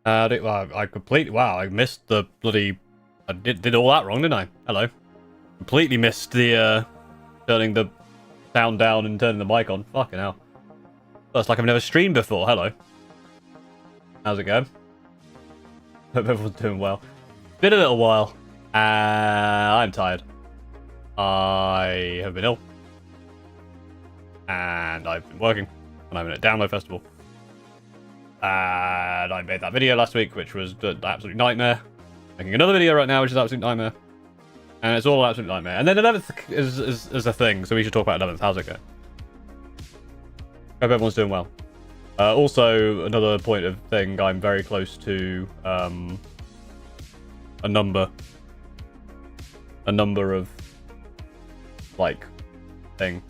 Well, I completely... Wow, I missed the bloody... I did all that wrong, didn't I? Hello. Completely missed the, turning the sound down and turning the mic on. Fucking hell. Well, it's like I've never streamed before. Hello. How's it going? Hope everyone's doing well. Been a little while. I'm tired. I have been ill. And I've been working. And I'm in a download festival. And I made that video last week, which was an absolute nightmare. Making another video right now, which is an absolute nightmare. And it's all an absolute nightmare. And then 11th is a thing, so we should talk about 11th. How's it go? Hope everyone's doing well. Also, another point of thing, I'm very close to a number of, like, thing.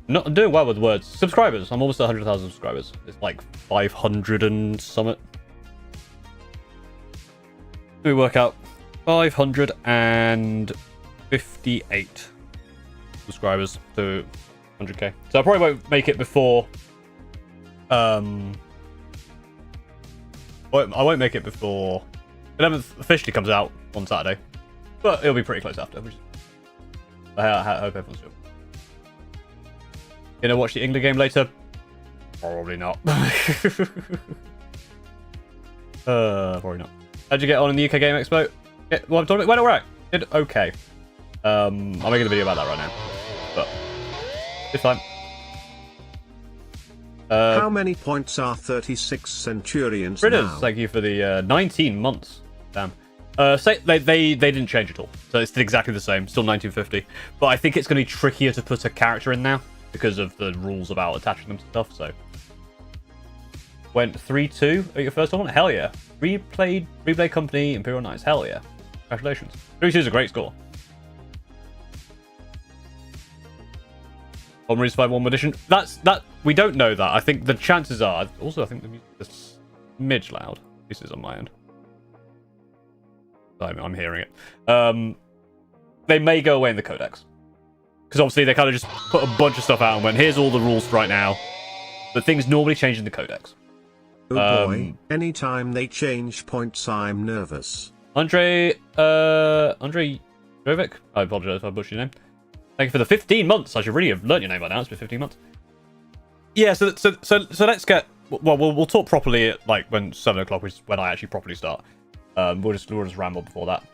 Not doing well with words. Subscribers. I'm almost at 100,000 subscribers. It's like 500 and something. We work out 558 subscribers to 100k. So I probably won't make it before. I won't make it before 11th officially comes out on Saturday, but it'll be pretty close after. I hope everyone's doing. You know, watch the England game later? Probably not. Probably not. How'd you get on in the UK Game Expo? Well, I'm talking. Went alright. Did okay. I'm making a video about that right now, but it's fine. How many points are 36 Centurions Fritters, now? thank you for the 19 months. Damn. Say they didn't change at all, so it's exactly the same. Still 1950, but I think it's going to be trickier to put a character in now because of the rules about attaching them to stuff. So went 3-2 at your first tournament. Hell yeah! Replay Company Imperial Knights. Hell yeah! Congratulations. 3-2 is a great score. Homeries 5-1 edition. That we don't know that. I think the chances are. Also, I think the music is smidge loud. This is on my end. I'm hearing it. They may go away in the codex. Because obviously they kind of just put a bunch of stuff out and went, here's all the rules for right now. But things normally change in the codex. Oh boy, anytime they change points I'm nervous. Andre Jovic, I apologize if I butchered your name. Thank you for the 15 months. I should really have learnt your name by now. It's been 15 months. Yeah, so let's get... Well, we'll talk properly at, like, when 7 o'clock, which is when I actually properly start. We'll just ramble before that.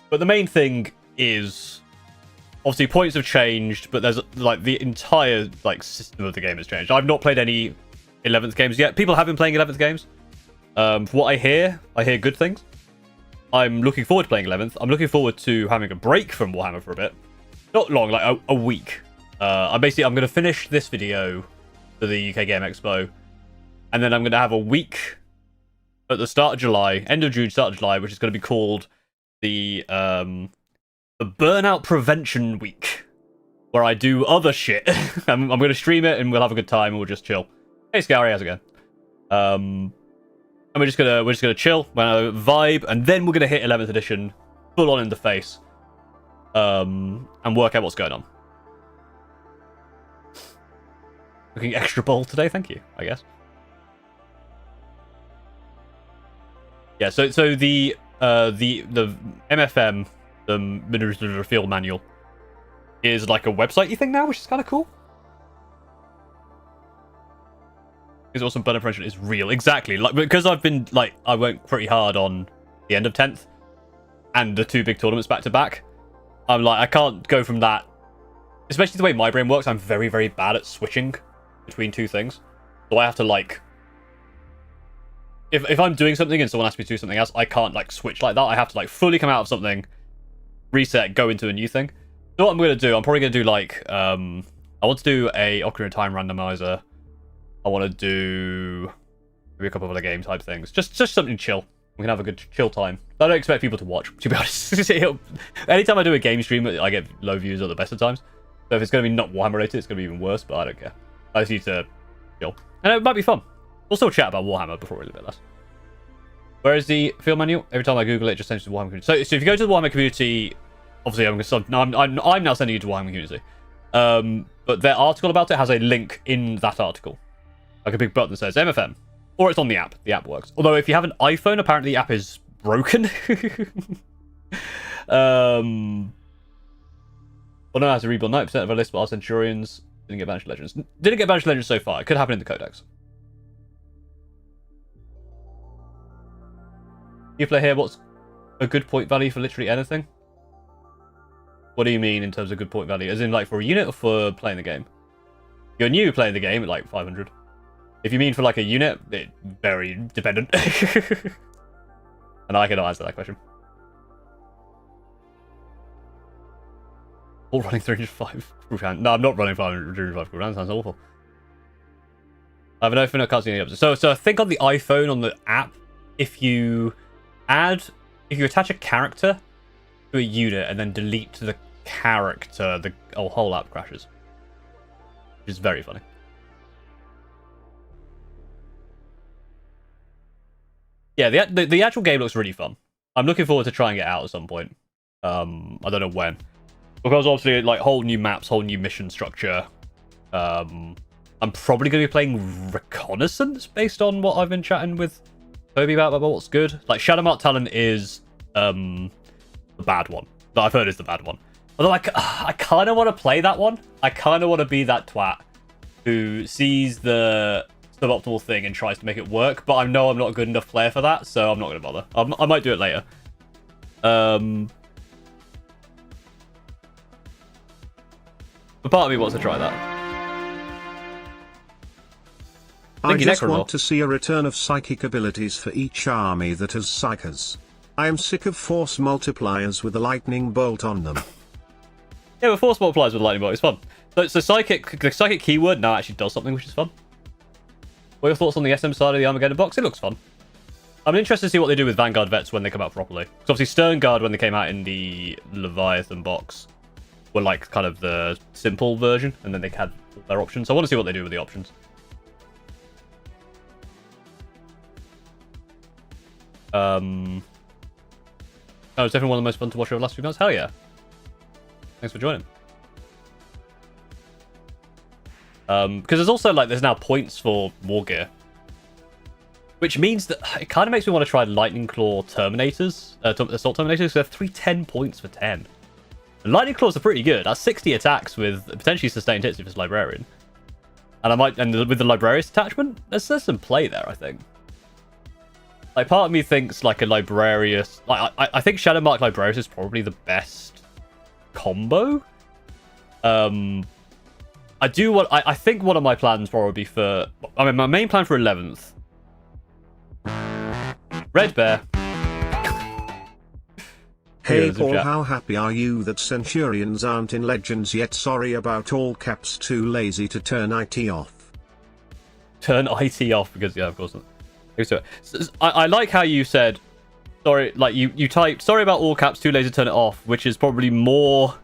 But the main thing is... Obviously, points have changed, but there's, like, the entire, like, system of the game has changed. I've not played any 11th games yet. People have been playing 11th games. From what I hear good things. I'm looking forward to playing 11th. I'm looking forward to having a break from Warhammer for a bit. Not long, like a week. I'm going to finish this video for the UK Game Expo, and then I'm going to have a week at the start of July, end of June, start of July, which is going to be called the Burnout Prevention Week, where I do other shit. I'm going to stream it, and we'll have a good time, and we'll just chill. Hey, Scary, how's it going? And we're just gonna chill, vibe, and then we're gonna hit 11th edition full on in the face. And work out what's going on. Looking extra bold today, thank you, I guess. Yeah, so the MFM, the Minister Field Manual, is like a website-y thing now, which is kind of cool. Because also Burnout Prevention is real, exactly. Like, because I've been like, I went pretty hard on the end of 10th and the 2 big tournaments back to back. I'm like, I can't go from that, especially the way my brain works. I'm very, very bad at switching between 2 things. So I have to, like, if I'm doing something and someone asks me to do something else, I can't, like, switch like that. I have to, like, fully come out of something, reset, go into a new thing. So what I'm going to do, I'm probably going to do, like, I want to do a Ocarina of Time randomizer. I want to do maybe a couple of other game type things. Just something chill. We can have a good chill time. I don't expect people to watch, to be honest. Anytime I do a game stream, I get low views at the best of times. So if it's going to be not Warhammer related, it's going to be even worse, but I don't care. I just need to chill. And it might be fun. We'll still chat about Warhammer before we leave it less. Where is the field manual? Every time I Google it, it just sends to the Warhammer community. So if you go to the Warhammer community, obviously I'm now sending you to Warhammer community. But their article about it has a link in that article. Like a big button that says MFM. Or it's on the app. The app works. Although if you have an iPhone, apparently the app is broken. Well, no, I have to rebuild 90% of our list, but our Centurions didn't get banished legends. Didn't get banished legends so far. It could happen in the Codex. You play here, what's a good point value for literally anything? What do you mean in terms of good point value? As in, like, for a unit or for playing the game? You're new playing the game at, like, 500. If you mean for, like, a unit, it's very dependent. And I cannot answer that question. All running 305 cooldown. No, I'm not running 305 cooldown. Sounds awful. I have an iPhone. I can't see any others. So I think on the iPhone, on the app, if you attach a character to a unit and then delete the character, the whole app crashes. Which is very funny. Yeah, the actual game looks really fun. I'm looking forward to trying it out at some point. I don't know when. Because obviously, like, whole new maps, whole new mission structure. I'm probably going to be playing Reconnaissance based on what I've been chatting with Toby about what's good. Like, Shadowmark Talon is the bad one. That I've heard is the bad one. Although I kind of want to play that one. I kind of want to be that twat who sees the suboptimal thing and tries to make it work. But I know I'm not a good enough player for that, so I'm not going to bother. I might do it later. But part of me wants to try that. I just want to see a return of psychic abilities for each army that has psychers. I am sick of force multipliers with a lightning bolt on them. Yeah, but force multipliers with a lightning bolt is fun. So psychic, the psychic keyword now actually does something which is fun. What are your thoughts on the SM side of the Armageddon box? It looks fun. I'm interested to see what they do with Vanguard vets when they come out properly. Because obviously Stern Guard, when they came out in the Leviathan box, were like kind of the simple version, and then they had their options. So I want to see what they do with the options. Oh, it's definitely one of the most fun to watch over the last few months. Hell yeah. Thanks for joining. Because there's also, like, there's now points for war gear. Which means that it kind of makes me want to try Lightning Claw Terminators, Assault Terminators, because they're 310 points for 10. And Lightning Claws are pretty good. That's 60 attacks with potentially sustained hits if it's Librarian. And with the Librarius attachment, there's some play there, I think. Like, part of me thinks, like, a Librarius... Like, I think Shadowmark Librarius is probably the best combo. I think one of my plans probably for... I mean, my main plan for 11th... Red Bear. Hey Paul, how happy are you that Centurions aren't in Legends yet? Sorry about all caps, too lazy to turn IT off. Turn IT off because, yeah, of course not. I like how you said, sorry, like you typed, sorry about all caps, too lazy to turn it off, which is probably more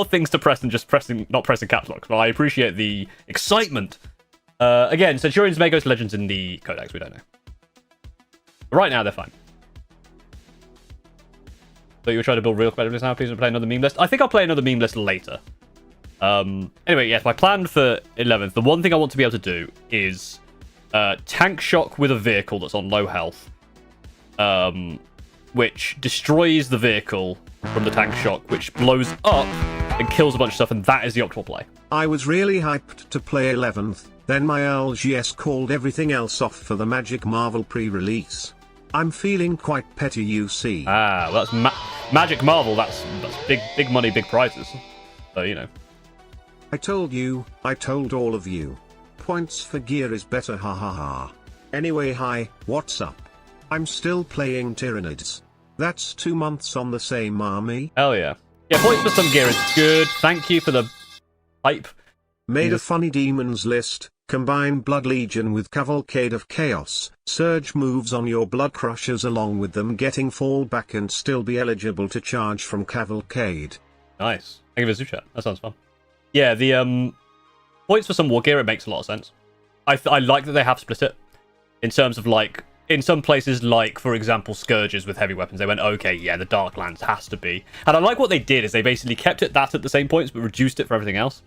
things to press than just not pressing caps lock. But I appreciate the excitement. Again, Centurions may go to Legends in the Codex, we don't know. But right now, they're fine. So you're trying to build real competitiveness now? Please don't play another meme list. I think I'll play another meme list later. Anyway, yes, my plan for 11th, the one thing I want to be able to do is tank shock with a vehicle that's on low health, which destroys the vehicle from the tank shock, which blows up and kills a bunch of stuff, and that is the optimal play. I was really hyped to play 11th, then my LGS called everything else off for the Magic Marvel pre-release. I'm feeling quite petty, you see. Ah, well, that's Magic Marvel. That's big money, big prizes. So, you know. I told you, I told all of you. Points for gear is better, ha ha ha. Anyway, hi, what's up? I'm still playing Tyranids. That's 2 months on the same army. Hell yeah. Yeah, points for some gear is good. Thank you for the hype. Made a funny demons list. Combine Blood Legion with Cavalcade of Chaos. Surge moves on your Blood Crushers along with them getting fallback and still be eligible to charge from Cavalcade. Nice. Thank you for the chat. That sounds fun. Yeah, the points for some war gear, it makes a lot of sense. I like that they have split it. In terms of, like, in some places, like, for example, Scourges with heavy weapons, they went, okay, yeah, the Darklands has to be. And I like what they did is they basically kept it that at the same points, but reduced it for everything else.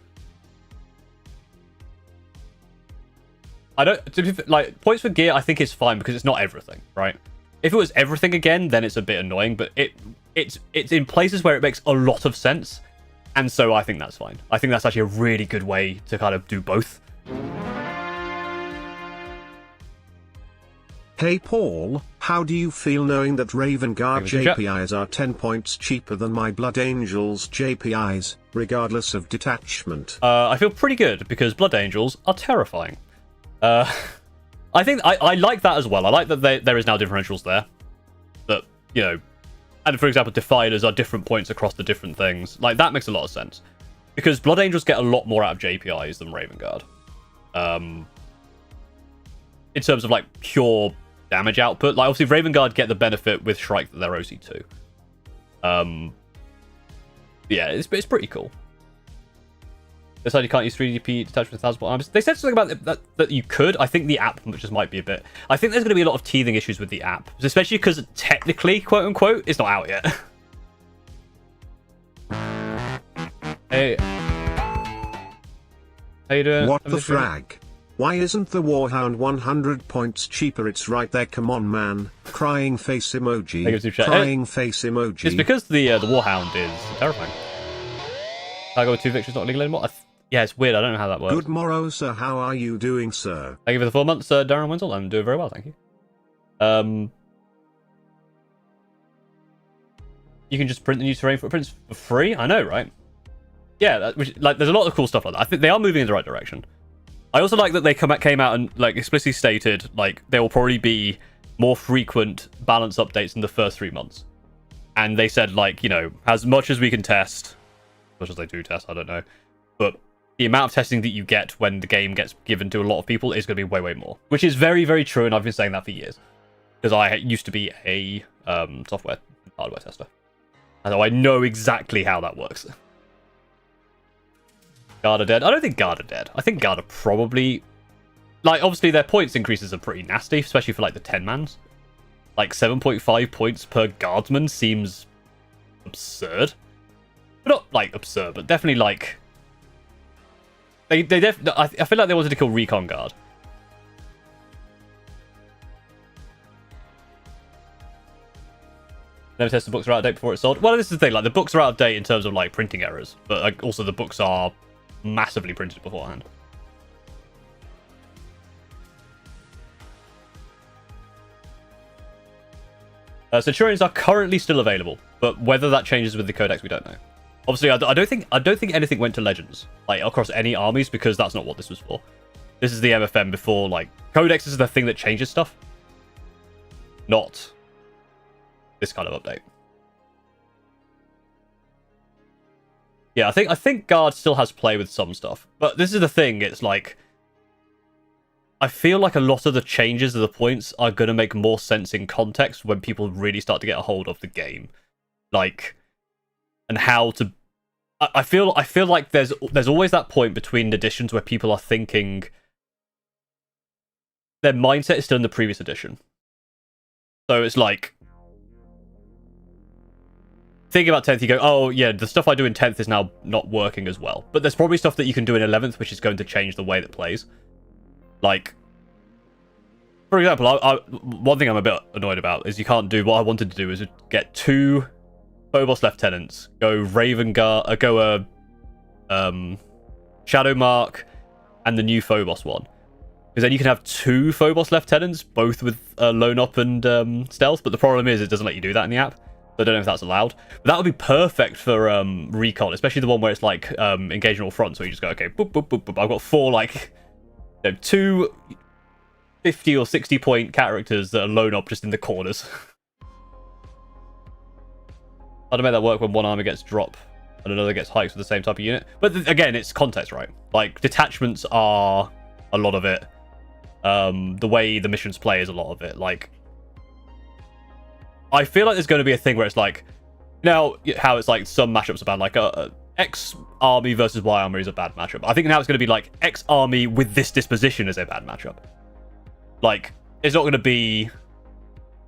I don't, to be, like, points for gear I think is fine because it's not everything, right? If it was everything again, then it's a bit annoying, but it's in places where it makes a lot of sense, and so I think that's fine. I think that's actually a really good way to kind of do both. Hey Paul, how do you feel knowing that Raven Guard JPIs are 10 points cheaper than my Blood Angels JPIs, regardless of detachment? I feel pretty good, because Blood Angels are terrifying. I think I like that as well. I like that there is now differentials there. That, you know, and for example, Defilers are different points across the different things. Like, that makes a lot of sense. Because Blood Angels get a lot more out of JPIs than Raven Guard. In terms of, like, pure damage output. Like, obviously, Raven Guard get the benefit with Shrike that they're OC2. Yeah, it's pretty cool. They said you can't use 3DP detachment with 1,000 arms. They said something about that you could. I think the app just might be a bit... I think there's going to be a lot of teething issues with the app. Especially because technically, quote-unquote, it's not out yet. Hey. How you doing? What the frag? Why isn't the Warhound 100 points cheaper? It's right there, come on man. Crying face emoji. Crying face emoji. It's because the Warhound is terrifying. I go with 2 victories, not legal anymore? Yeah, it's weird. I don't know how that works. Good morrow, sir. How are you doing, sir? Thank you for the 4 months, Darren Winsel. I'm doing very well, thank you. You can just print the new terrain footprints for free? I know, right? Yeah, like, there's a lot of cool stuff like that. I think they are moving in the right direction. I also like that they came out and, like, explicitly stated, like, there will probably be more frequent balance updates in the first 3 months. And they said, like, you know, as much as we can test, as much as they do test, I don't know, but the amount of testing that you get when the game gets given to a lot of people is going to be way, way more. Which is very, very true, and I've been saying that for years. Because I used to be a software hardware tester. And so I know exactly how that works. Guard are dead. I don't think Guard are dead. I think Guard are probably... Like, obviously their points increases are pretty nasty, especially for, like, the 10-mans. Like, 7.5 points per guardsman seems absurd. But not, like, absurd, but definitely, like... I feel like they wanted to kill Recon Guard. Never test the books are out of date before it's sold. Well, this is the thing, like, the books are out of date in terms of, like, printing errors. But, like, also the books are massively printed beforehand. Centurions are currently still available, but whether that changes with the codex, we don't know. Obviously, I don't think anything went to Legends, like, across any armies, because that's not what this was for. This is the MFM before, like, codex is the thing that changes stuff, not this kind of update. Yeah, I think Guard still has play with some stuff, but this is the thing. It's like, I feel like a lot of the changes of the points are going to make more sense in context when people really start to get a hold of the game, like, and how to. I feel like there's always that point between editions where people are thinking their mindset is still in the previous edition. So it's like, thinking about 10th, you go, oh yeah, the stuff I do in 10th is now not working as well. But there's probably stuff that you can do in 11th which is going to change the way that plays. Like, for example, one thing I'm a bit annoyed about is you can't do what I wanted to do, is get 2 Phobos Lieutenants, go Raven Guard, go Shadow Mark, and the new Phobos one. Because then you can have 2 Phobos Lieutenants, both with Lone Up and Stealth, but the problem is it doesn't let you do that in the app. So I don't know if that's allowed. But that would be perfect for Recon, especially the one where it's like engagement all front, so you just go, okay, boop, boop, boop, boop. I've got 4, like, you know, 2 50 or 60 point characters that are Lone Up just in the corners. How to make that work when one army gets drop and another gets hikes with the same type of unit. But again, it's context, right? Like, detachments are a lot of it. The way the missions play is a lot of it. Like, I feel like there's going to be a thing where it's like, now how it's like some matchups are bad, like X army versus Y army is a bad matchup. I think now it's going to be like X army with this disposition is a bad matchup. Like, it's not going to be,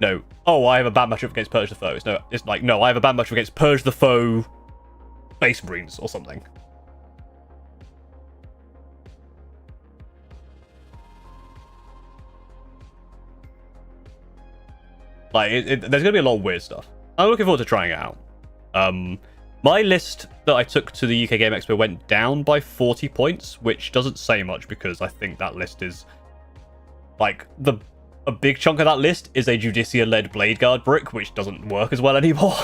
no, oh, I have a bad matchup against Purge the Foe. It's like, no, I have a bad matchup against Purge the Foe Space Marines or something. Like, there's going to be a lot of weird stuff. I'm looking forward to trying it out. My list that I took to the UK Game Expo went down by 40 points, which doesn't say much because I think that list is... Like, a big chunk of that list is a Judicia-led Blade Guard brick, which doesn't work as well anymore.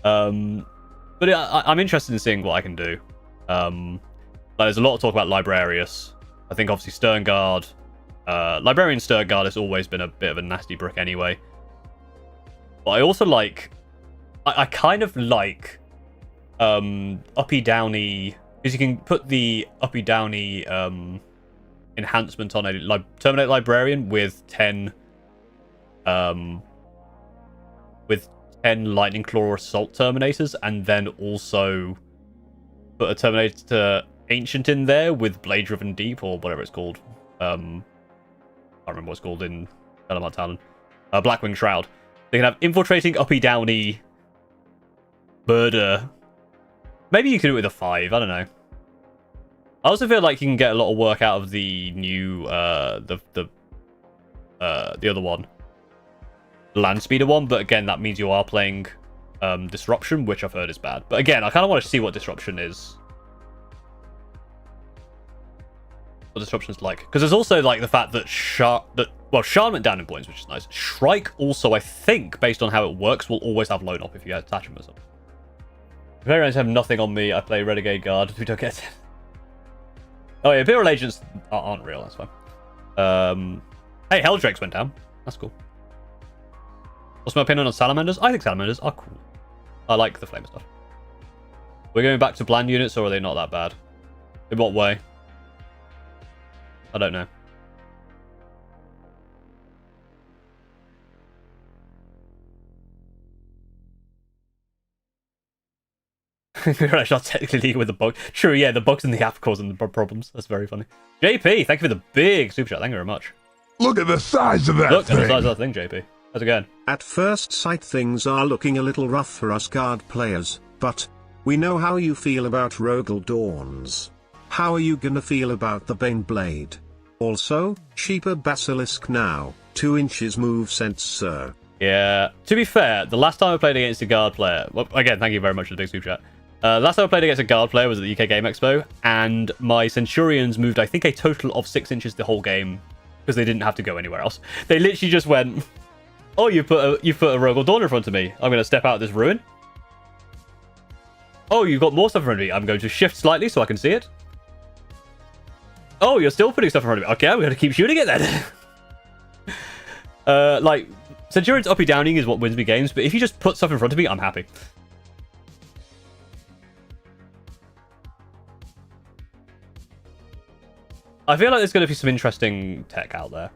But I'm interested in seeing what I can do. There's a lot of talk about Librarius. I think obviously Stern Guard. Librarian Stern Guard has always been a bit of a nasty brick anyway. But I also like... I kind of like uppy downy, because you can put the uppy downy enhancement on a Terminate Librarian with 10 Lightning Claw Assault Terminators, and then also put a Terminator Ancient in there with Blade Driven Deep, or whatever it's called. I can't remember what it's called in Element Talon. Blackwing Shroud. They can have Infiltrating, Uppy Downy, Murder. Maybe you can do it with a 5, I don't know. I also feel like you can get a lot of work out of the new, the other one. The Land Speeder one, but again, that means you are playing Disruption, which I've heard is bad. But again, I kind of want to see what Disruption is. What Disruption's like. Because there's also, like, the fact that Shard went down in points, which is nice. Shrike also, I think, based on how it works, will always have Lone Op if you attach him or something. Variants have nothing on me. I play Renegade Guard. We don't get it. Oh yeah, Imperial Agents aren't real, that's fine. Hey, Helldrakes went down. That's cool. What's my opinion on Salamanders? I think Salamanders are cool. I like the flame stuff. We're going back to bland units, or are they not that bad? In what way? I don't know. We're actually not technically legal with the bug. True, yeah, the bugs in the app causing the problems. That's very funny. JP, thank you for the big super chat. Thank you very much. Look at the size of that Look thing. at the size of that thing, JP. How's it going? At first sight things are looking a little rough for us guard players, but we know how you feel about Rogel Dawns. How are you gonna feel about the Bane Blade? Also, cheaper Basilisk now, 2 inches move sense, sir. Yeah, to be fair, the last time I played against a guard player... Well, again, thank you very much for the big super chat. Last time I played against a guard player was at the UK Game Expo, and my Centurions moved, I think, a total of 6 inches the whole game, because they didn't have to go anywhere else. They literally just went, oh, you put a Rogel Dawn in front of me. I'm going to step out of this ruin. Oh, you've got more stuff in front of me. I'm going to shift slightly so I can see it. Oh, you're still putting stuff in front of me. Okay, we're going to keep shooting it then. Like, Centurion's uppy downing is what wins me games, but if you just put stuff in front of me, I'm happy. I feel like there's going to be some interesting tech out there.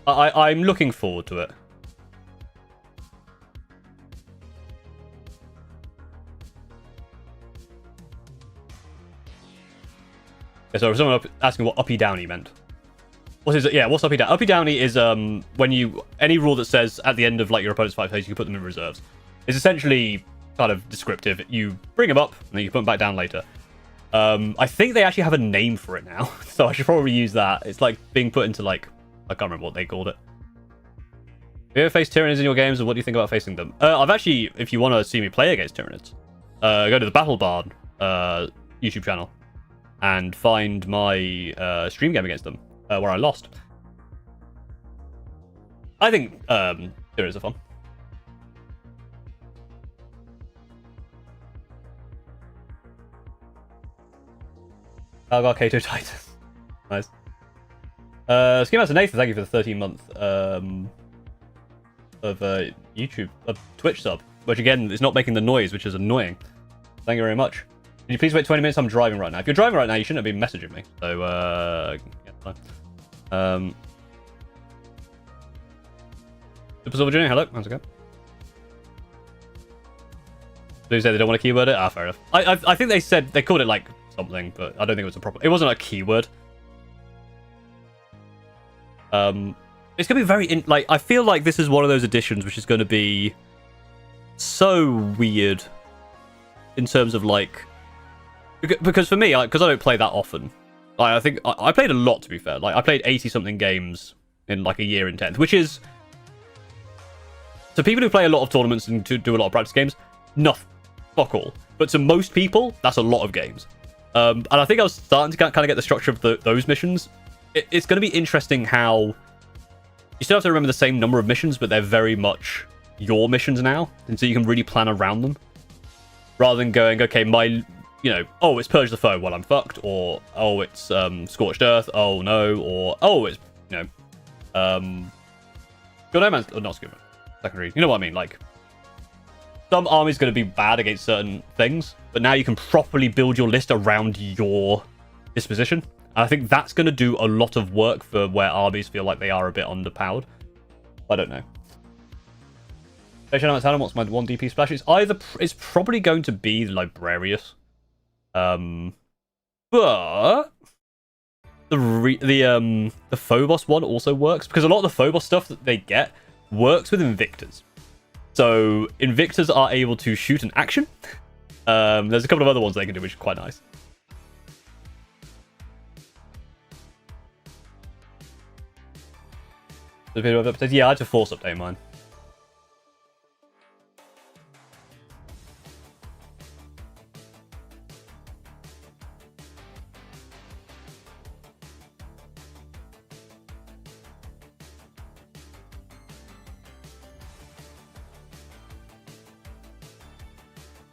I'm looking forward to it. Okay, so someone asking what uppy downy meant. What is it? Yeah, what's uppy downy? Uppy downy is when you any rule that says at the end of like your opponent's fight phase you can put them in reserves. It's essentially kind of descriptive. You bring them up and then you put them back down later. I think they actually have a name for it now, so I should probably use that. It's like being put into like, I can't remember what they called it. Have you ever faced Tyranids in your games, and what do you think about facing them? I've actually, if you want to see me play against Tyranids, go to the Battle Barn YouTube channel and find my stream game against them, where I lost. I think Tyranids are fun. I've got Kato Titus. Nice. Scheme Master Nathan, thank you for the 13-month of YouTube, Twitch sub, which again is not making the noise, which is annoying. Thank you very much. Can you please wait 20 minutes? I'm driving right now. If you're driving right now, you shouldn't have been messaging me. So, yeah, fine. Super Silver Junior, hello. How's it going? They say they don't want to keyword it? Ah, fair enough. I think they said, they called it like something, but I don't think it was a proper... It wasn't a keyword. It's going to be very... like, I feel like this is one of those editions which is going to be so weird in terms of, like... Because for me, because I don't play that often, like, I think... I played a lot, to be fair. Like, I played 80-something games in, like, a year in 10th, which is to people who play a lot of tournaments and to do a lot of practice games, nothing, fuck all. But to most people, that's a lot of games. And I think I was starting to kind of get the structure of those missions. It's going to be interesting how you still have to remember the same number of missions, but they're very much your missions now, and so you can really plan around them rather than going, okay, oh, it's Purge the Foe, well, I'm fucked, or oh, it's Scorched Earth, oh no, or oh, it's Good Omens, or not Good Secondary, you know what I mean? Like, some army's going to be bad against certain things, but now you can properly build your list around your disposition. And I think that's going to do a lot of work for where armies feel like they are a bit underpowered. I don't know. What's my 1 DP splash? It's probably going to be Librarius. But the Phobos one also works, because a lot of the Phobos stuff that they get works with Invictors. So Invictors are able to shoot an action. There's a couple of other ones they can do, which is quite nice. Yeah, I had to force update mine.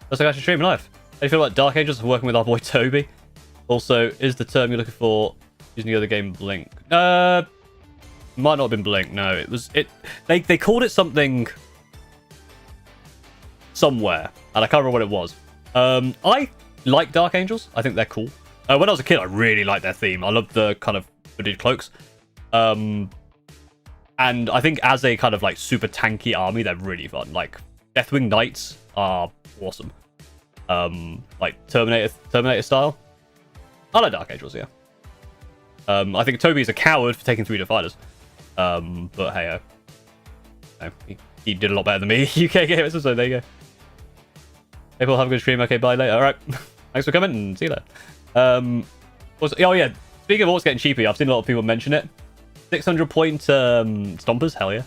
That's like actually streaming live. How do you feel about Dark Angels working with our boy Toby? Also, is the term you're looking for using the other game Blink? Might not have been Blink. No, it was it. They called it something somewhere, and I can't remember what it was. I like Dark Angels. I think they're cool. When I was a kid, I really liked their theme. I loved the kind of hooded cloaks. And I think as a kind of like super tanky army, they're really fun. Like Deathwing Knights are awesome. Like Terminator style. I like Dark Angels, yeah. I think Toby's a coward for taking 3 Defiders. But hey, no, he did a lot better than me. UK gamers, so there you go. People have a good stream. Okay, bye later. All right, thanks for coming and see you later. Oh yeah, speaking of what's getting cheapy, I've seen a lot of people mention it. 600 point stompers, hell yeah.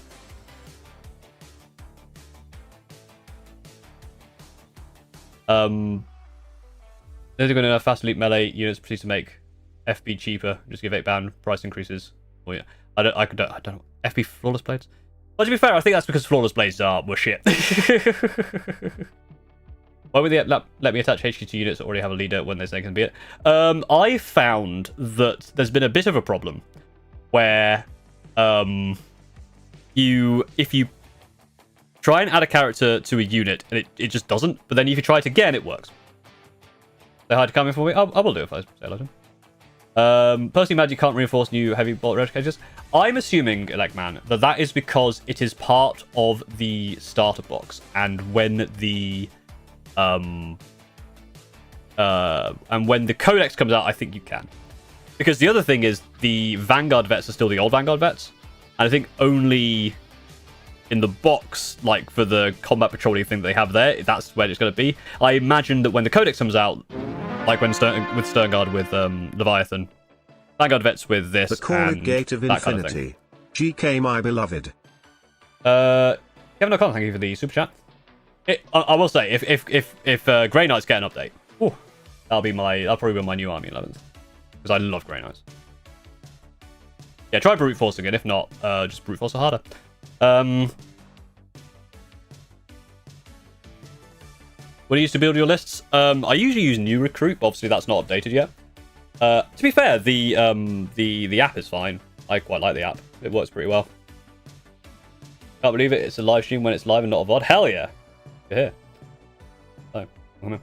There's going to have fast elite melee units proceed to make FB cheaper. Just give 8 ban price increases. Oh yeah, I don't know. FB flawless blades. Well, to be fair, I think that's because flawless blades were shit. Why would they let me attach HQ to units that already have a leader when they say can be it? I found that there's been a bit of a problem where if you try and add a character to a unit and it just doesn't, but then if you try it again, it works. They hard to come in for me. I will do it if I say hello to them. Personally, mad you can't reinforce new heavy bolt red cages. I'm assuming, Electman, that is because it is part of the starter box, and when the codex comes out, I think you can. Because the other thing is the Vanguard vets are still the old Vanguard vets, and I think only in the box, like for the combat patrolling thing they have there, that's where it's going to be. I imagine that when the codex comes out, like when with Sternguard with Leviathan, Vanguard vets with this, the Calling Gate of Infinity. GK, my beloved. Kevin O'Connor, thank you for the super chat. I will say, if Grey Knights get an update, that'll probably be my new army 11th, because I love Grey Knights. Yeah, try brute force again. If not, just brute force harder. When you used to build your lists, I usually use new recruit, but obviously that's not updated yet. To be fair, the app is fine. I quite like the app. It works pretty well. Can't believe it. It's a live stream when it's live and not a VOD. Hell yeah. You're here. So, I'm here.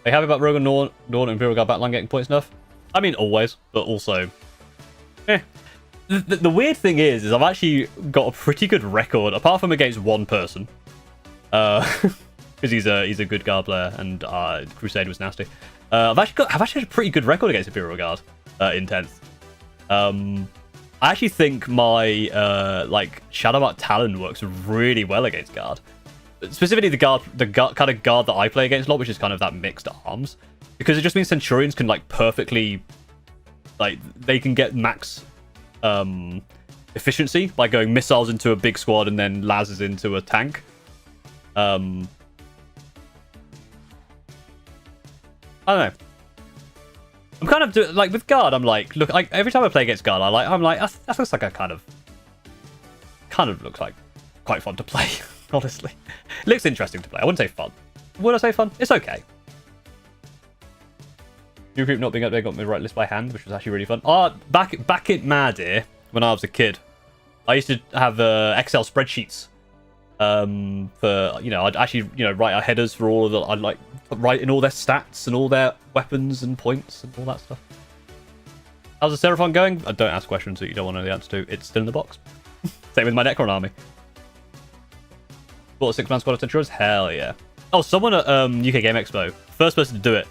Are you happy about Rogue and Norn and Imperial Guard Battleline getting points enough? I mean, always, but also... The weird thing is I've actually got a pretty good record, apart from against one person. Because he's a good Guard player, and Crusade was nasty. I've actually had a pretty good record against Imperial Guard in 10th. I actually think my Shadowmark Talon works really well against Guard. Specifically the kind of Guard that I play against a lot, which is kind of that mixed arms. Because it just means Centurions can perfectly, they can get max efficiency by going missiles into a big squad and then lasers into a tank. I don't know. I'm kind of doing, like, with guard, I'm like, look, every time I play against guard, I'm like, that looks like a kind of looks like quite fun to play, honestly. It looks interesting to play. I wouldn't say fun. Would I say fun? It's okay. New group not being updated got me the right list by hand, which was actually really fun. Back in Mad Ear, when I was a kid, I used to have Excel spreadsheets. For, you know, I'd actually, you know, write our headers for all of the, I'd like write in all their stats and all their weapons and points and all that stuff. How's the Seraphon going? Don't ask questions that you don't want to know the answer to. It's still in the box. Same with my Necron army. Bought a 6-man squad of Centurions? Hell yeah. Oh, someone at UK Game Expo, first person to do it,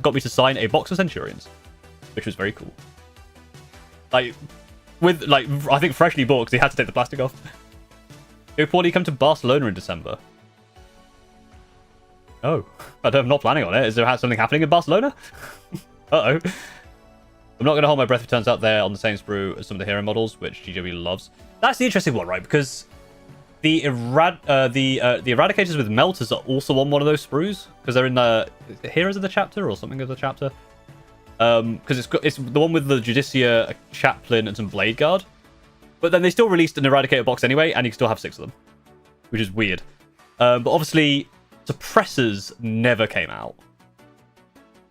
got me to sign a box of Centurions, which was very cool. Like, with, like, I think freshly bought because he had to take the plastic off. Go Paul, you come to Barcelona in December? Oh, I'm not planning on it. Is there something happening in Barcelona? Uh-oh. I'm not going to hold my breath if it turns out they're on the same sprue as some of the hero models, which GW loves. That's the interesting one, right? Because the Eradicators with Melters are also on one of those sprues, because they're in the Heroes of the Chapter or something of the Chapter. Because it's the one with the Judicia, a Chaplain, and some Blade Guard. But then they still released an Eradicator box anyway, and you can still have 6 of them, which is weird. But obviously, Suppressors never came out.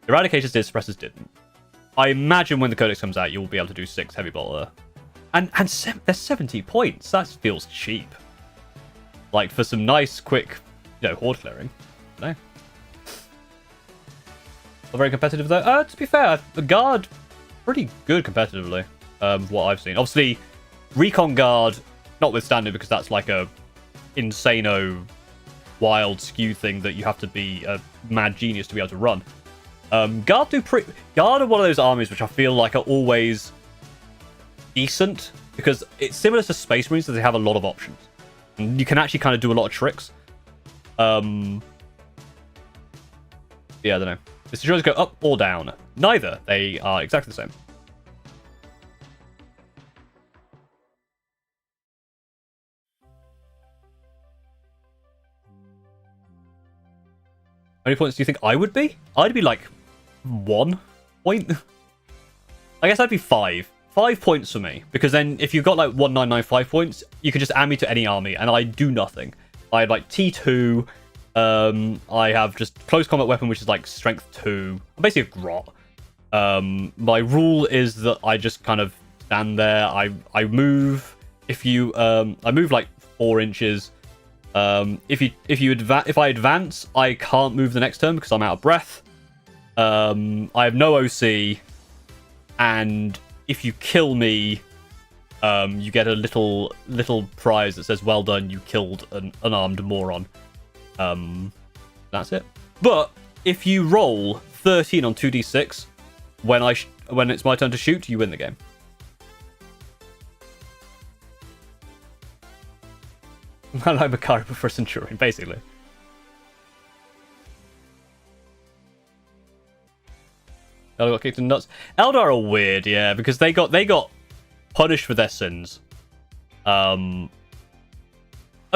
Eradicators did, Suppressors didn't. I imagine when the Codex comes out, you'll be able to do 6 Heavy Bolter. And they're 70 points. That feels cheap. Like, for some nice, quick, you know, horde clearing. No. Not very competitive, though. To be fair, the Guard, pretty good competitively, what I've seen. Obviously, Recon Guard, notwithstanding, because that's like a insano, wild skew thing that you have to be a mad genius to be able to run. Guard are one of those armies which I feel like are always decent, because it's similar to Space Marines that they have a lot of options. And you can actually kind of do a lot of tricks. Yeah, I don't know. The Centurions go up or down. Neither. They are exactly the same. How many points do you think I would be? I'd be like 1 point. I guess I'd be 5. 5 points for me. Because then if you've got like 1995 points, you can just add me to any army and I do nothing. I have like T2. I have just close combat weapon, which is like strength 2. I'm basically a grot. My rule is that I just kind of stand there. I move. I move like 4 inches. If I advance, I can't move the next turn because I'm out of breath. I have no OC, and if you kill me, you get a little prize that says "Well done, you killed an unarmed moron." That's it. But if you roll 13 on 2d6 when it's my turn to shoot, you win the game. I like Makari for Centurion, basically. Eldar got kicked in the nuts. Eldar are weird, yeah, because they got punished for their sins. A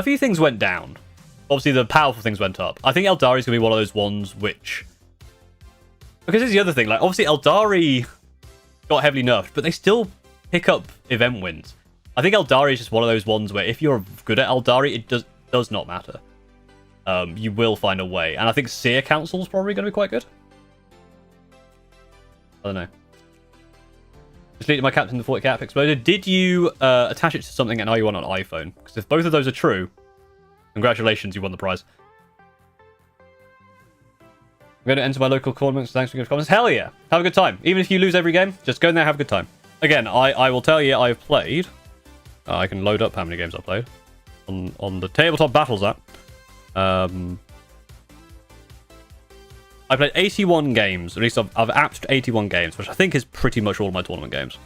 few things went down. Obviously, the powerful things went up. I think Eldari is going to be one of those ones which... Because here's the other thing. Like, obviously, Eldari got heavily nerfed, but they still pick up event wins. I think Eldari is just one of those ones where if you're good at Eldari, it does not matter. You will find a way. And I think Seer Council is probably going to be quite good. I don't know. Just deleted my captain, the 40 cap exploded. Did you attach it to something and are you on an iPhone? Because if both of those are true, congratulations, you won the prize. I'm going to enter my local tournaments. Thanks for your comments. Hell yeah. Have a good time. Even if you lose every game, just go in there and have a good time. Again, I will tell you I've played... I can load up how many games I've played on the Tabletop Battles app. I played 81 games. At least I've apped 81 games, which I think is pretty much all of my tournament games.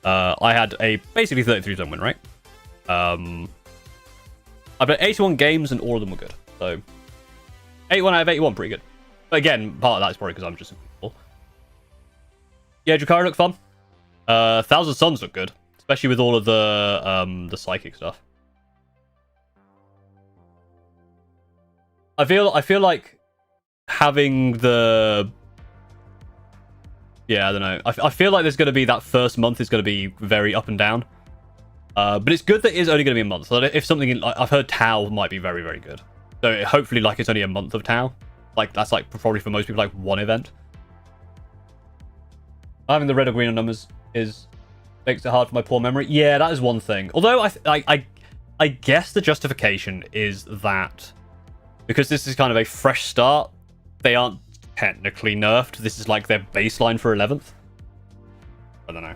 I had a basically 33% win rate. I played 81 games and all of them were good. So 81 out of 81, pretty good. But again, part of that is probably because I'm just a fool. Yeah, Drakari look fun. Thousand Suns look good. especially with all of the psychic stuff. I feel like having the I don't know. I feel like there's going to be that first month is going to be very up and down. But it's good that it's only going to be a month. So if something I've heard Tau might be very, very good. So hopefully like it's only a month of Tau. Like that's like probably for most people like one event. Having the red or green on numbers makes it hard for my poor memory. Yeah, that is one thing. Although I guess the justification is that because this is kind of a fresh start, they aren't technically nerfed. This is like their baseline for 11th. I don't know.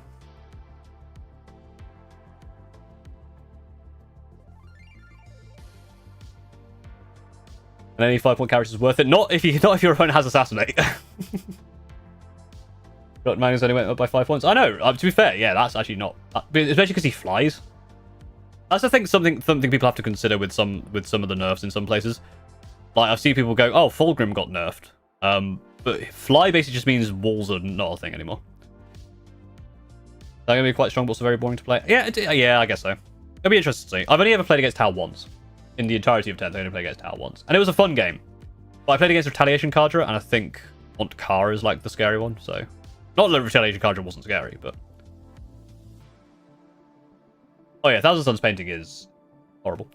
And any 5-point character is worth it. Not if your opponent has Assassinate. Got Magnus only went up by 5 points. I know. To be fair, yeah, that's actually not, especially because he flies. That's I think something people have to consider with some of the nerfs in some places. Like I've seen people go, "Oh, Fulgrim got nerfed," but fly basically just means walls are not a thing anymore. They're gonna be quite strong, but also very boring to play. Yeah, I guess so. It'll be interesting to see. I've only ever played against Tau once. In the entirety of 10th, I only played against Tau once. And it was a fun game. But I played against Retaliation Kadra, and I think Montkara is like the scary one, so... Not that Retaliation Kadra wasn't scary, but... Oh yeah, Thousand Suns painting is horrible.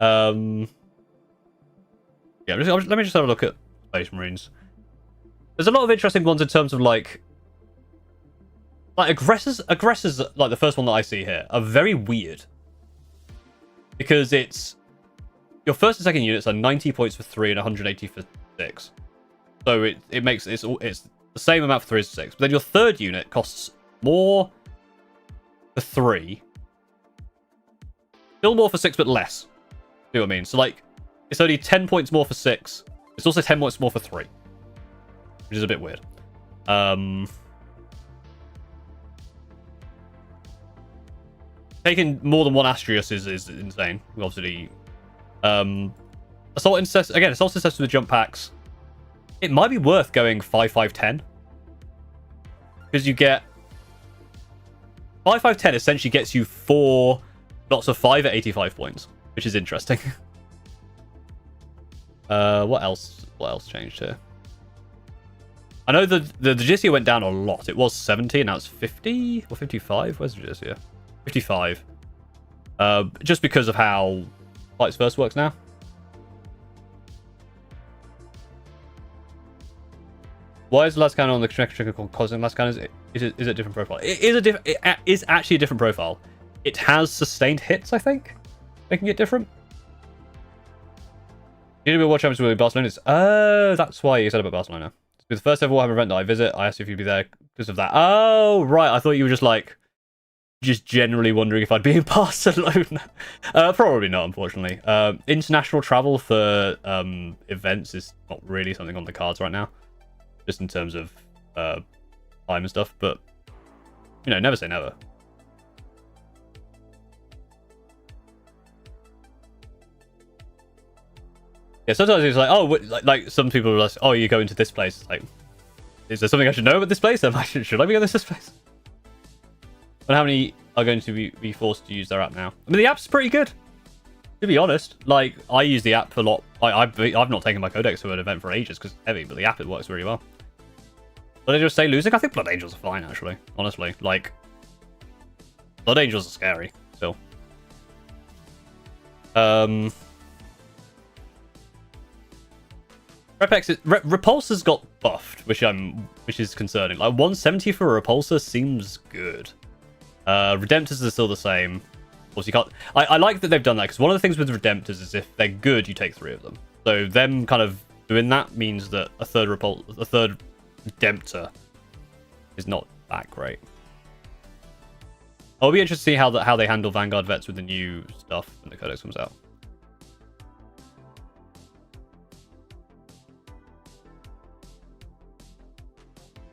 Yeah, let me just have a look at Space Marines. There's a lot of interesting ones in terms of like aggressors, like the first one that I see here, are very weird. Because it's your first and second units are 90 points for 3 and 180 for 6. So it makes it's the same amount for 3 as 6. But then your third unit costs more for 3. Still more for 6, but less. See what I mean? So like it's only 10 points more for 6. It's also 10 points more for 3. Which is a bit weird. Taking more than one Astrius is insane. Obviously, Assault Intercessor again. Assault Intercessor with jump packs. It might be worth going 5-5-10 because you get 5-5-10 essentially gets you 4 lots of 5 at 85 points, which is interesting. What else? What else changed here? I know the Jizya went down a lot. It was 70, and now it's 50 or 55. Where's the Jizya? 55. Just because of how Fights First works now. Why is the last cannon on the trigger called Cosmic Last Cannon? Is it a different profile? It is actually a different profile. It has sustained hits, I think, making it different. You need to be World Champions with Barcelona. Oh, that's why you said about Barcelona. It's the first ever Warhammer event that I visit. I asked if you'd be there because of that. Oh, right. I thought you were just generally wondering if I'd be in Barcelona. Probably not, unfortunately. International travel for events is not really something on the cards right now, just in terms of time and stuff. But you know, never say never. Yeah, sometimes it's like, oh, like some people are like, oh, you go into this place. Like, is there something I should know about this place? Should I be going to this place? But how many are going to be forced to use their app now? I mean, the app's pretty good, to be honest. Like, I use the app a lot. I've not taken my Codex to an event for ages because it's heavy, but the app, it works really well. Blood Angels stay losing? I think Blood Angels are fine, actually. Honestly, like, Blood Angels are scary still. Repulsor's got buffed, which is concerning. Like 170 for a Repulsor seems good. Redemptors are still the same. Of course, you can't. I like that they've done that because one of the things with Redemptors is if they're good, you take 3 of them. So them kind of doing that means that a third Redemptor is not that great. I'll be interested to see how they handle Vanguard vets with the new stuff when the Codex comes out.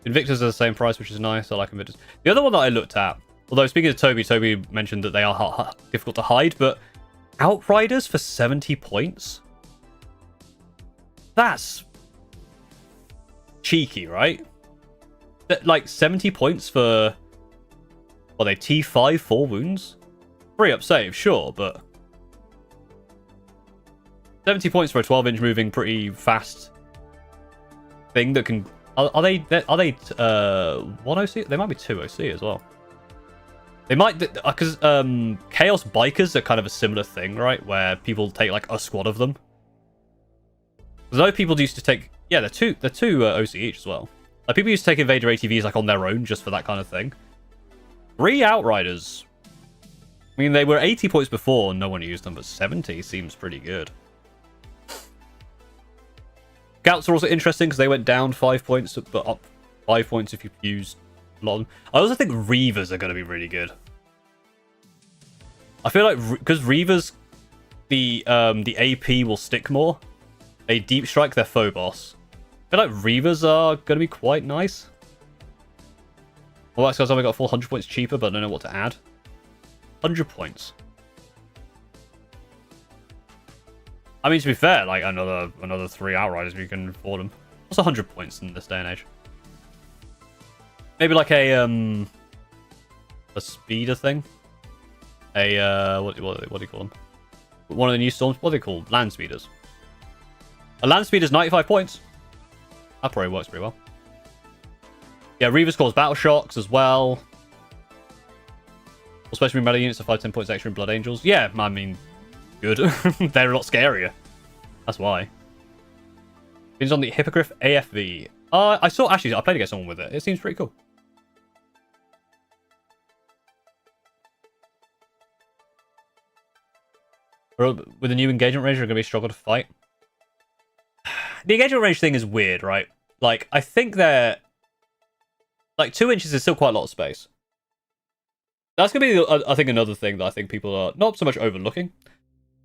Invictus are the same price, which is nice. I like Invictus. The other one that I looked at, although speaking of Toby mentioned that they are difficult to hide, but Outriders for 70 points? That's cheeky, right? Like 70 points for Are they T5, 4 wounds? 3 up save, sure, but 70 points for a 12-inch moving, pretty fast thing that can. Are they 1 OC? They might be 2 OC as well. They might, because Chaos Bikers are kind of a similar thing, right? Where people take like a squad of them. Though people used to take, yeah, they're two OC each as well. Like people used to take Invader ATVs like on their own just for that kind of thing. 3 Outriders. I mean, they were 80 points before, and no one used them, but 70 seems pretty good. Scouts are also interesting because they went down 5 points, but up 5 points if you used a lot of them. I also think Reavers are going to be really good. I feel like because Reavers, the AP will stick more. They deep strike their foe boss. I feel like Reavers are going to be quite nice. Well, that's because I've got 400 points cheaper, but I don't know what to add. 100 points. I mean, to be fair, like another 3 Outriders if you can afford them. What's 100 points in this day and age? Maybe like a speeder thing. What do you call them? One of the new storms. What are they called? Land speeders. A land speeder's 95 points. That probably works pretty well. Yeah, Reavers cause battle shocks as well. Especially melee units are 5-10 points extra in Blood Angels. Yeah, I mean, good. They're a lot scarier. That's why. It's on the Hippogriff AFV. I saw, actually, I played against someone with it. It seems pretty cool. With the new engagement range, you're going to be struggle to fight. The engagement range thing is weird, right? Like, I think they're... Like, 2 inches is still quite a lot of space. That's going to be, I think, another thing that I think people are not so much overlooking,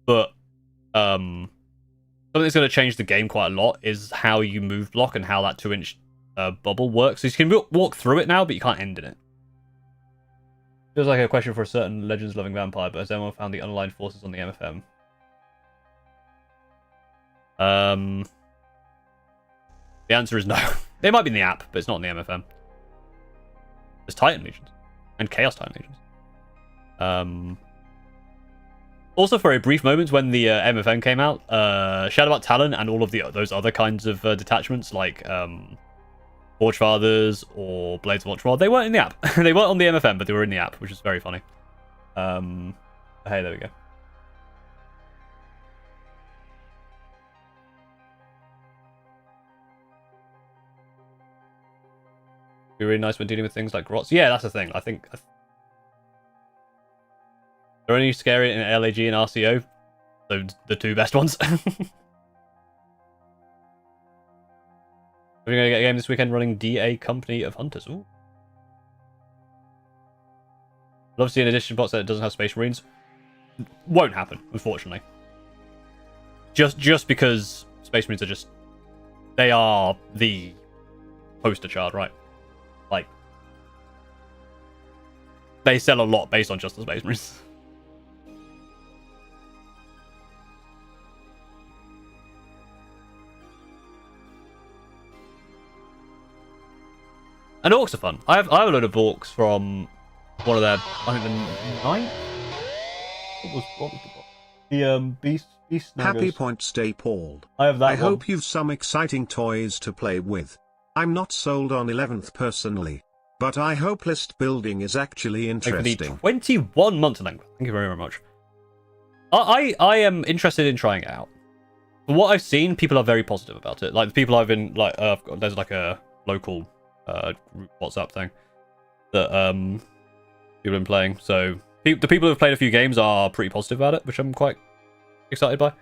but something that's going to change the game quite a lot is how you move block and how that 2-inch bubble works. So you can walk through it now, but you can't end in it. Feels like a question for a certain Legends-loving vampire, but has anyone found the unaligned forces on the MFM? The answer is no. They might be in the app, but it's not in the MFM. There's Titan Legions. And Chaos Titan Legions. Also, for a brief moment when the MFM came out, Shadowbat Talon and all of those other kinds of detachments, like Forge Fathers or Blades of Watchmore, they weren't in the app. They weren't on the MFM, but they were in the app, which is very funny. Hey, there we go. Be really nice when dealing with things like grots. Yeah, that's the thing. I think they're only scary in LAG and RCO, so the 2 best ones. We're going to get a game this weekend running DA Company of Hunters. Ooh. Love to see an edition box that doesn't have Space Marines. Won't happen, unfortunately. Just because Space Marines are just... They are the poster child, right? Like, they sell a lot based on just the Space Marines. And orcs are fun. I have a load of orcs from one of their, I think the 9th? What was the Beast Happy point, stay Paul. I have that I one. hope you've some exciting toys to play with. I'm not sold on 11th personally, but I hope list building is actually interesting. Thank you for the 21 months length. Thank you very, very much. I am interested in trying it out. From what I've seen, people are very positive about it. Like the people I've been like, there's like a local group WhatsApp thing that people have been playing. So the people who've played a few games are pretty positive about it, which I'm quite excited by.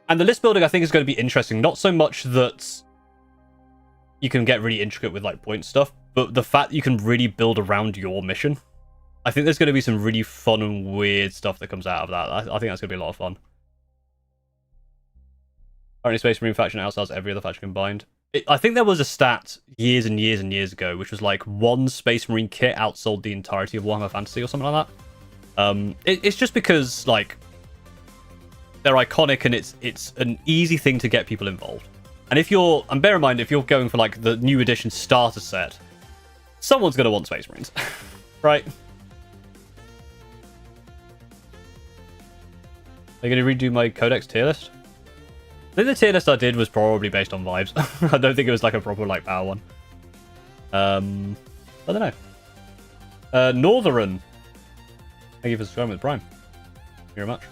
And the list building I think is going to be interesting. Not so much that you can get really intricate with like point stuff, but the fact that you can really build around your mission. I think there's going to be some really fun and weird stuff that comes out of that. I think that's going to be a lot of fun. Currently, Space Marine faction outsells every other faction combined. I think there was a stat years and years and years ago, which was like one Space Marine kit outsold the entirety of Warhammer Fantasy or something like that. It's just because like they're iconic and it's an easy thing to get people involved. And if you're, and bear in mind, if you're going for like the new edition starter set, someone's going to want Space Marines, right? Are you going to redo my Codex tier list? I think the tier list I did was probably based on vibes. I don't think it was like a proper like power one. I don't know. Northern. Thank you for subscribing with Prime. Thank you very much.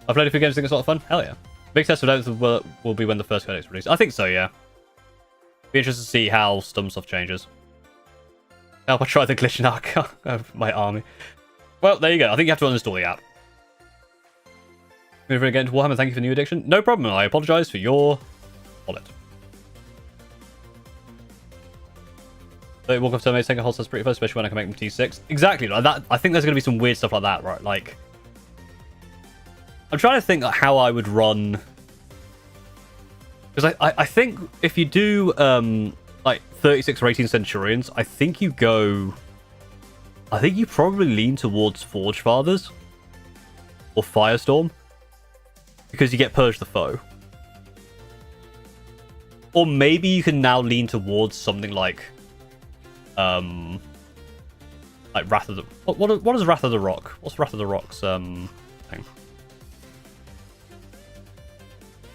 I played a few games, think it's a lot of fun. Hell yeah. Big test of length will be when the first codex is released. I think so, yeah. Be interested to see how some stuff changes. Help I try the glitch in arc of my army. Well, there you go. I think you have to uninstall the app. Moving again to Warhammer, thank you for the new addiction. No problem. I apologize for your wallet. So Walk of Terminator taking a hold that's pretty fun, especially when I can make them T6. Exactly. Like that. I think there's going to be some weird stuff like that, right? Like, I'm trying to think how I would run. Because I think if you do like 36 or 18 Centurions, I think you probably lean towards Forge Fathers or Firestorm. Because you get Purge the Foe. Or maybe you can now lean towards something like Wrath of the... What is Wrath of the Rock? What's Wrath of the Rock's thing?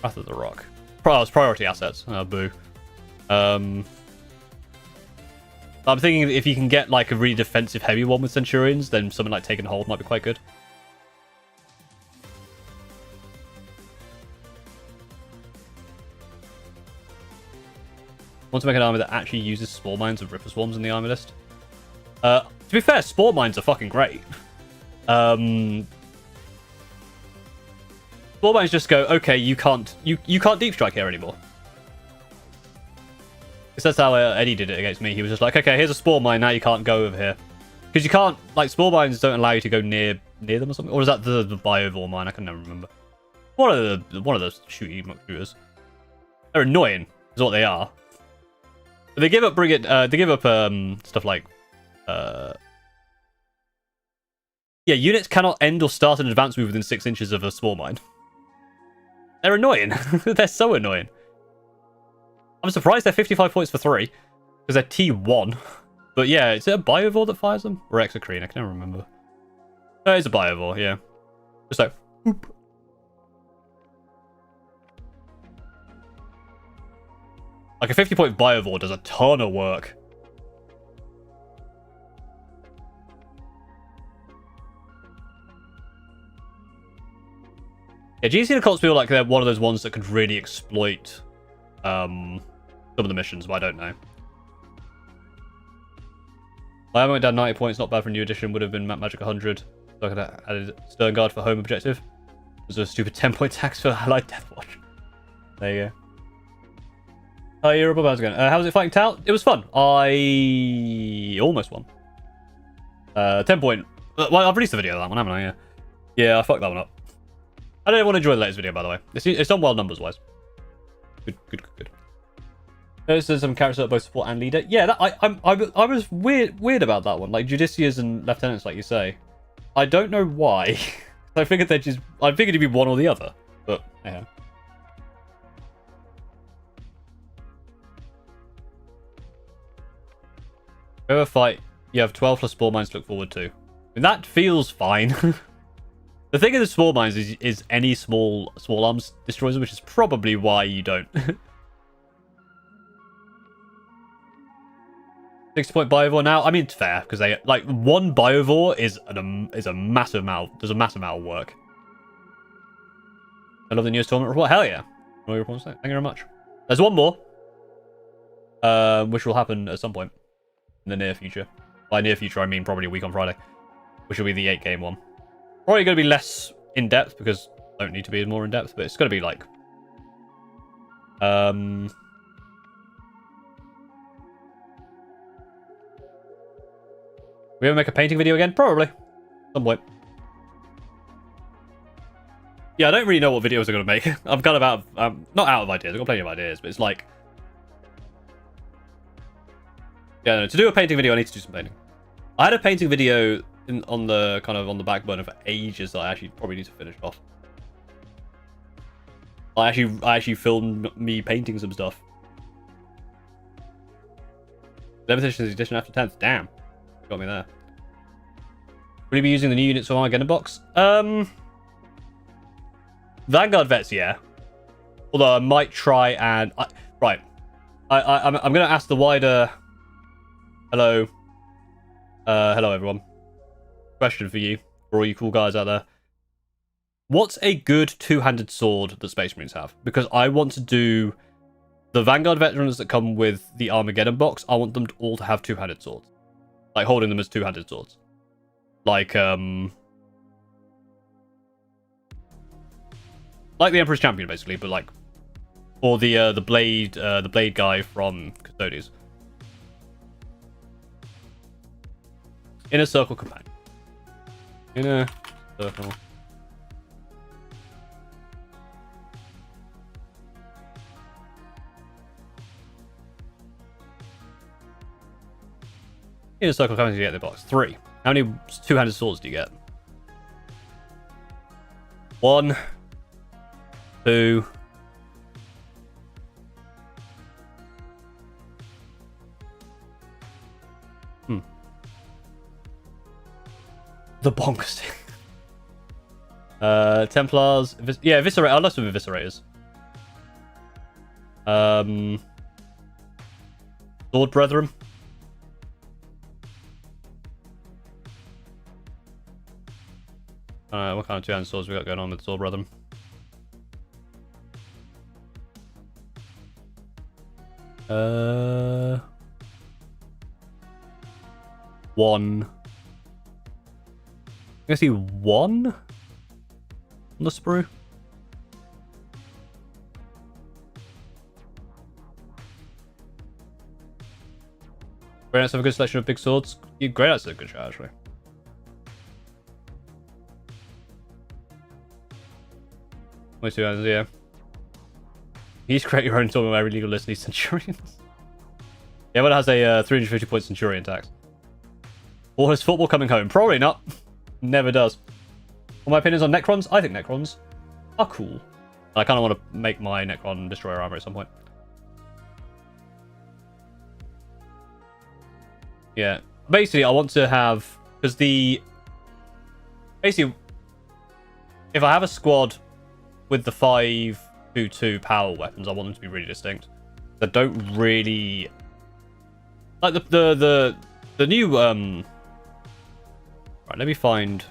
Wrath of the Rock. It's priority assets. Oh, boo. I'm thinking if you can get like a really defensive heavy one with Centurions, then something like Taken Hold might be quite good. Want to make an army that actually uses Spore Mines and Ripper Swarms in the army list? To be fair, Spore Mines are fucking great. Spore Mines just go, okay, you can't deep strike here anymore. Because that's how Eddie did it against me. He was just like, okay, here's a Spore Mine, now you can't go over here. Because you can't, like, Spore Mines don't allow you to go near them or something. Or is that the Biovore Mine? I can never remember. One of those shooty muck shooters. They're annoying, is what they are. But they give up stuff like yeah, units cannot end or start an advance move within 6 inches of a Spore Mine. They're annoying. They're so annoying. I'm surprised they're 55 points for 3. Because they're T1. But yeah, is it a Biovore that fires them? Or Exocrine? I can never remember. No, it's a Biovore, yeah. Just like, whoop. Like a 50-point Biovore does a ton of work. Yeah, GC Occults feel like they're one of those ones that could really exploit some of the missions, but I don't know. I went down 90 points, not bad for a new edition, would have been Magic 100. So I could have added Stern Guard for home objective. There's a stupid 10-point tax for Allied Deathwatch. There you go. Hi, Europa, how's it going? How was it fighting Tal? It was fun. I almost won. 10 point. Well, I've released a video of that one, haven't I? Yeah. Yeah, I fucked that one up. I don't want to enjoy the latest video, by the way. It's done well numbers-wise. Good. There's some characters that both support and leader. Yeah, I was weird about that one. Like Judiciars and Lieutenants, like you say. I don't know why. I figured it'd be one or the other. But, yeah. Whoever fight, you have 12 plus Spore Mines to look forward to. And that feels fine. The thing of the Spore Mines is any small arms destroys them, which is probably why you don't. 60-point Biovore now. I mean, it's fair because they like one Biovore is a massive amount. There's a massive amount of work. I love the newest tournament report. Hell yeah! Thank you very much. There's one more, which will happen at some point in the near future. By near future, I mean probably a week on Friday, which will be the 8-game one. Probably going to be less in depth because I don't need to be more in depth, but it's going to be like we ever make a painting video again? Probably. Some point. Yeah, I don't really know what videos I'm going to make. I'm kind of out of... not out of ideas. I've got plenty of ideas, but it's like... Yeah, no, to do a painting video, I need to do some painting. I had a painting video on the back burner for ages that I actually probably need to finish off. I actually filmed me painting some stuff. 11th edition after 10th. Damn. Got me there. Will you be using the new units from Armageddon box? Vanguard vets, yeah. Although I might try and... right. I'm going to ask the wider... Hello. Hello, everyone. Question for you. For all you cool guys out there. What's a good two-handed sword that Space Marines have? Because I want to do... The Vanguard veterans that come with the Armageddon box, I want them all to have two-handed swords. Like, holding them as two-handed swords. Like the Emperor's Champion, basically, but like... Or the blade guy from Custodies. Inner Circle Companion. Inner Circle... Inner Circle Companion, you get the box. 3. How many two-handed swords do you get? 1, 2... The bonk stick. Templars. Yeah, Eviscerate. I love some Eviscerators. Sword Brethren. What kind of two-handed swords we got going on with Sword Brethren? One. I see 1 on the sprue. Grey Knights have a good selection of big swords. Yeah, Grey Knights is a good shot, actually. Only 2 hands, yeah. He's create your own tournament of every legal list needs Centurions. Yeah, but it has a 350 point Centurion tax. Or has football coming home? Probably not. Never does. Well, my opinions on Necrons? I think Necrons are cool. I kind of want to make my Necron Destroyer armor at some point. Yeah. Basically, I want to have... Because the... Basically, if I have a squad with the 5-2-2 power weapons, I want them to be really distinct. That don't really... Like, the new... Right, let me find...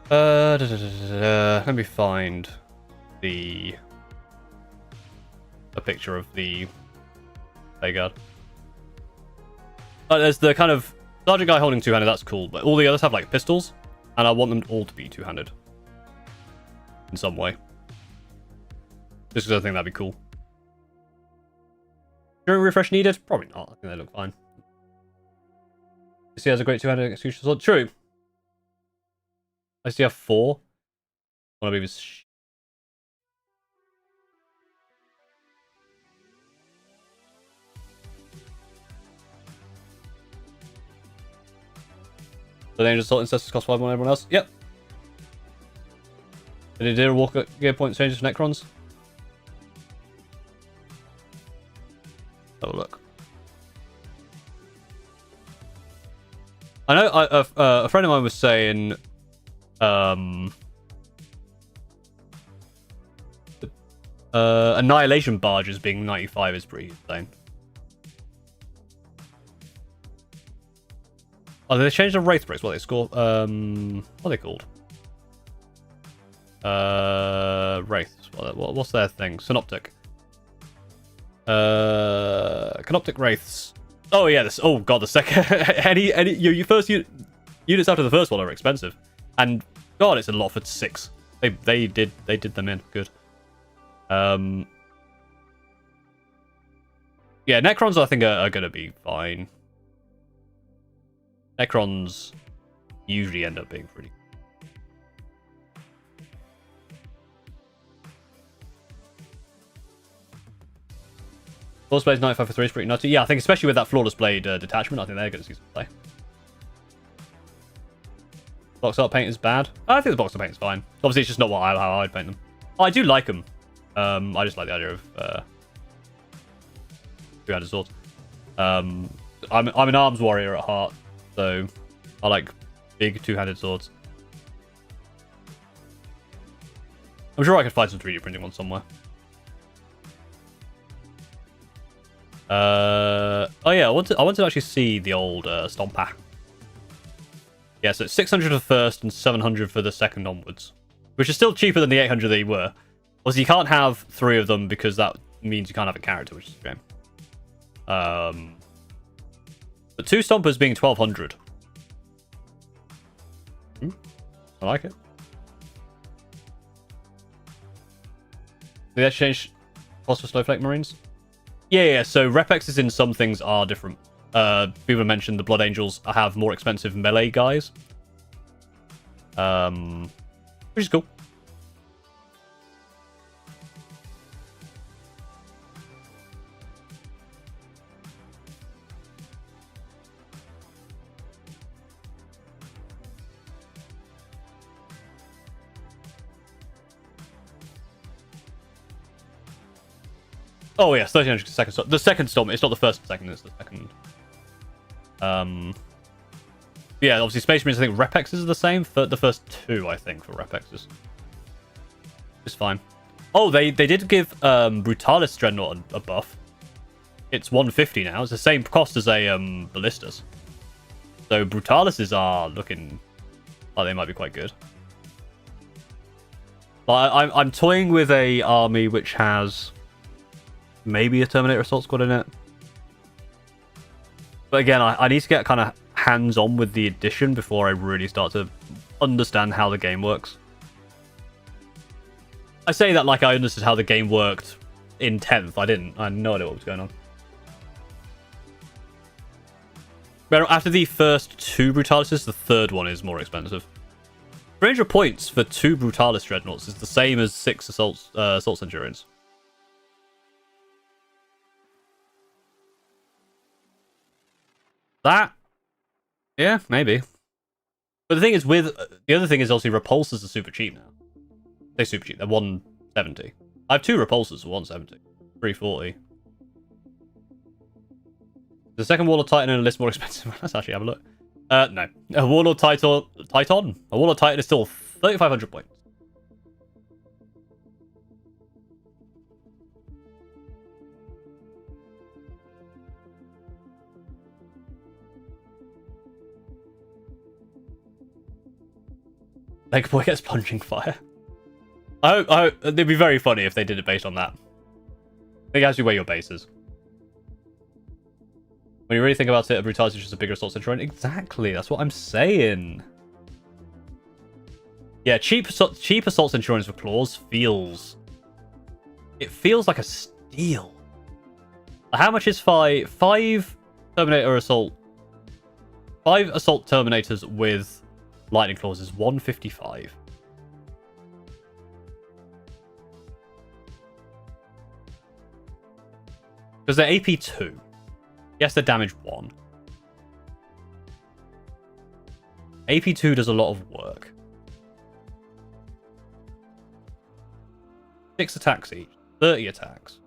let me find a picture of the Vanguard. There's the kind of larger guy holding two-handed, that's cool, but all the others have like pistols, and I want them all to be two-handed. In some way. Just because I think that'd be cool. During refresh needed? Probably not, I think they look fine. ICF has a great two-handed execution sword. True. ICF 4. One of these. The Dangerous Assault Incestors cost 5 more than everyone else. Yep. Did it do a walker gear point changes for Necrons? Have a look. I know a friend of mine was saying Annihilation barges being 95 is pretty insane. Oh, they changed the Wraith bricks. What they score? What are they called? Wraiths. What's their thing? Synoptic. Canoptic Wraiths. Oh yeah, this. Oh god, the second any your first units after the first one are expensive, and god, it's a lot for 6. They did them in good. Yeah, Necrons I think are gonna be fine. Necrons usually end up being pretty. Flawless Blade 95 for 3 is pretty nutty. Yeah, I think especially with that Flawless Blade detachment, I think they're going to see some play. Box art paint is bad. I think the box art paint is fine. Obviously, it's just not how I'd paint them. Oh, I do like them. I just like the idea of two-handed swords. I'm an arms warrior at heart, so I like big two-handed swords. I'm sure I could find some 3D printing ones somewhere. Oh yeah, I want to actually see the old Stomper. Yeah, so it's 600 for the first and 700 for the second onwards, which is still cheaper than the 800 they were. Also, you can't have 3 of them because that means you can't have a character, which is a shame. But 2 Stompers being 1200. I like it. Did that change cost for Snowflake Marines? Yeah, so Repexes in some things are different. People mentioned the Blood Angels have more expensive melee guys. Which is cool. Oh yes, 1300 second storm. The second storm. It's not the first and second. It's the second. Yeah, obviously Space Marines. I think Repexes are the same for the first 2. I think for Repexes. It's fine. Oh, they did give Brutalis Dreadnought a buff. It's 150 now. It's the same cost as a Ballistas. So Brutalises are looking. Oh, they might be quite good. But I'm toying with a army which has maybe a Terminator Assault Squad in it. But again, I need to get kind of hands-on with the edition before I really start to understand how the game works. I say that like I understood how the game worked in 10th. I didn't. I had no idea what was going on. But after the first 2 Brutalises, the third one is more expensive. 300 points for 2 Brutalis Dreadnoughts is the same as 6 Assault Centurions. That, yeah, maybe. But the thing is, the other thing is obviously repulsors are super cheap now. They're super cheap. They're 170. I have 2 repulsors for 170, 340. The second Warlord Titan in a list more expensive. Let's actually have a look. No, a Warlord Titan. A Warlord Titan is still 3,500 points. Like boy gets punching fire. I hope it'd be very funny if they did it based on that. I think actually where your base is. When you really think about it, a Brutalis is just a bigger Assault Centurion. Exactly, that's what I'm saying. Yeah, cheap Assault Centurions for claws feels... It feels like a steal. How much is 5 Terminator Assault... 5 Assault Terminators with Lightning Claws is 155. Because they're AP 2. Yes, they're damage 1. AP 2 does a lot of work. 6 attacks each. 30 attacks.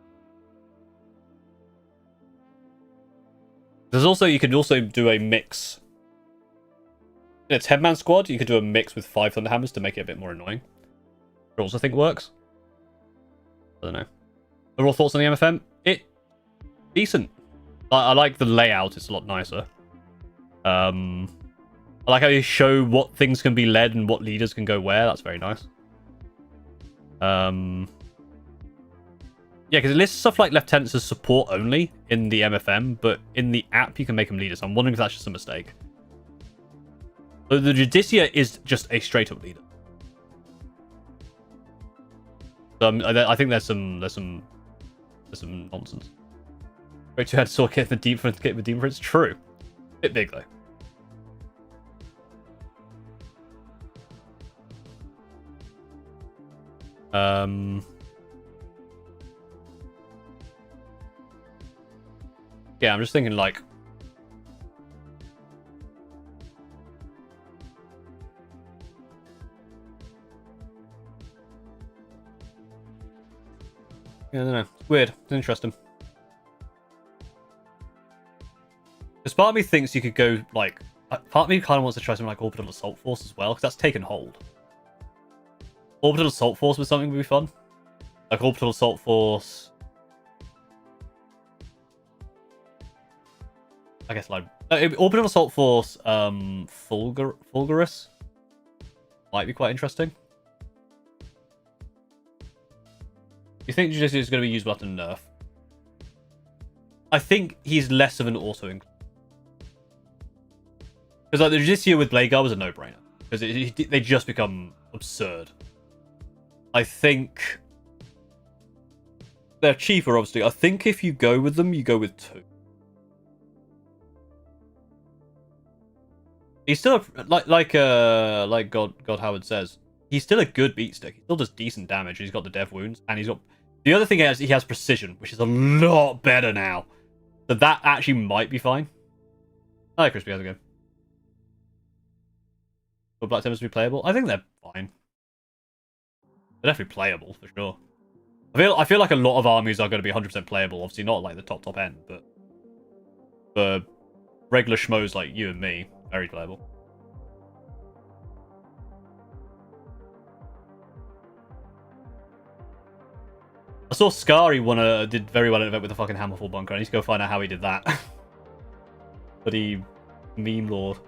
There's also, you could also do a mix. In a 10-man squad, you could do a mix with 5 Thunderhammers to make it a bit more annoying. I also think works. I don't know. Overall thoughts on the MFM? Decent. I like the layout, it's a lot nicer. I like how you show what things can be led and what leaders can go where. That's very nice. Yeah, because it lists stuff like lieutenants as support only in the MFM, but in the app you can make them leaders. I'm wondering if that's just a mistake. But the Judicia is just a straight-up leader. So I think there's some nonsense. Great to had sword kit the deep front kit with demon prints. True. Bit big though. Yeah, I'm just thinking like Yeah, I don't know. It's weird. It's interesting. Because part of me thinks you could go, like... Part of me kind of wants to try something like Orbital Assault Force as well, because that's taken hold. Orbital Assault Force was something that would be fun. Like Orbital Assault Force... I guess, like... Orbital Assault Force, Fulgurus might be quite interesting. You think Jujitsu is going to be usable after nerf? I think he's less of an auto-include. Because like the Jujitsu with Blade Guard was a no-brainer. Because they just become absurd. I think... They're cheaper, obviously. I think if you go with them, you go with 2. He's still like God Howard says. He's still a good beat stick. He still does decent damage. He's got the dev wounds, and he's got the other thing is he has precision, which is a lot better now. So that actually might be fine. Hi, Crispy. How's it going? Will Black Tempest be playable? I think they're fine. They're definitely playable for sure. I feel like a lot of armies are going to be 100% playable. Obviously, not like the top end, but for regular schmoes like you and me, very playable. I saw Scary did very well in an event with the fucking Hammerfall bunker. I need to go find out how he did that. Bloody meme lord.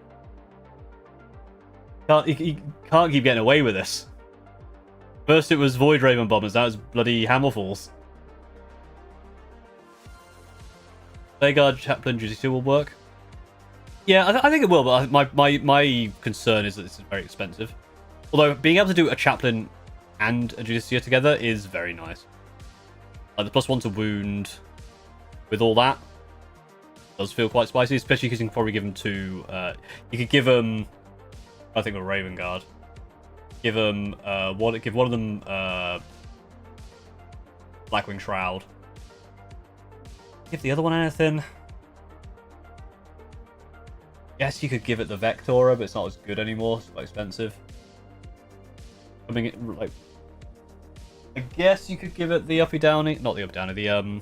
He can't keep getting away with this. First it was Void Raven bombers, now it's bloody Hammerfalls. Vegard Chaplain Jujitsu will work. Yeah, I think it will, but my concern is that this is very expensive. Although being able to do a Chaplain and a Jujitsu together is very nice. Like the +1 to wound with all that does feel quite spicy, especially because you can probably give them 2. You could give them, I think, a Raven Guard. Give them give one of them Blackwing Shroud. Give the other one anything. Yes, you could give it the Vectora, but it's not as good anymore. It's quite expensive. I mean, like, I guess you could give it the uppy downy, not the uppy downy. The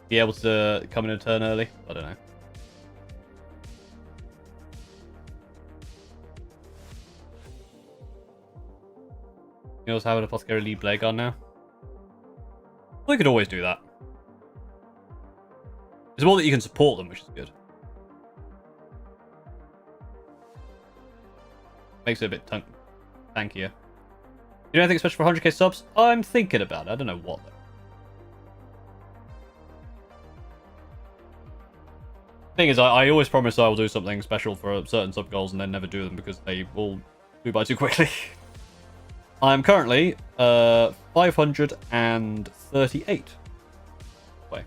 be able to come in a turn early. I don't know. You also have an Apothecary lead Blade Guard now. Well, you could always do that. It's more that you can support them, which is good. Makes it a bit tankier. You know anything special for 100k subs? I'm thinking about it. I don't know what though. Thing is, I always promise I will do something special for certain sub goals and then never do them because they all move by too quickly. I'm currently 538. Wait.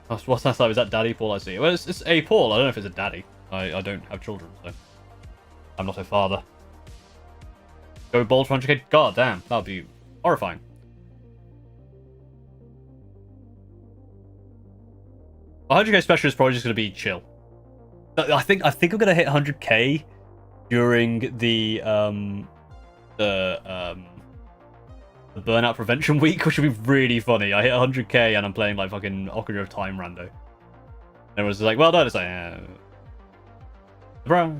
What's that like? Is that Daddy Paul I see? Well, it's a Paul. I don't know if it's a daddy. I don't have children, so I'm not a father. Go bold for 100k? God damn, that would be horrifying. A 100k special is probably just going to be chill. I think I'm going to hit 100k during the burnout prevention week, which would be really funny. I hit 100k and I'm playing like fucking Ocarina of Time rando. And everyone's like, well done. It's like, bro.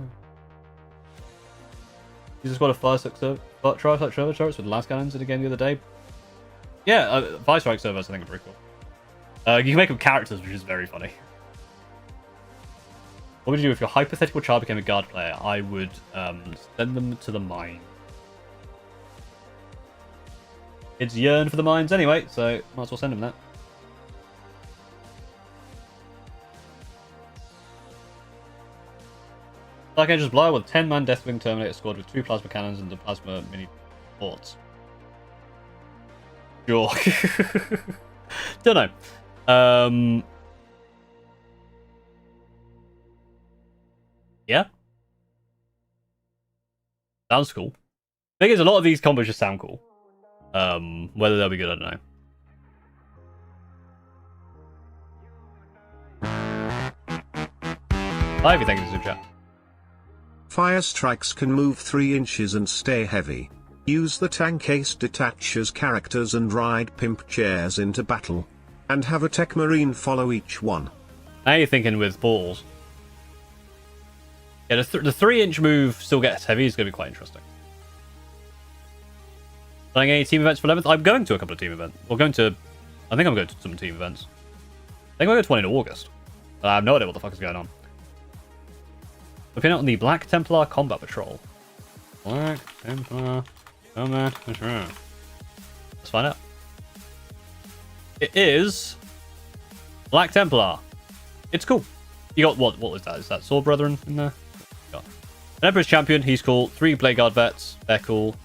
You just got a fire strike server turrets with last cannons in the game the other day. Yeah, fire strike servers I think are pretty cool. You can make them characters, which is very funny. What would you do if your hypothetical child became a guard player? I would send them to the mine. Kids yearn for the mines anyway, so might as well send them that. Dark Angels Blire with a 10-man Deathwing Terminator squad with 2 plasma cannons and the plasma mini ports. Sure. Don't know. Yeah. Sounds cool. Thing is, a lot of these combos just sound cool. Whether they'll be good, I don't know. Thank you for the super chat. Fire strikes can move 3 inches and stay heavy. Use the tank ace detach as characters and ride pimp chairs into battle. And have a tech marine follow each one. Now you're thinking with balls. Yeah, the 3-inch move still gets heavy. Is going to be quite interesting. Playing any team events for 11th? I'm going to a couple of team events. I think I'm going to some team events. I think I'm going to one in August. I have no idea what the fuck is going on. Looking out on the Black Templar Combat Patrol. Black Templar Combat Patrol. Let's find out. It is Black Templar. It's cool. You got what was that? Is that Sword Brethren in there? Got an Emperor's Champion, he's cool. 3 Blade Guard vets, they're cool.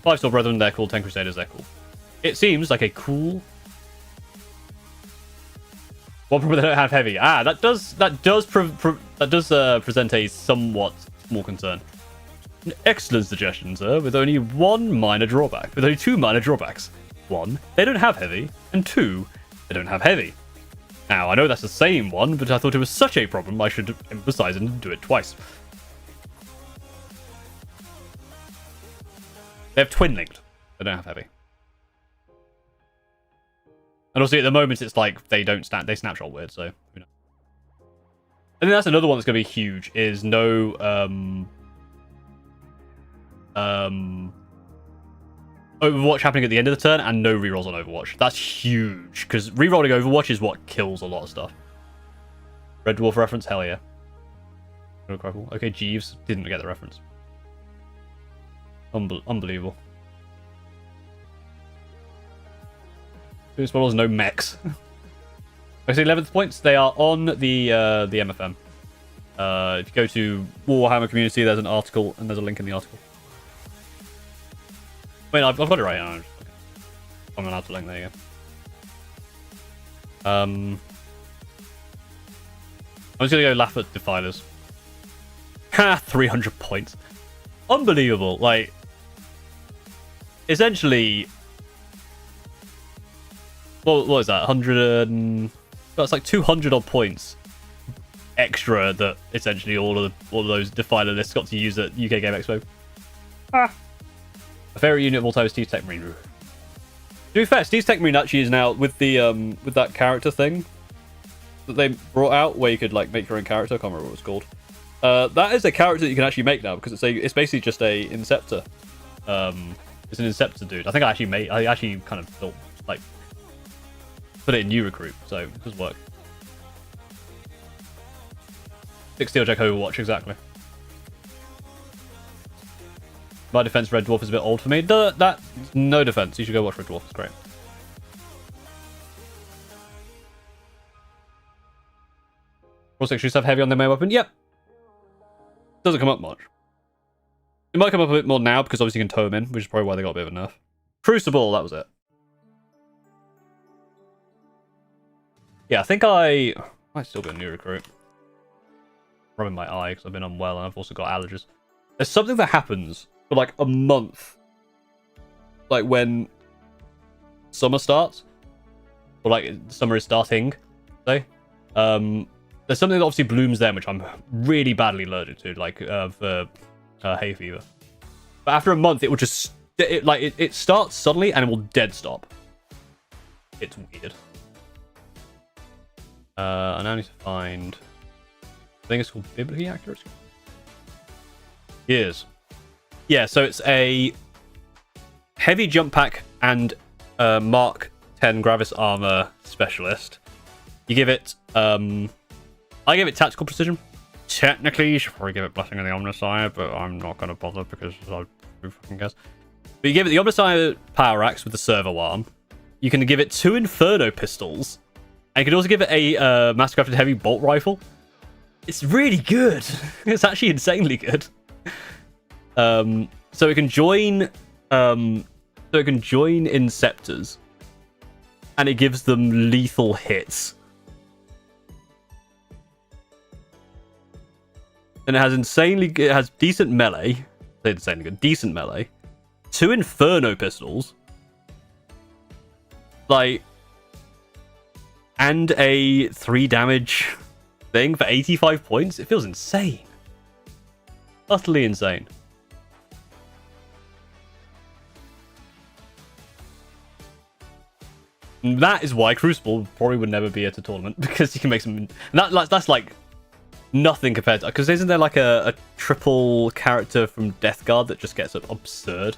5 Sword Brethren, they're cool. 10 Crusaders, they're cool. It seems like a cool. One problem they don't have heavy. That does present a somewhat small concern. An excellent suggestion, sir, with only one minor drawback. With only 2 minor drawbacks. 1, they don't have heavy, and 2, they don't have heavy. Now, I know that's the same one, but I thought it was such a problem I should emphasize and do it twice. They have twin linked. They don't have heavy. And also at the moment it's like they snapshot weird, so who knows. I think that's another one that's gonna be huge, is no Overwatch happening at the end of the turn and no rerolls on Overwatch. That's huge, because rerolling Overwatch is what kills a lot of stuff. Red Dwarf reference? Hell yeah. Okay, Jeeves didn't get the reference. Unbelievable. Boost models, no mechs. Okay, 11th points, they are on the MFM. If you go to Warhammer community, there's an article, and there's a link in the article. Wait, I've got it right now. I'm allowed to link, there you go. I'm just gonna go laugh at Defilers. Ha! 300 points. Unbelievable. Like, essentially, what is that? 100 and that's like 200 odd points extra that essentially all of those Defiler lists got to use at UK Game Expo. My favorite unit of all time is Steve's Tech Marine. To be fair, Steve's Tech Marine actually is now with the with that character thing that they brought out where you could like make your own character. I can't remember what it's called. That is a character that you can actually make now, because it's basically just a Inceptor. It's an Inceptor dude. I think I actually kind of built, like, put it in new recruit, so it does work. 6 steel check Overwatch, exactly. My defense, Red Dwarf is a bit old for me. No defense. You should go watch Red Dwarf. It's great. All 6 shoes have heavy on their main weapon. Yep. Doesn't come up much. It might come up a bit more now because obviously you can tow them in, which is probably why they got a bit of a nerf. Crucible, that was it. Yeah, I think I might still be a new recruit. Rubbing my eye because I've been unwell and I've also got allergies. There's something that happens for like a month, like when summer starts, or like summer is starting, say. There's something that obviously blooms then, which I'm really badly allergic to, like for hay fever. But after a month, it will just it starts suddenly and it will dead stop. It's weird. I now need to find. I think it's called biblically accurate. Yes. Yeah, so it's a heavy jump pack and Mark 10 Gravis armor specialist. You give it I give it tactical precision. Technically, you should probably give it Blessing of the Omnissiah, but I'm not going to bother because who fucking cares. But you give it the Omnissiah power axe with the servo arm. You can give it 2 Inferno pistols. And you can also give it a mastercrafted heavy bolt rifle. It's really good. It's actually insanely good. So it can join Inceptors. And it gives them lethal hits. And it has decent melee. Insanely good. Decent melee. 2 Inferno pistols. Like, and a 3 damage thing for 85 points. It feels insane. Utterly insane. That is why Crucible probably would never be at a tournament, because you can make some... That's like nothing compared to... Because isn't there like a triple character from Death Guard that just gets absurd?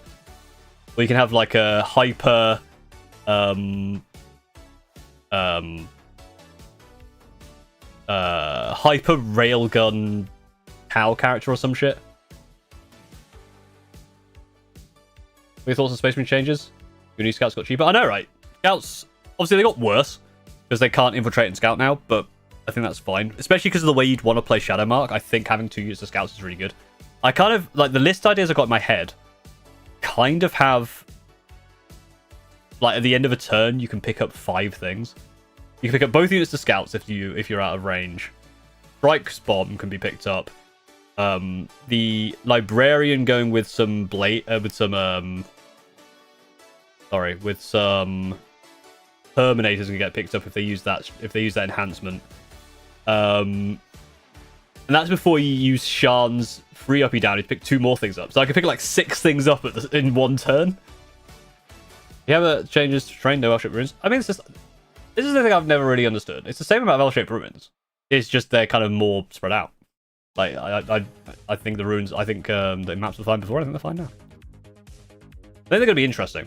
Or you can have like a hyper... hyper railgun cow character or some shit. What are your thoughts on Space Marine changes? Your new scouts got cheaper. I know, right? Scouts, obviously they got worse because they can't infiltrate and scout now, but I think that's fine. Especially because of the way you'd want to play Shadow Mark. I think having 2 units of scouts is really good. I kind of, like, the list ideas I've got in my head kind of have, like, at the end of a turn, you can pick up 5 things. You can pick up both units of scouts if you're out of range. Strike's bomb can be picked up. The librarian going with some terminators can get picked up if they use that enhancement. And that's before you use Shan's free uppy down to pick 2 more things up. So I can pick like 6 things up in 1 turn. You have changes to train no L-shaped ruins. I mean, this is the thing I've never really understood. It's the same amount of L-shaped ruins. It's just they're kind of more spread out. Like I think the runes. I think the maps were fine before. I think they're fine now. I think they're gonna be interesting.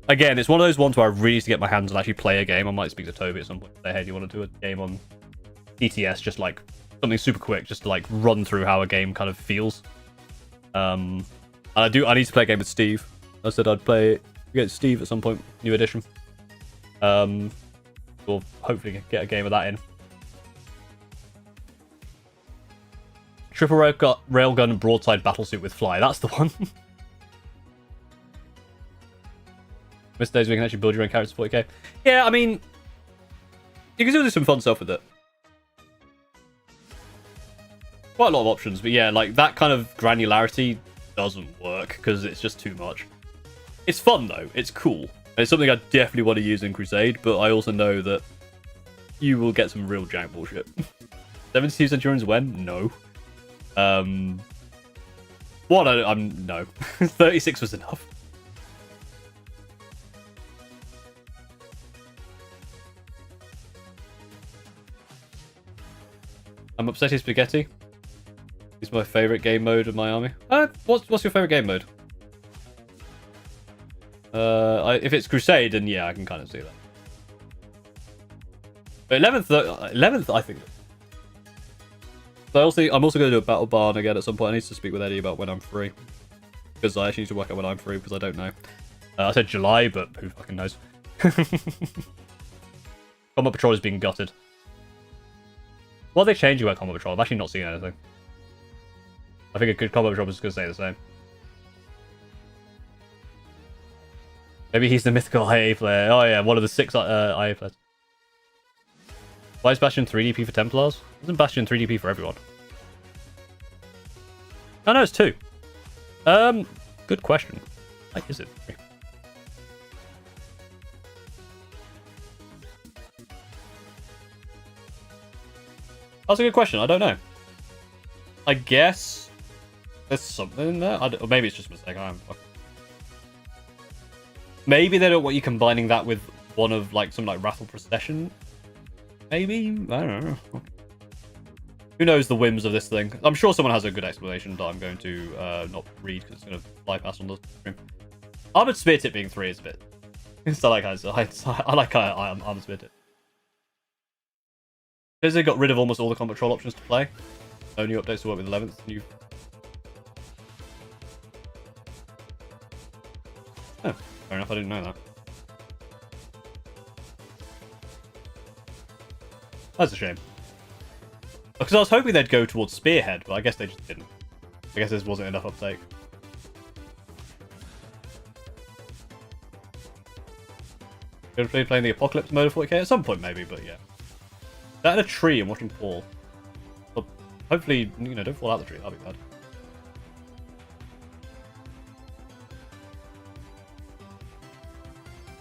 Again, it's one of those ones where I really need to get my hands and actually play a game. I might speak to Toby at some point. Say, hey, do you want to do a game on DTS? Just like something super quick, just to like run through how a game kind of feels. And I need to play a game with Steve. I said I'd play against Steve at some point, new edition. We'll hopefully get a game of that in. Triple railgun broadside battlesuit with fly. That's the one. Miss days we can actually build your own characters 40k. Yeah, I mean, you can still do some fun stuff with it. Quite a lot of options, but yeah, like that kind of granularity doesn't work because it's just too much. It's fun though. It's cool. It's something I definitely want to use in Crusade, but I also know that you will get some real jank bullshit. 72 Centurions when? No. What? I'm no. 36 was enough. I'm upsetting spaghetti. It's my favorite game mode of my army. What's your favorite game mode? If it's Crusade, then yeah, I can kind of see that. But 11th, I think. So I'm also going to do a battle barn again at some point. I need to speak with Eddie about when I'm free, because I actually need to work out when I'm free because I don't know. I said July, but who fucking knows? Combat Patrol is being gutted. What are they changing about Combat Patrol? I've actually not seen anything. I think a good Combat Patrol is going to stay the same. Maybe he's the mythical IA player. Oh yeah, one of the 6 IA players. Why is Bastion 3DP for Templars? Isn't Bastion 3DP for everyone? Oh no, it's 2. Good question. Why is it 3? That's a good question. I don't know. I guess there's something in there. Or maybe it's just a mistake. Maybe they don't want you combining that with one of like some like Raffle Procession. Maybe? I don't know. Who knows the whims of this thing? I'm sure someone has a good explanation that I'm going to not read because it's going to bypass on the stream. Armored Spear Tip being 3 is a bit. So I like Armored Spear Tip. Because they got rid of almost all the combat control options to play. No new updates to work with 11th. Oh, fair enough. I didn't know that. That's a shame. Because I was hoping they'd go towards Spearhead, but I guess they just didn't. I guess there wasn't enough uptake. Gonna be playing the Apocalypse mode of 40k at some point, maybe, but yeah. That in a tree and watching fall. Well, hopefully, don't fall out the tree. That'd be bad.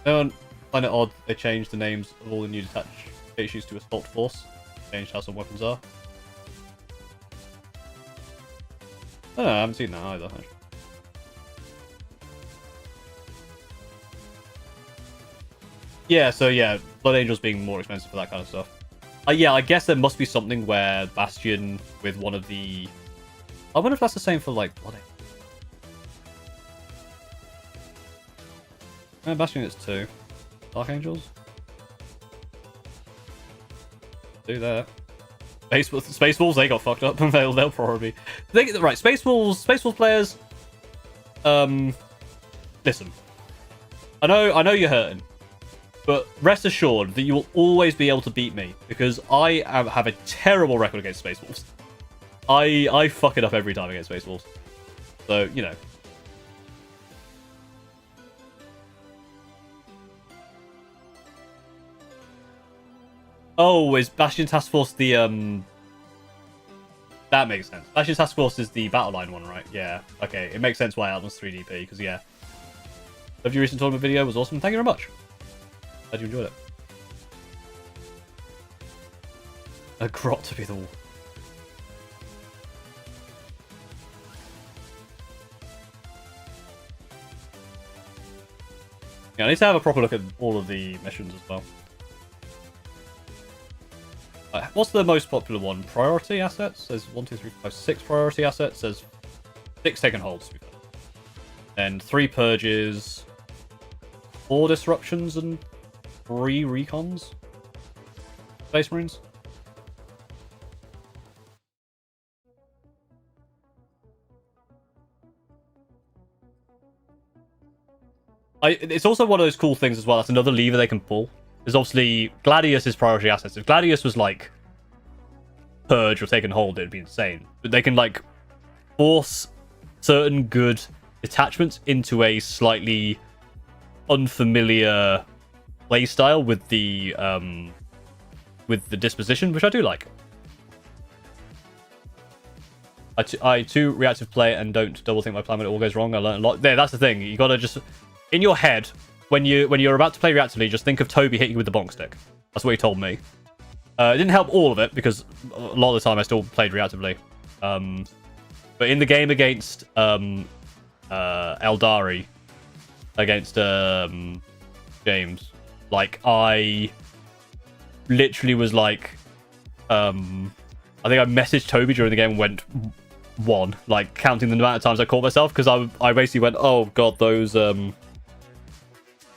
I find it odd they changed the names of all the new detached issues to Assault Force. Changed how some weapons are. I don't know, I haven't seen that either. Actually. Yeah, so yeah, Blood Angels being more expensive for that kind of stuff. Yeah, I guess there must be something where Bastion with one of the... I wonder if that's the same for, like, Blood Angels. Bastion gets 2. Dark Angels? Do that. Space Wolves, they got fucked up. they'll probably... Right, Space Wolves players... Listen. I know you're hurting. But rest assured that you will always be able to beat me, because I have a terrible record against Space Wolves. I fuck it up every time against Space Wolves. So, you know. Oh, is Bastion Task Force the, That makes sense. Bastion Task Force is the Battle Line one, right? Yeah. Okay, it makes sense why Album's 3DP, because, yeah. Loved your recent tournament video, it was awesome. Thank you very much. Glad you enjoyed it. A grot to be the wall. Yeah, I need to have a proper look at all of the missions as well. What's the most popular one? Priority assets? There's 1, 2, 3, 4, 5, 6 priority assets. There's 6 taken holds. Then 3 purges, 4 disruptions, and 3 recons. Space Marines. It's also one of those cool things as well. That's another lever they can pull. There's obviously Gladius' priority assets. If Gladius was like purge or taken hold, it'd be insane. But they can like force certain good detachments into a slightly unfamiliar playstyle with the disposition, which I do like. I too reactive play and don't double think my plan when it all goes wrong. I learned a lot. There, that's the thing. You gotta just in your head when you're about to play reactively, just think of Toby hitting you with the bonk stick. That's what he told me. It didn't help all of it because a lot of the time I still played reactively. But in the game against Eldari, against James, like I literally was like, I think I messaged Toby during the game and went 1, like counting the amount of times I caught myself, because I basically went, oh god, those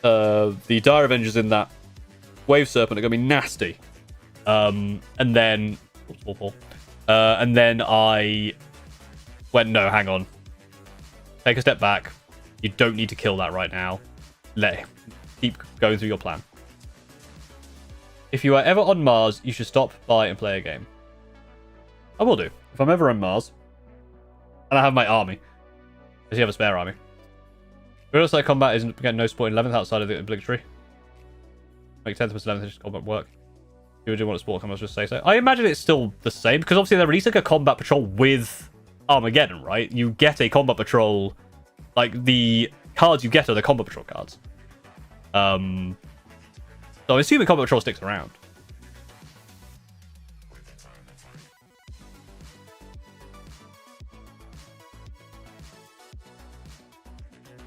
the Dire Avengers in that Wave Serpent are gonna be nasty. And then I went, no, hang on, take a step back. You don't need to kill that right now. Keep going through your plan. If you are ever on Mars, you should stop by and play a game. I will do. If I'm ever on Mars, and I have my army. Does he have a spare army? Real side combat isn't getting no support in 11th outside of the obligatory. Make 10th plus 11th just combat work. If you do want a sport combat, just say so. I imagine it's still the same, because obviously they're releasing a combat patrol with Armageddon, right? You get a combat patrol, like the cards you get are the combat patrol cards. So I'm assuming combat patrol sticks around.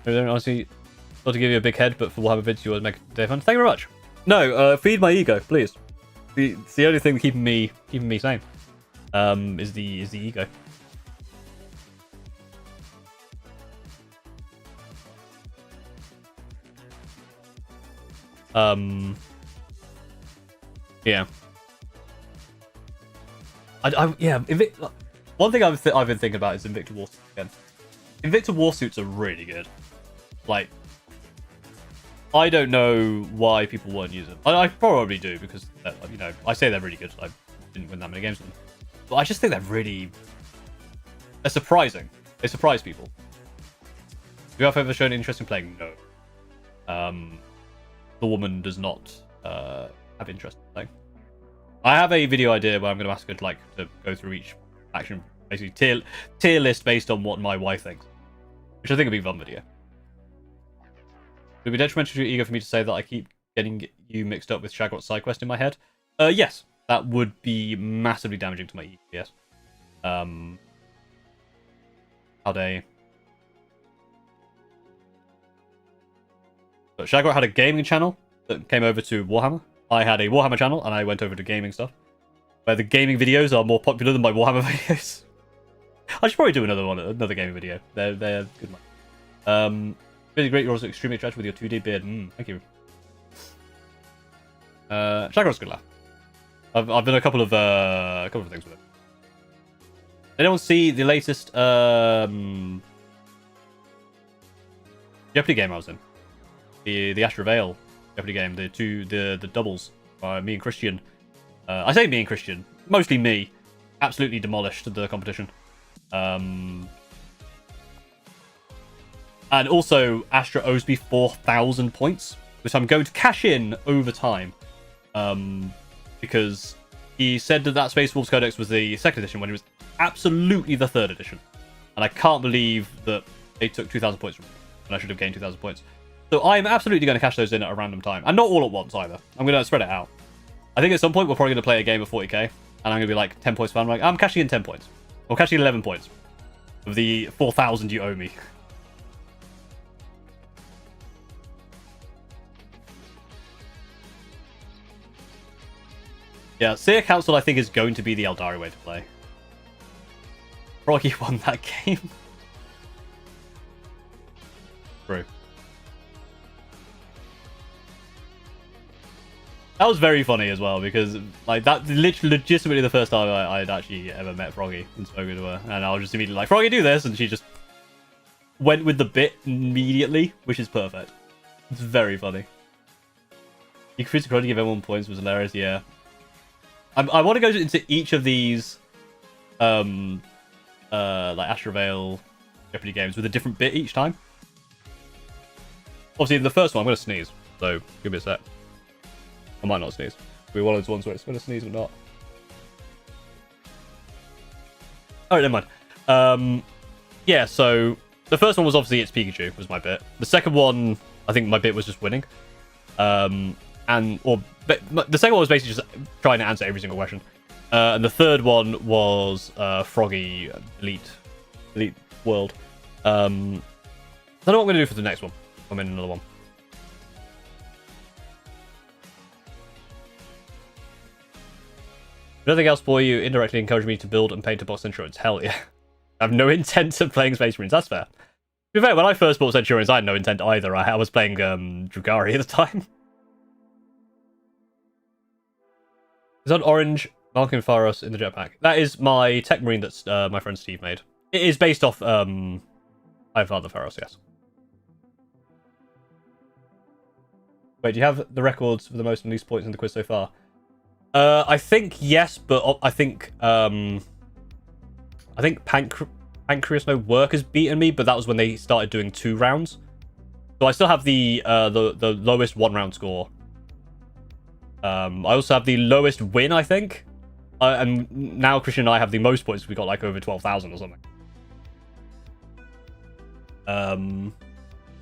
Honestly, not to give you a big head, but for Warhammer VTuber, you want to make it day fun. Thank you very much. No, feed my ego, please. It's the only thing keeping me sane. Is the ego. Yeah. One thing I've been thinking about is Invicta Warsuits again. Invicta Warsuits are really good. Like, I don't know why people won't use them. I probably do, because, you know, I say they're really good. I didn't win that many games with them. But I just think they're surprising. They surprise people. Have you ever shown interest in playing? No. The woman does not have interest in playing. I have a video idea where I'm going to ask her to go through each action, basically tier list based on what my wife thinks, which I think would be a fun video. Would it be detrimental to your ego for me to say that I keep getting you mixed up with Shagrot's side quest in my head? Yes, that would be massively damaging to my ego. Yes. How they? But Shagrot had a gaming channel. that came over to Warhammer. I had a Warhammer channel, and I went over to gaming stuff, where the gaming videos are more popular than my Warhammer videos. I should probably do another gaming video. They're good. Really great. You're also extremely attractive with your 2D beard. Thank you. Shakar's good laugh. I've done a couple of things with it. Did anyone see the latest Jeopardy game I was in? The Astra Vale Jeopardy game. The doubles. Me and Christian. I say me and Christian. Mostly me. Absolutely demolished the competition. And also Astra owes me 4,000 points, which I'm going to cash in over time. Because he said that Space Wolves Codex was the 2nd edition when it was absolutely the 3rd edition. And I can't believe that they took 2,000 points from me, and I should have gained 2,000 points. So I'm absolutely going to cash those in at a random time. And not all at once either. I'm going to spread it out. I think at some point we're probably going to play a game of 40k, and I'm going to be like 10 points fan. I'm like, I'm cashing in 10 points. Or cashing in 11 points. Of the 4,000 you owe me. Yeah, Seer Council I think is going to be the Eldari way to play. Froggy won that game. True. That was very funny as well, because like that legitimately the first time I'd actually ever met Froggy and spoken to her, and I was just immediately like, Froggy, do this, and she just went with the bit immediately, which is perfect. It's very funny. You critically give everyone points was hilarious, yeah. I want to go into each of these like Astra Vale Jeopardy games with a different bit each time. Obviously, the first one I'm going to sneeze, so give me a sec. I might not sneeze. It'll be one of those ones where it's going to sneeze or not. Alright, never mind. Yeah, so the first one was obviously It's Pikachu, was my bit. The second one, I think my bit was just winning. The second one was basically just trying to answer every single question. And the third one was Froggy Elite World. I don't know what I'm going to do for the next one. I'm in another one. Nothing else for you indirectly encouraged me to build and paint a box Centurions. Hell yeah. I have no intent of playing Space Marines. That's fair. To be fair, when I first bought Centurions, I had no intent either. I was playing Drugari at the time. Is that orange Malkin Faros in the jetpack? That is my Tech Marine that my friend Steve made. It is based off I Father Faros, yes. Wait, do you have the records for the most and least points in the quiz so far? I think yes, but I think Pancreas No Work has beaten me, but that was when they started doing 2 rounds. So I still have the lowest 1-round score. I also have the lowest win, I think. And now Christian and I have the most points. We got like over 12,000 or something. I've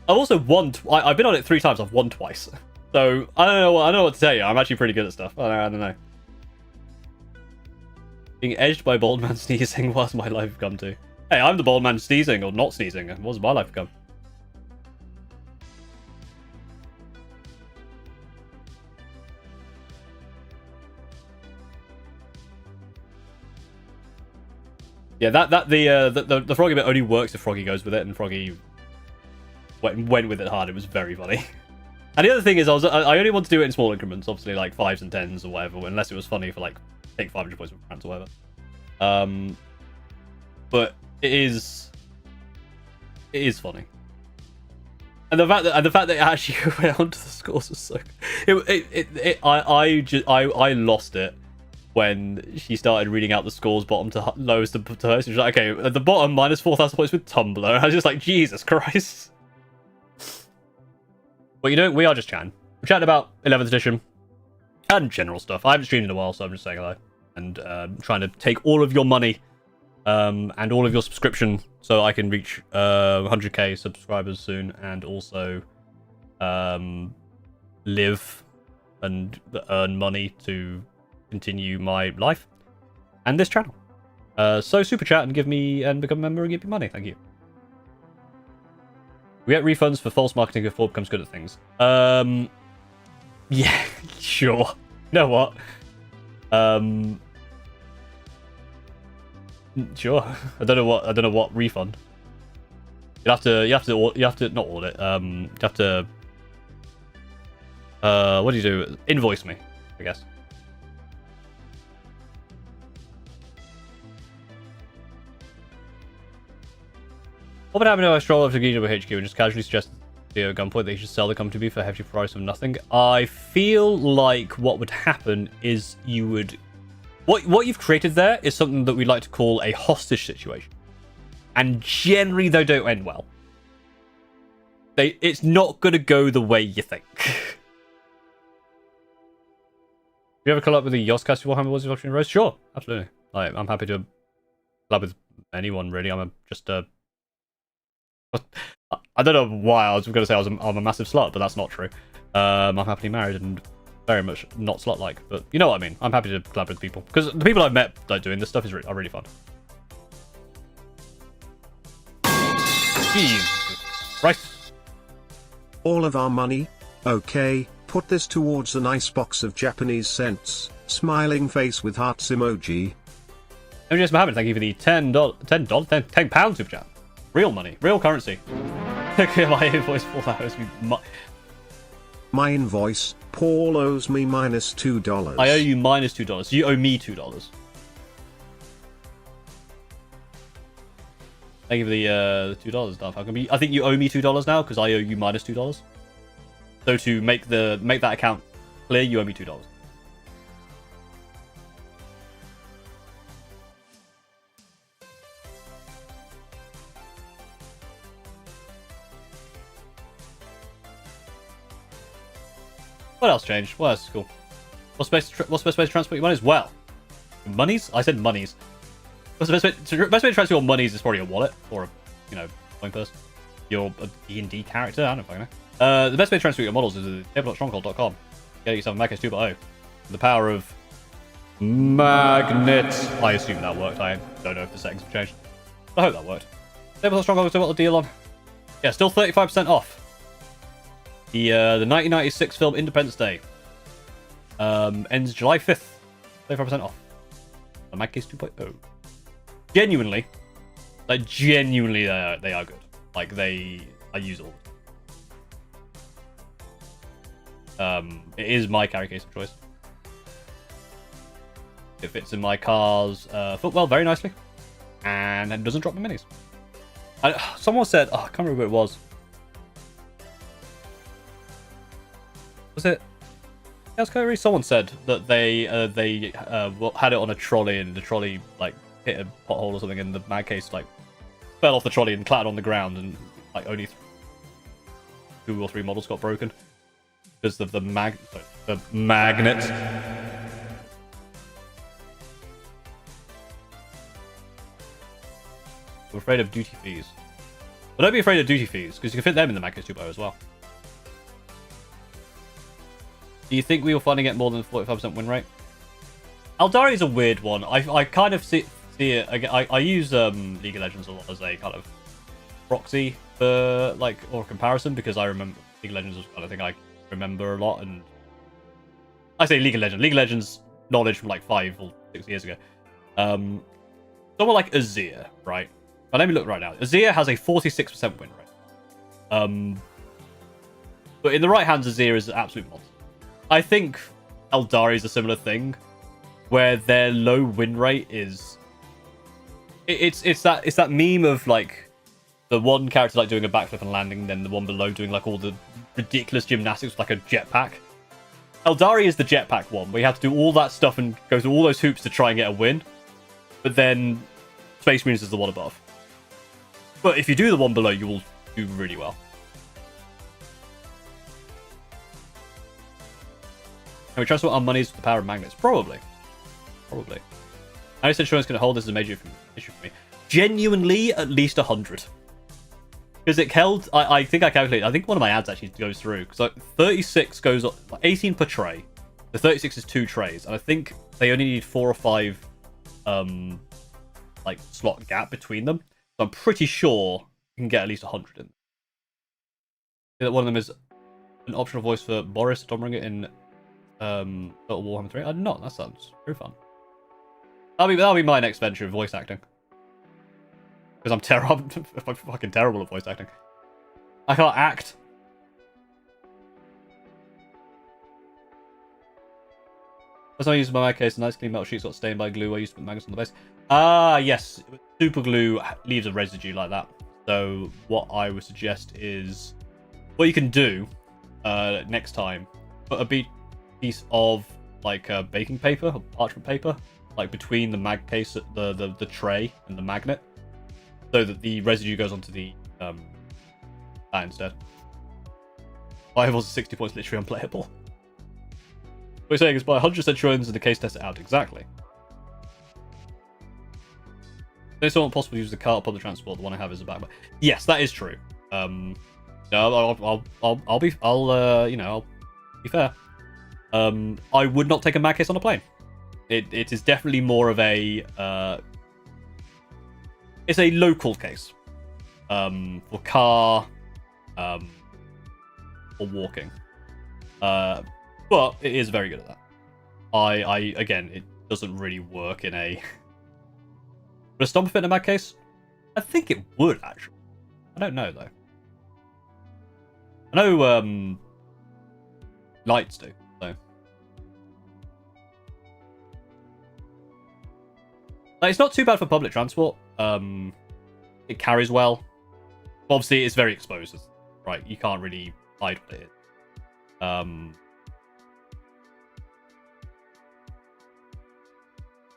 also won. I've been on it 3 times. I've won twice. So I don't know what to tell you. I'm actually pretty good at stuff. I don't know. Being edged by Bald Man sneezing. What's my life come to? Hey, I'm the Bald Man sneezing or not sneezing. What's my life become? Yeah, the Froggy bit only works if Froggy goes with it, and Froggy went with it hard. It was very funny. And the other thing is, I only want to do it in small increments, obviously like 5s and 10s or whatever, unless it was funny for like take 500 points from France or whatever. But it is funny. And the fact that it actually went onto the scores was so. I lost it when she started reading out the scores bottom to lowest to her. She was like, okay, at the bottom minus 4,000 points with Tumblr. I was just like, Jesus Christ. But you know, we are just chatting. We're chatting about 11th edition and general stuff. I haven't streamed in a while, so I'm just saying hello. And trying to take all of your money and all of your subscription so I can reach 100k subscribers soon, and also live and earn money to continue my life and this channel. So super chat and become a member and give me money. Thank you. We get refunds for false marketing before it becomes good at things. Yeah, sure. You know what? Sure. I don't know what refund. You have to not audit. You have to. What do you do? Invoice me, I guess. What would happen if I stroll up to Guido HQ and just casually suggest at gunpoint that he should sell the company to me for a hefty price of nothing? I feel like what would happen is you would... What you've created there is something that we'd like to call a hostage situation. And generally, they don't end well. It's not going to go the way you think. You ever collab up with the Yoscast Warhammer Wars of Rose? Sure, absolutely. I'm happy to collab with anyone, really. I don't know why I was going to say I'm a massive slut, but that's not true. I'm happily married and very much not slut-like, but you know what I mean. I'm happy to collaborate with people because the people I've met like doing this stuff are really fun. Jesus Christ. All of our money? Okay, put this towards a nice box of Japanese cents. Smiling face with hearts emoji. MJS Mohammed, thank you for the £10 super chat. Real money, real currency. My invoice 4 hours. My invoice, Paul owes me -$2. I owe you -$2. You owe me $2. Thank you for the $2 stuff. How can be? I think you owe me $2 now because I owe you -$2. So to make that account clear, you owe me $2. What else changed? What else is cool? What's the best way to transport your monies? Well, monies? I said monies. What's the best way to transfer your monies is probably a wallet or a, coin purse. You're a D&D character? I don't fucking know. The best way to transfer your models is tabletopstronghold.com. Get yourself a Macos 2.0. The power of magnet. I assume that worked. I don't know if the settings have changed. I hope that worked. Tabletop Stronghold has got a deal on. Yeah, still 35% off. The 1996 film Independence Day ends July 5th. 35% off. The Mad Case 2.0. Genuinely, they are good. Like I use all. It is my carry case of choice. It fits in my car's footwell very nicely, and it doesn't drop my minis. Someone said, I can't remember who it was. Was it? Someone said that they had it on a trolley and the trolley like hit a pothole or something, and the Mad Case like fell off the trolley and clattered on the ground, and like only 2 or 3 models got broken because of the magnet. I'm afraid of duty fees. But don't be afraid of duty fees because you can fit them in the Mad Case 2.0 as well. Do you think we will finally get more than 45% win rate? Aldari is a weird one. I kind of see it. I use League of Legends a lot as a kind of proxy for or comparison because I remember League of Legends is kind of thing I remember a lot, and I say League of Legends knowledge from like 5 or 6 years ago. Someone like Azir, right? Now, let me look right now. Azir has a 46% win rate. But in the right hands, Azir is an absolute monster. I think Eldari is a similar thing, where their low win rate is it's that meme of like the one character like doing a backflip and landing, then the one below doing like all the ridiculous gymnastics with like a jetpack. Eldari is the jetpack one, where you have to do all that stuff and go through all those hoops to try and get a win, but then Space Marines is the one above. But if you do the one below, you will do really well. Can we trust what our money's with the power of magnets? Probably. I said insurance can hold this as a major issue for me. Genuinely, at least 100. Because it held, I think I calculated, I think one of my ads actually goes through. Because like 36 goes, 18 per tray. The 36 is 2 trays. And I think they only need 4 or 5 like slot gap between them. So I'm pretty sure you can get at least 100 in. That one of them is an optional voice for Boris Domringer in Total Warhammer 3? I did not. That sounds very fun. That'll be my next venture of voice acting. Because I'm terrible. I'm fucking terrible at voice acting. I can't act. That's how I used my mag case. A nice clean metal sheets got stained by glue. I used to put magnets on the base. Ah, yes. Super glue leaves a residue like that. So what I would suggest is, what you can do next time, put a piece of like baking paper or parchment paper, like between the mag case, the tray and the magnet, so that the residue goes onto the that instead. 5 or 60 points literally unplayable. What you're saying is buy 100 Centurions and the case test it out. Exactly. It's not possible to use the car or public transport. The one I have is a backpack. Yes, that is true. No, I'll be fair. I would not take a mag case on a plane. It is definitely more of a it's a local case for car or walking. But it is very good at that. I again, it doesn't really work in a. Would a stomper fit in a mag case? I think it would actually. I don't know though. I know lights do. So like, it's not too bad for public transport. It carries well. Obviously, it's very exposed, right? You can't really hide what it is.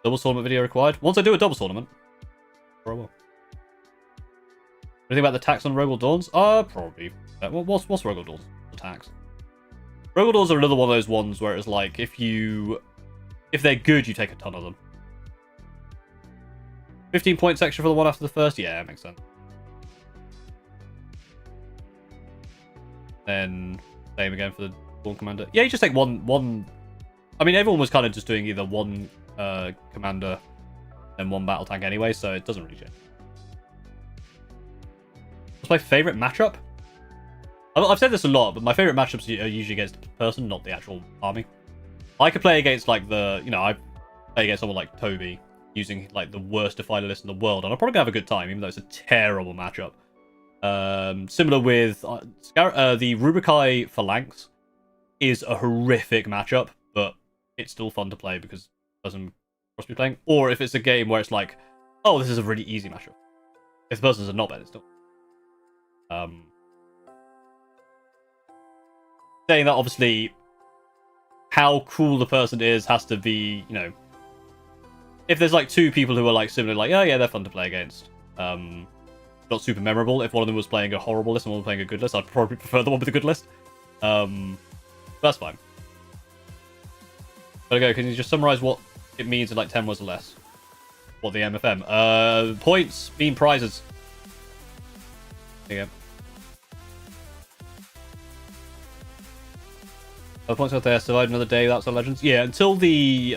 Double tournament video required. Once I do a double tournament, sure I will. Anything about the tax on Rogal Dawns? Probably. What's Rogal Dawns? The tax. Rogal Dawns are another one of those ones where it's like if they're good, you take a ton of them. 15 points extra for the one after the first. Yeah, that makes sense. Then same again for the Dawn Commander. Yeah, you just take one. I mean, everyone was kind of just doing either one commander and one battle tank anyway, so it doesn't really change. What's my favorite matchup? I've said this a lot, but my favorite matchups are usually against the person, not the actual army. I could play against like I play against someone like Toby using like the worst Defiler list in the world, and I'm probably gonna have a good time, even though it's a terrible matchup. Similar with the Rubikai Phalanx is a horrific matchup, but it's still fun to play because person must be playing. Or if it's a game where it's like, oh, this is a really easy matchup. If the person's not bad, it's still. Saying that, obviously, how cool the person is has to be, if there's like two people who are like similar, like, oh yeah, they're fun to play against. Not super memorable. If one of them was playing a horrible list and one was playing a good list, I'd probably prefer the one with the good list. But that's fine. But okay, can you just summarize what it means in like 10 words or less? What the MFM? Points mean prizes. There you go. Points out there. Survive another day without some legends. Yeah, until the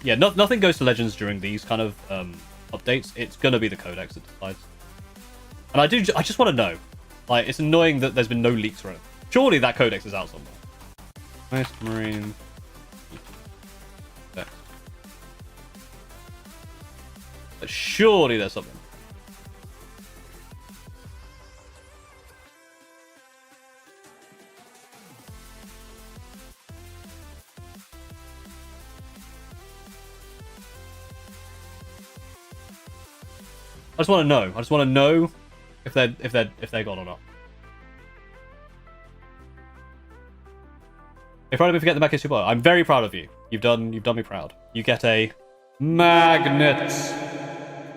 nothing goes to legends during these kind of updates. It's gonna be the codex that decides. And I just want to know. Like, it's annoying that there's been no leaks for it. Surely that codex is out somewhere. Nice Marine. But surely there's something. I just want to know. I just want to know if they're gone or not. Hey, proud of me for getting the Mecca Super. I'm very proud of you. You've done me proud. You get a magnet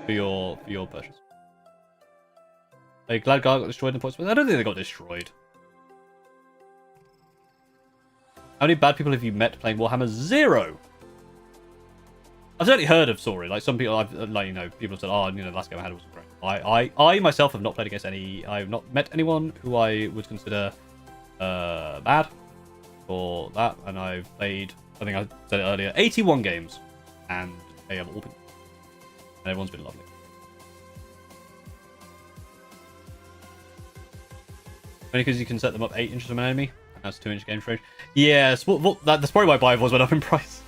for your purchase. Are you glad Gar got destroyed in the points? I don't think they got destroyed. How many bad people have you met playing Warhammer? 0. I've certainly heard of Sori. Like, some people, people have said, oh, the last game I had was great. I myself have not played against any. I have not met anyone who I would consider bad for that, and I've played. I think I said it earlier. 81 games, and they have all been. And everyone's been lovely. Only because you can set them up 8 inches from an enemy. That's 2-inch game range. Yes, that's probably why Bivors went up in price.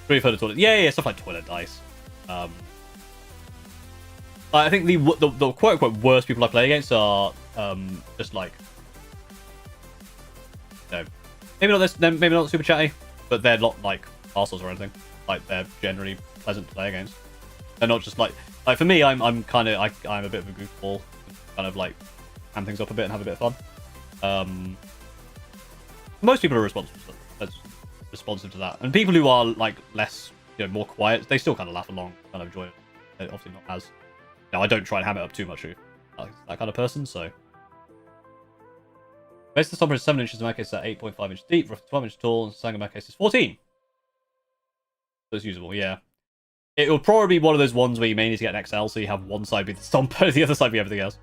We've heard of toilet. Yeah, stuff like toilet dice. I think the quote unquote worst people I play against are just like, no, maybe not this, maybe not super chatty, but they're not like arseholes or anything. Like they're generally pleasant to play against. They're not just like for me, I'm a bit of a goofball, kind of like hand things up a bit and have a bit of fun. Most people are responsive to that, and people who are like less, more quiet, they still kind of laugh along, kind of enjoy it. They're obviously not as, I don't try and ham it up too much. That kind of person, so. Base of the Stomper is 7 inches, in my case, at 8.5 inches deep, roughly 12 inches tall, and Sang in my case is 14. So it's usable, yeah. It will probably be one of those ones where you may need to get an XL, so you have one side be the Stomper, the other side be everything else.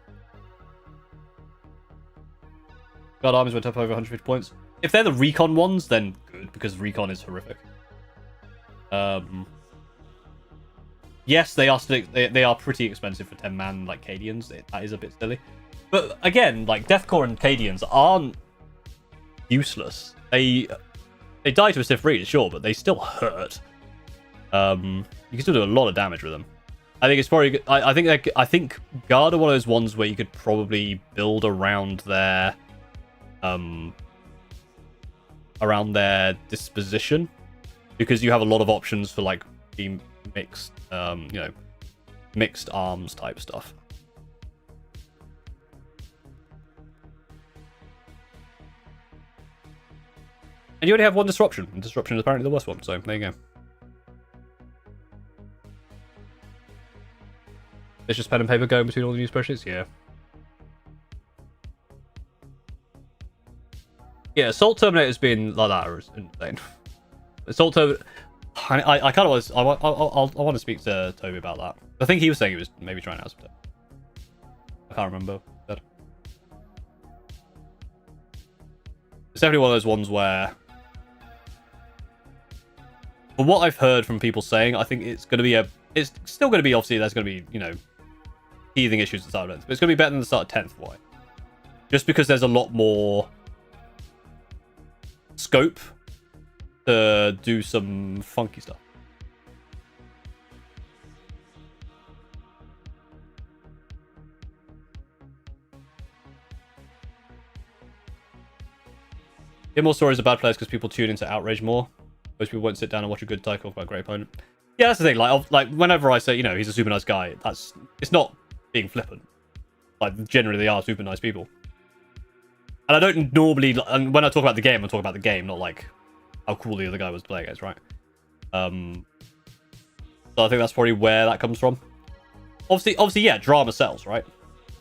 God, armies went up over 150 points. If they're the recon ones, then good, because recon is horrific. Yes, they are pretty expensive for 10-man like Cadians. That is a bit silly. But again, like Deathcore and Cadians aren't useless. They die to a stiff read, sure, but they still hurt. You can still do a lot of damage with them. I think it's probably. I think Guard are one of those ones where you could probably build around their disposition, because you have a lot of options for like being mixed, mixed arms type stuff. And you only have one disruption, and disruption is apparently the worst one, so there you go. It's just pen and paper going between all the new spreadsheets? Yeah. Yeah, Assault Terminator's been like that, is insane. Assault Terminator... I kind of was... I want to speak to Toby about that. I think he was saying he was maybe trying out some stuff. I can't remember. But it's definitely one of those ones where... From what I've heard from people saying, I think it's going to be a... It's still going to be, obviously, there's going to be, teething issues at the start of 10th. But it's going to be better than the start of 10th. Why? Just because there's a lot more scope to do some funky stuff. Get more stories about players because people tune into Outrage more. Most people won't sit down and watch a good talk about a great opponent. Yeah, that's the thing. Like whenever I say, he's a super nice guy, it's not being flippant. Like, generally they are super nice people. And I don't normally, and when I talk about the game, I talk about the game, not like how cool the other guy was to play against, right? So I think that's probably where that comes from. Obviously, yeah, drama sells, right?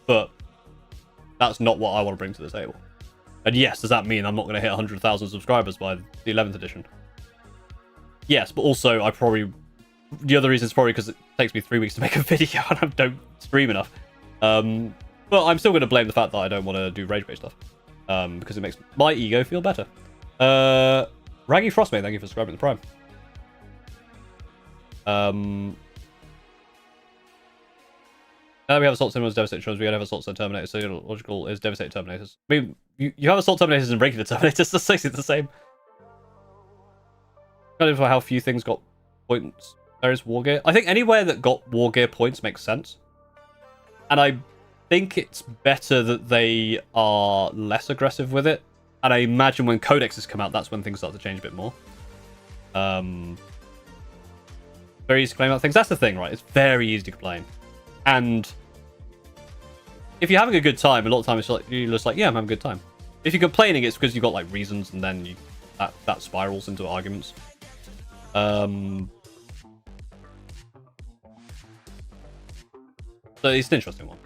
But that's not what I want to bring to the table. And yes, does that mean I'm not going to hit 100,000 subscribers by the 11th edition? Yes, but also the other reason is probably because it takes me 3 weeks to make a video and I don't stream enough. But I'm still going to blame the fact that I don't want to do rage bait stuff. Because it makes my ego feel better. Raggy Frostmate, thank you for subscribing to the Prime. Now we have Assault Cinemas, Devastating Trons, we don't have Assault Terminators, so logical is Devastating Terminators. I mean, you have Assault Terminators and regular Terminators, that's basically the same. Kind of for how few things got points. There is War Gear. I think anywhere that got War Gear points makes sense. And I think it's better that they are less aggressive with it. And I imagine when codexes come out, that's when things start to change a bit more. Very easy to claim out things. That's the thing, right? It's very easy to complain. And if you're having a good time, a lot of times you're just like, yeah, I'm having a good time. If you're complaining, it's because you've got like reasons, and then that spirals into arguments. So it's an interesting one.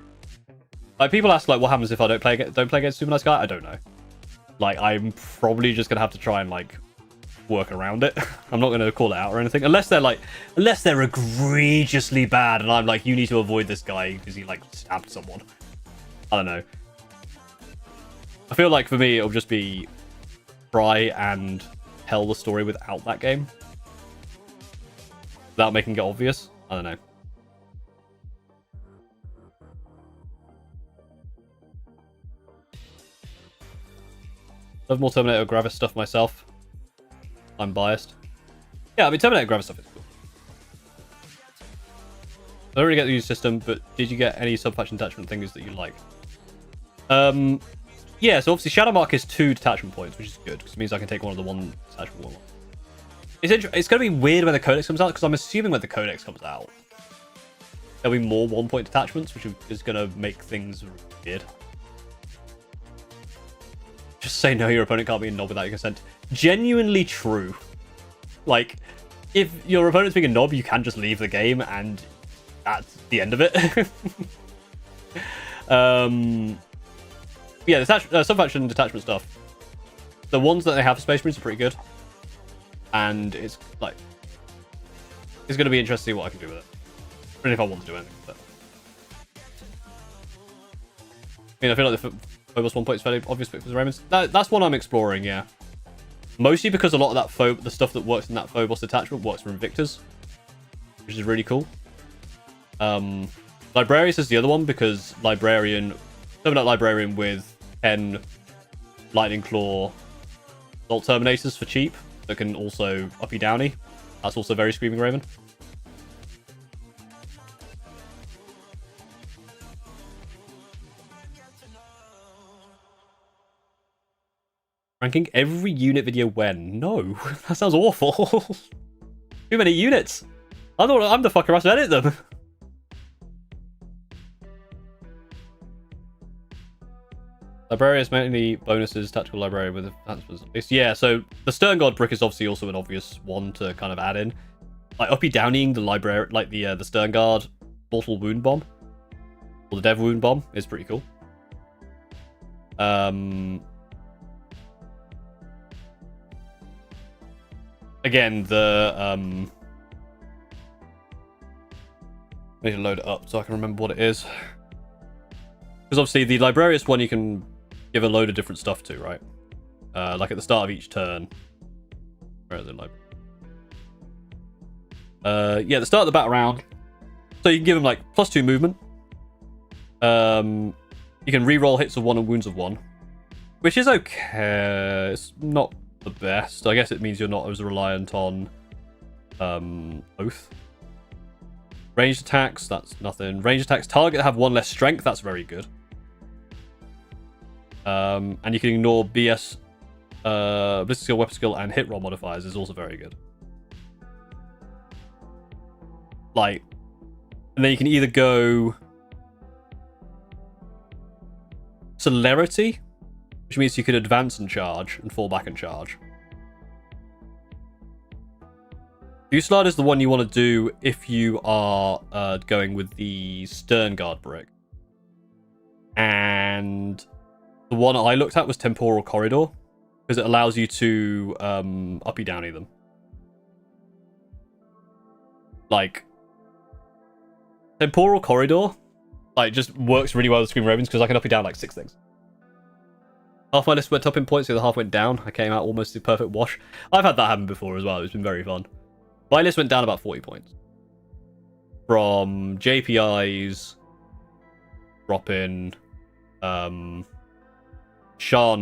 Like, people ask, like, what happens if I don't play against Super Nice Guy? I don't know. Like, I'm probably just gonna have to try and like work around it. I'm not gonna call it out or anything, unless they're egregiously bad, and I'm like, you need to avoid this guy because he like stabbed someone. I don't know. I feel like for me, it'll just be try and tell the story without that game, without making it obvious. I don't know. I have more Terminator Gravis stuff myself. I'm biased. Yeah, I mean, Terminator Gravis stuff is cool. I don't really get the use system, but did you get any sub-faction detachment things that you like? Yeah, so obviously Shadow Mark is 2 detachment points, which is good, because it means I can take one of the 1 detachment one. It's going to be weird when the Codex comes out, because I'm assuming when the Codex comes out, there'll be more 1-point detachments, which is going to make things weird. Just say no, your opponent can't be a knob without your consent. Genuinely true. Like, if your opponent's being a knob, you can just leave the game, and that's the end of it. Yeah, the sub-faction detachment stuff. The ones that they have for Space Marines are pretty good. And it's like... It's going to be interesting to see what I can do with it. Really if I want to do anything with it. I mean, I feel like the Phobos 1 point is fairly obvious pick for the Raymons. That's one I'm exploring, yeah. Mostly because a lot of that the stuff that works in that Phobos detachment works for Invictors. Which is really cool. Librarius is the other one because Librarian... Terminate Librarian with 10 Lightning Claw Assault Terminators for cheap that can also uppy downy. That's also very Screaming Raven. Ranking every unit video when? No, that sounds awful. Too many units. I'm the fucker who has to edit them. Librarian is mainly bonuses, tactical librarian with enhancements. Yeah, so the Stern Guard brick is obviously also an obvious one to kind of add in. Like uppy downing the library, like the Stern Guard mortal wound bomb or the Dev wound bomb is pretty cool. Again, the I need to load it up so I can remember what it is. Because obviously the Librarius one you can give a load of different stuff to, right? Like at the start of each turn. Where is it? Yeah, the start of the battle round. So you can give them like +2 movement. You can re-roll hits of 1 and wounds of 1. Which is okay. It's not the best. I guess it means you're not as reliant on Oath. Ranged attacks, that's nothing. Ranged attacks target have 1 less strength, that's very good. And you can ignore BS, Ballistic Skill, Weapon Skill, and Hit Roll modifiers is also very good. Like, and then you can either go Celerity, which means you can advance and charge, and fall back and charge. Fusillade is the one you want to do if you are going with the Stern Guard brick. And the one I looked at was Temporal Corridor, because it allows you to uppy downy them. Like, Temporal Corridor, like, just works really well with Scream Ravens, because I can uppy down like 6 things. Half my list went up in points, the other half went down. I came out almost the perfect wash. I've had that happen before as well. It's been very fun. My list went down about 40 points. From JPIs, dropping, Sharn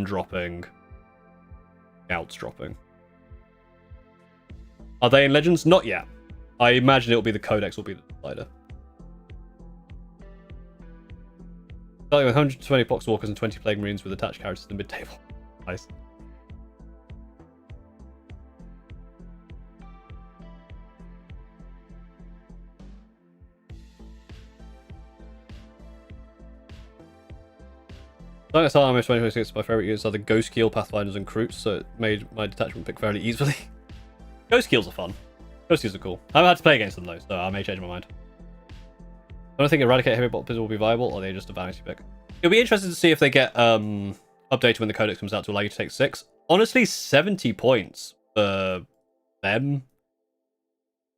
dropping, Scouts dropping. Are they in Legends? Not yet. I imagine it'll be the Codex will be the decider. Starting with 120 Poxwalkers and 20 Plague Marines with attached characters in the mid-table. Nice. Dinosaur Army 2026, my favourite units are the Ghost Keel, Pathfinders, and Kroots, so it made my detachment pick fairly easily. Ghost Keels are fun. Ghost Keels are cool. I haven't had to play against them though, so I may change my mind. I don't think Eradicate Heavy Bot will be viable, or are they just a vanity pick? It'll be interesting to see if they get updated when the Codex comes out to allow you to take 6. Honestly, 70 points for them.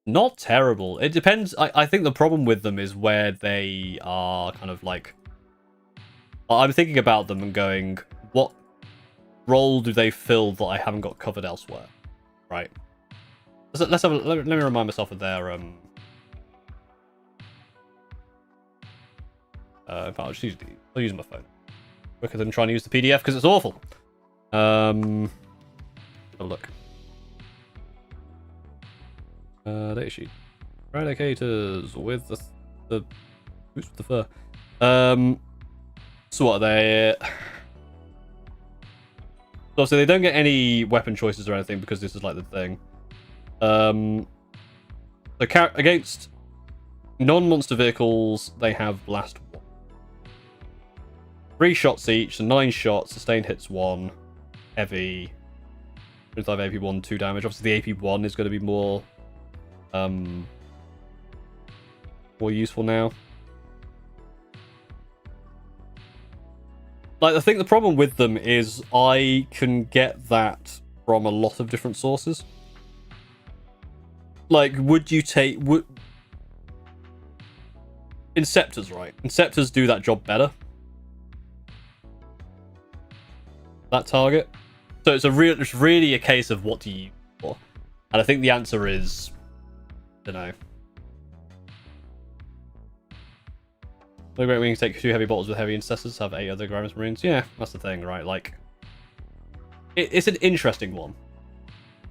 Not terrible. It depends. I think the problem with them is where they are kind of like... I'm thinking about them and going, what role do they fill that I haven't got covered elsewhere? Right. Let's have let me remind myself of their in fact, I'll use my phone quicker than trying to use the PDF because it's awful. Have a look. Data sheet. Eradicators with the who's with the fur. So what are they? So they don't get any weapon choices or anything because this is like the thing. So against non-monster vehicles, they have blast 1. 3 shots each, so 9 shots. Sustained hits 1. Heavy. 25 AP 1, 2 damage. Obviously, the AP 1 is going to be more useful now. Like, I think the problem with them is I can get that from a lot of different sources. Like, Inceptors, right? Inceptors do that job better. That target. So it's really a case of what do you use for? And I think the answer is, I don't know. The Great Wings take 2 heavy bolters with heavy intercessors, have 8 other Gravis Marines. Yeah, that's the thing, right? Like, it's an interesting one.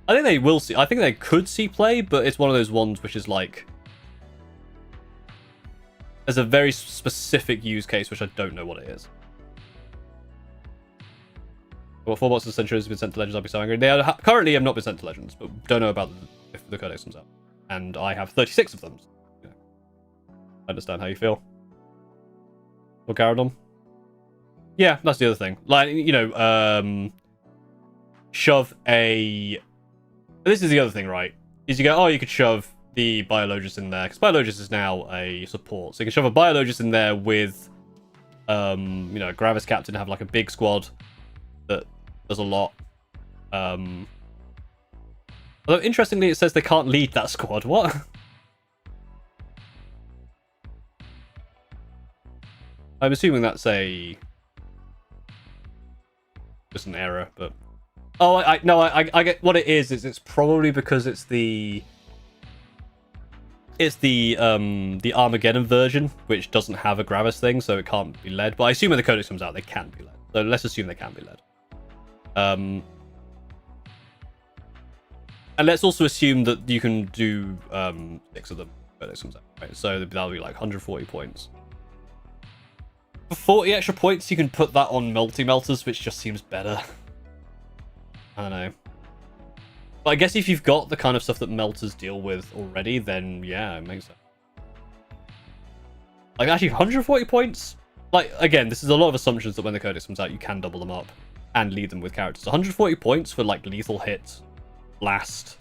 I think they will see. I think they could see play, but it's one of those ones which is like, there's a very specific use case which I don't know what it is. Well, 4 bots of Centurions have been sent to Legends. I'll be so angry. They currently have not been sent to Legends, but don't know about them if the Codex comes out. And I have 36 of them. So, I understand how you feel. Or Garadon. Yeah, that's the other thing. Like, you know, shove a... This is the other thing, right? Is you go, oh, you could shove the Biologist in there, because Biologist is now a support. So you can shove a Biologist in there with, you know, a Gravis Captain, have like a big squad that does a lot. Although, interestingly, it says they can't lead that squad. What? I'm assuming that's just an error, but I get what it is it's probably because it's the Armageddon version, which doesn't have a Gravis thing, so it can't be led. But I assume when the Codex comes out, they can be led. So let's assume they can be led. And let's also assume that you can do 6 of them when Codex comes out, right? So that'll be like 140 points. For 40 extra points, you can put that on multi-melters, which just seems better. I don't know. But I guess if you've got the kind of stuff that melters deal with already, then yeah, it makes sense. Like, actually, 140 points? Like, again, this is a lot of assumptions that when the Codex comes out, you can double them up and lead them with characters. 140 points for, like, lethal hit, blast,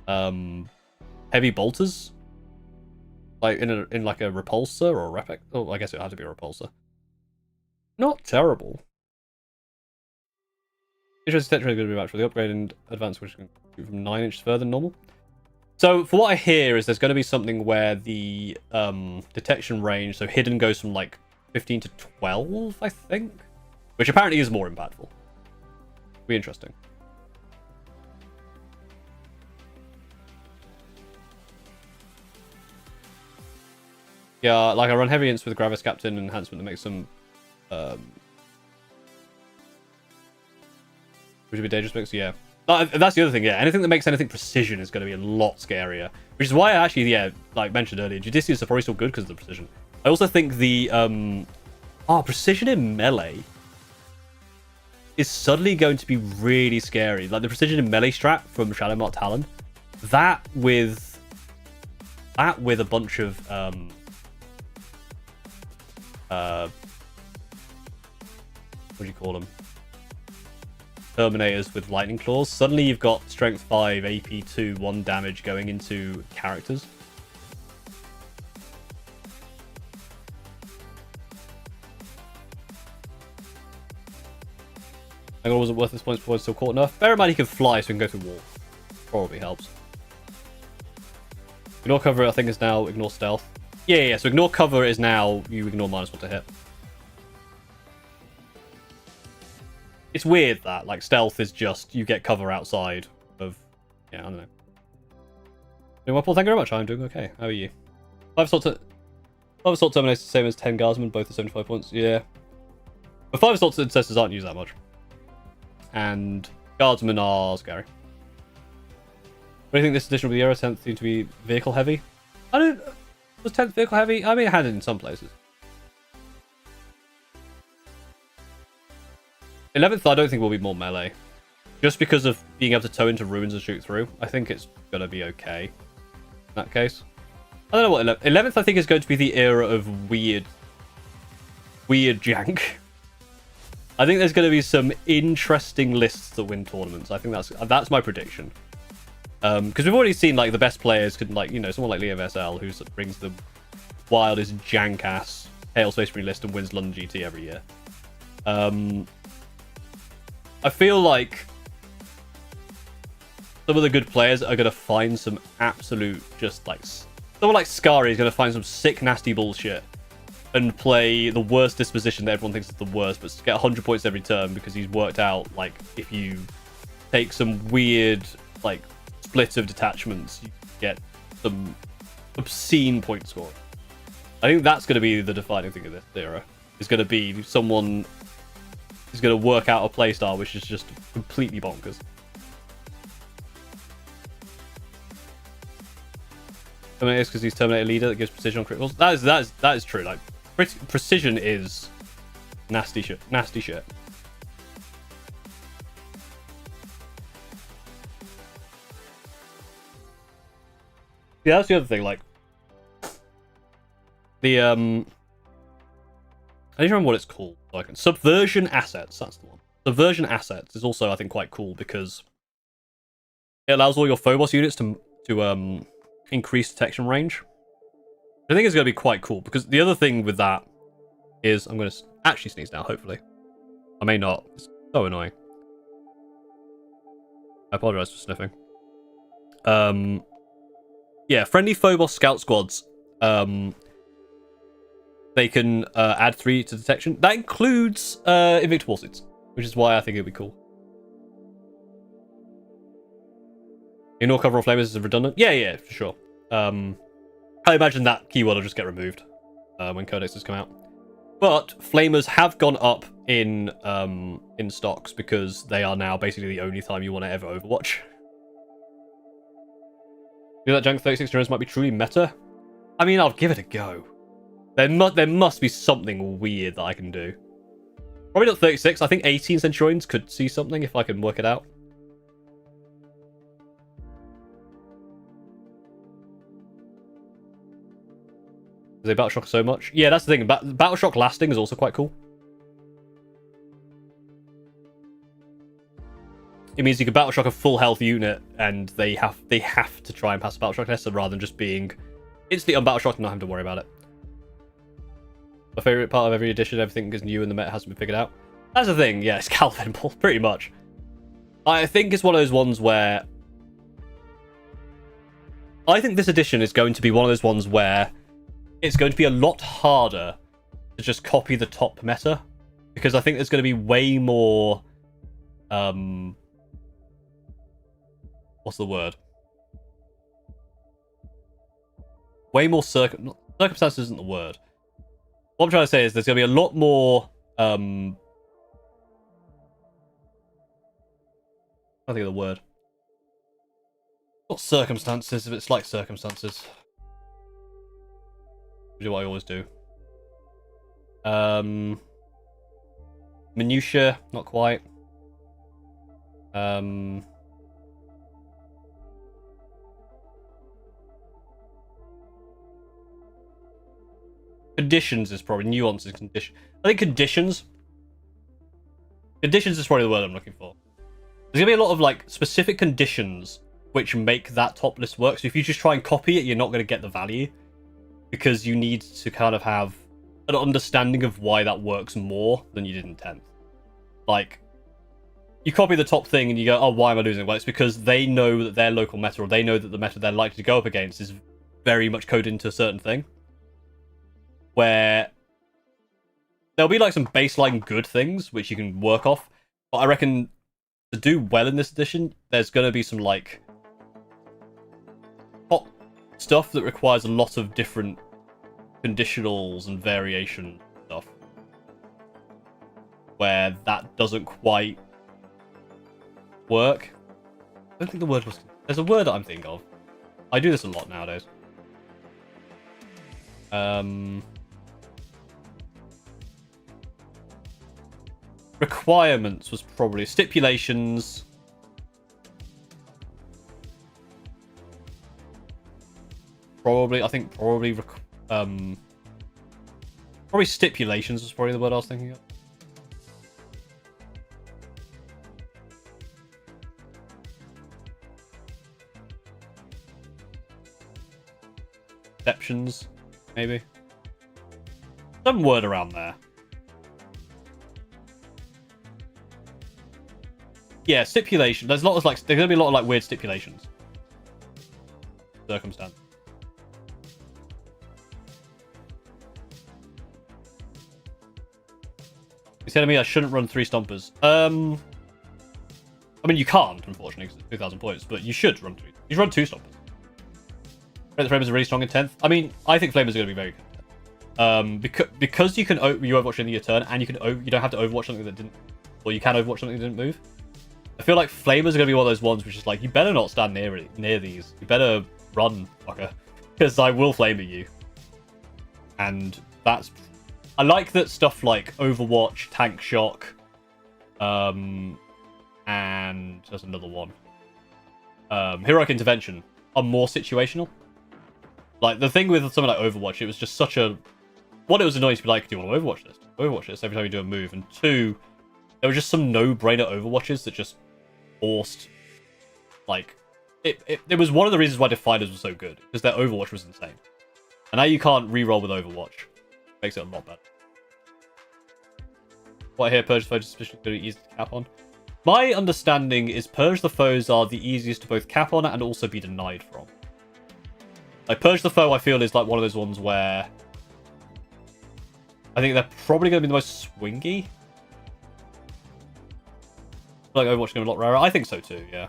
heavy bolters? Like, in like a repulsor or a replic? Oh, I guess it had to be a repulsor. Not terrible. Interesting texture is going to be matched for the upgrade and advance, which can go from 9 inches further than normal. So, for what I hear is there's going to be something where the detection range, so hidden goes from like 15 to 12, I think, which apparently is more impactful. Be interesting. Yeah, like I run heavy ints with Gravis Captain enhancement that makes them which would be dangerous mix, yeah. That's the other thing, yeah. Anything that makes anything precision is going to be a lot scarier. Which is why I actually, yeah, like mentioned earlier, Judicious are probably still good because of the precision. I also think the precision in melee is suddenly going to be really scary. Like the precision in melee strat from Shadowmark Talon. That with a bunch of what do you call them? Terminators with lightning claws. Suddenly you've got strength 5, AP 2, 1 damage going into characters. I wasn't worth this points before it's still caught enough. Bear in mind he can fly, so he can go through wall. Probably helps. Ignore cover, I think, is now ignore stealth. Yeah, so ignore cover is now you ignore -1 to hit. It's weird that, like, stealth is just you get cover outside of... Yeah, I don't know. Doing well, Paul, thank you very much. I'm doing okay. How are you? 5 assault terminators the same as 10 guardsmen, both at 75 points. Yeah. But 5 assault intercessors aren't used that much. and guardsmen are scary. What do you think this edition will be? The 10th seemed to be vehicle heavy. I don't. Was 10th vehicle heavy? I mean, it had it in some places. 11th, I don't think will be more melee. Just because of being able to tow into ruins and shoot through. I think it's going to be okay in that case. I don't know what 11th I think is going to be the era of weird jank. I think there's going to be some interesting lists that win tournaments. I think that's my prediction. Because we've already seen like the best players could, like, you know, someone like Leo VSL who brings the wildest jank ass Hail Space Marine list and wins London GT every year. I feel like some of the good players are going to find some absolute, just like, someone like Scary is going to find some sick, nasty bullshit and play the worst disposition that everyone thinks is the worst, but get 100 points every turn because he's worked out, like, if you take some weird, like, split of detachments, you get some obscene point score. I think that's going to be the defining thing of this era. Is going to be someone who's going to work out a playstyle which is just completely bonkers. Terminator is because he's Terminator leader that gives precision on criticals. That is true. Like, precision is nasty shit. Nasty shit. Yeah, that's the other thing. Like, the I don't remember what it's called. Like, subversion assets. That's the one. Subversion assets is also, I think, quite cool because it allows all your Phobos units to increase detection range. I think it's going to be quite cool because the other thing with that is I'm going to actually sneeze now. Hopefully, I may not. It's so annoying. I apologize for sniffing. Yeah, friendly Phobos scout squads. They can add 3 to detection. That includes Invictus Warsuits, which is why I think it'd be cool. Ignore cover or flamers is redundant. Yeah, for sure. I imagine that keyword will just get removed when codexes come out. But flamers have gone up in stocks because they are now basically the only time you want to ever Overwatch. You know that Junk 36 drones might be truly meta? I mean, I'll give it a go. There must be something weird that I can do. Probably not 36. I think 18 Centurions could see something if I can work it out. They battle shock so much. Yeah, that's the thing. Battle shock lasting is also quite cool. It means you can battle shock a full health unit, and they have to try and pass the battle shock test rather than just being instantly unbattle shocked and not having to worry about it. My favorite part of every edition, everything is new and the meta hasn't been figured out. That's the thing. Yeah, it's Calvin Ball, pretty much. I think it's one of those ones where I think this edition is going to be one of those ones where it's going to be a lot harder to just copy the top meta, because I think there's going to be way more what's the word? Way more circumstances isn't the word. What I'm trying to say is there's going to be a lot more I think of the word. Not circumstances, if it's like circumstances. Which is what I always do. Minutia, not quite. Conditions is probably nuances. Condition. I think conditions. Conditions is probably the word I'm looking for. There's gonna be a lot of like specific conditions which make that top list work. So if you just try and copy it, you're not going to get the value, because you need to kind of have an understanding of why that works more than you did in 10th. Like, you copy the top thing and you go, oh, why am I losing? Well, it's because they know that their local meta, or they know that the meta they're likely to go up against is very much coded into a certain thing. Where there'll be like some baseline good things which you can work off. But I reckon to do well in this edition, there's going to be some like hot stuff that requires a lot of different conditionals and variation stuff, where that doesn't quite work. I don't think the word was... There's a word that I'm thinking of. I do this a lot nowadays. Requirements was probably stipulations. Probably, I think probably stipulations was probably the word I was thinking of. Exceptions, maybe. Some word around there. Yeah, stipulation. There's a lot of there's gonna be a lot of weird stipulations. Circumstance. You said to me I shouldn't run 3 stompers. I mean you can't, unfortunately, because it's 2,000 points, but you should run 3. You should run 2 stompers. The Flamers are really strong in 10th. I mean, I think Flamers are going to be very good. Because you can you overwatch the end of your turn, and you don't have to overwatch something that didn't, or you can overwatch something that didn't move. I feel like Flamers are going to be one of those ones which is like, you better not stand near these. You better run, fucker, because I will flame at you. And that's... I like that stuff like Overwatch, Tank Shock, and there's another one. Heroic Intervention are more situational. Like, the thing with something like Overwatch, it was just such a... One, it was annoying to be like, do you want to Overwatch this? Overwatch this every time you do a move. And 2, there were just some no-brainer Overwatches that just forced... Like, it was one of the reasons why Definers was so good, because their Overwatch was insane. And now you can't reroll with Overwatch. Makes it a lot better. What I hear, Purge the Foes is especially easy to cap on. My understanding is Purge the Foes are the easiest to both cap on and also be denied from. Like, Purge the Foe, I feel, is like one of those ones where... I think they're probably going to be the most swingy. Like, Overwatch is going to be a lot rarer. I think so too, yeah.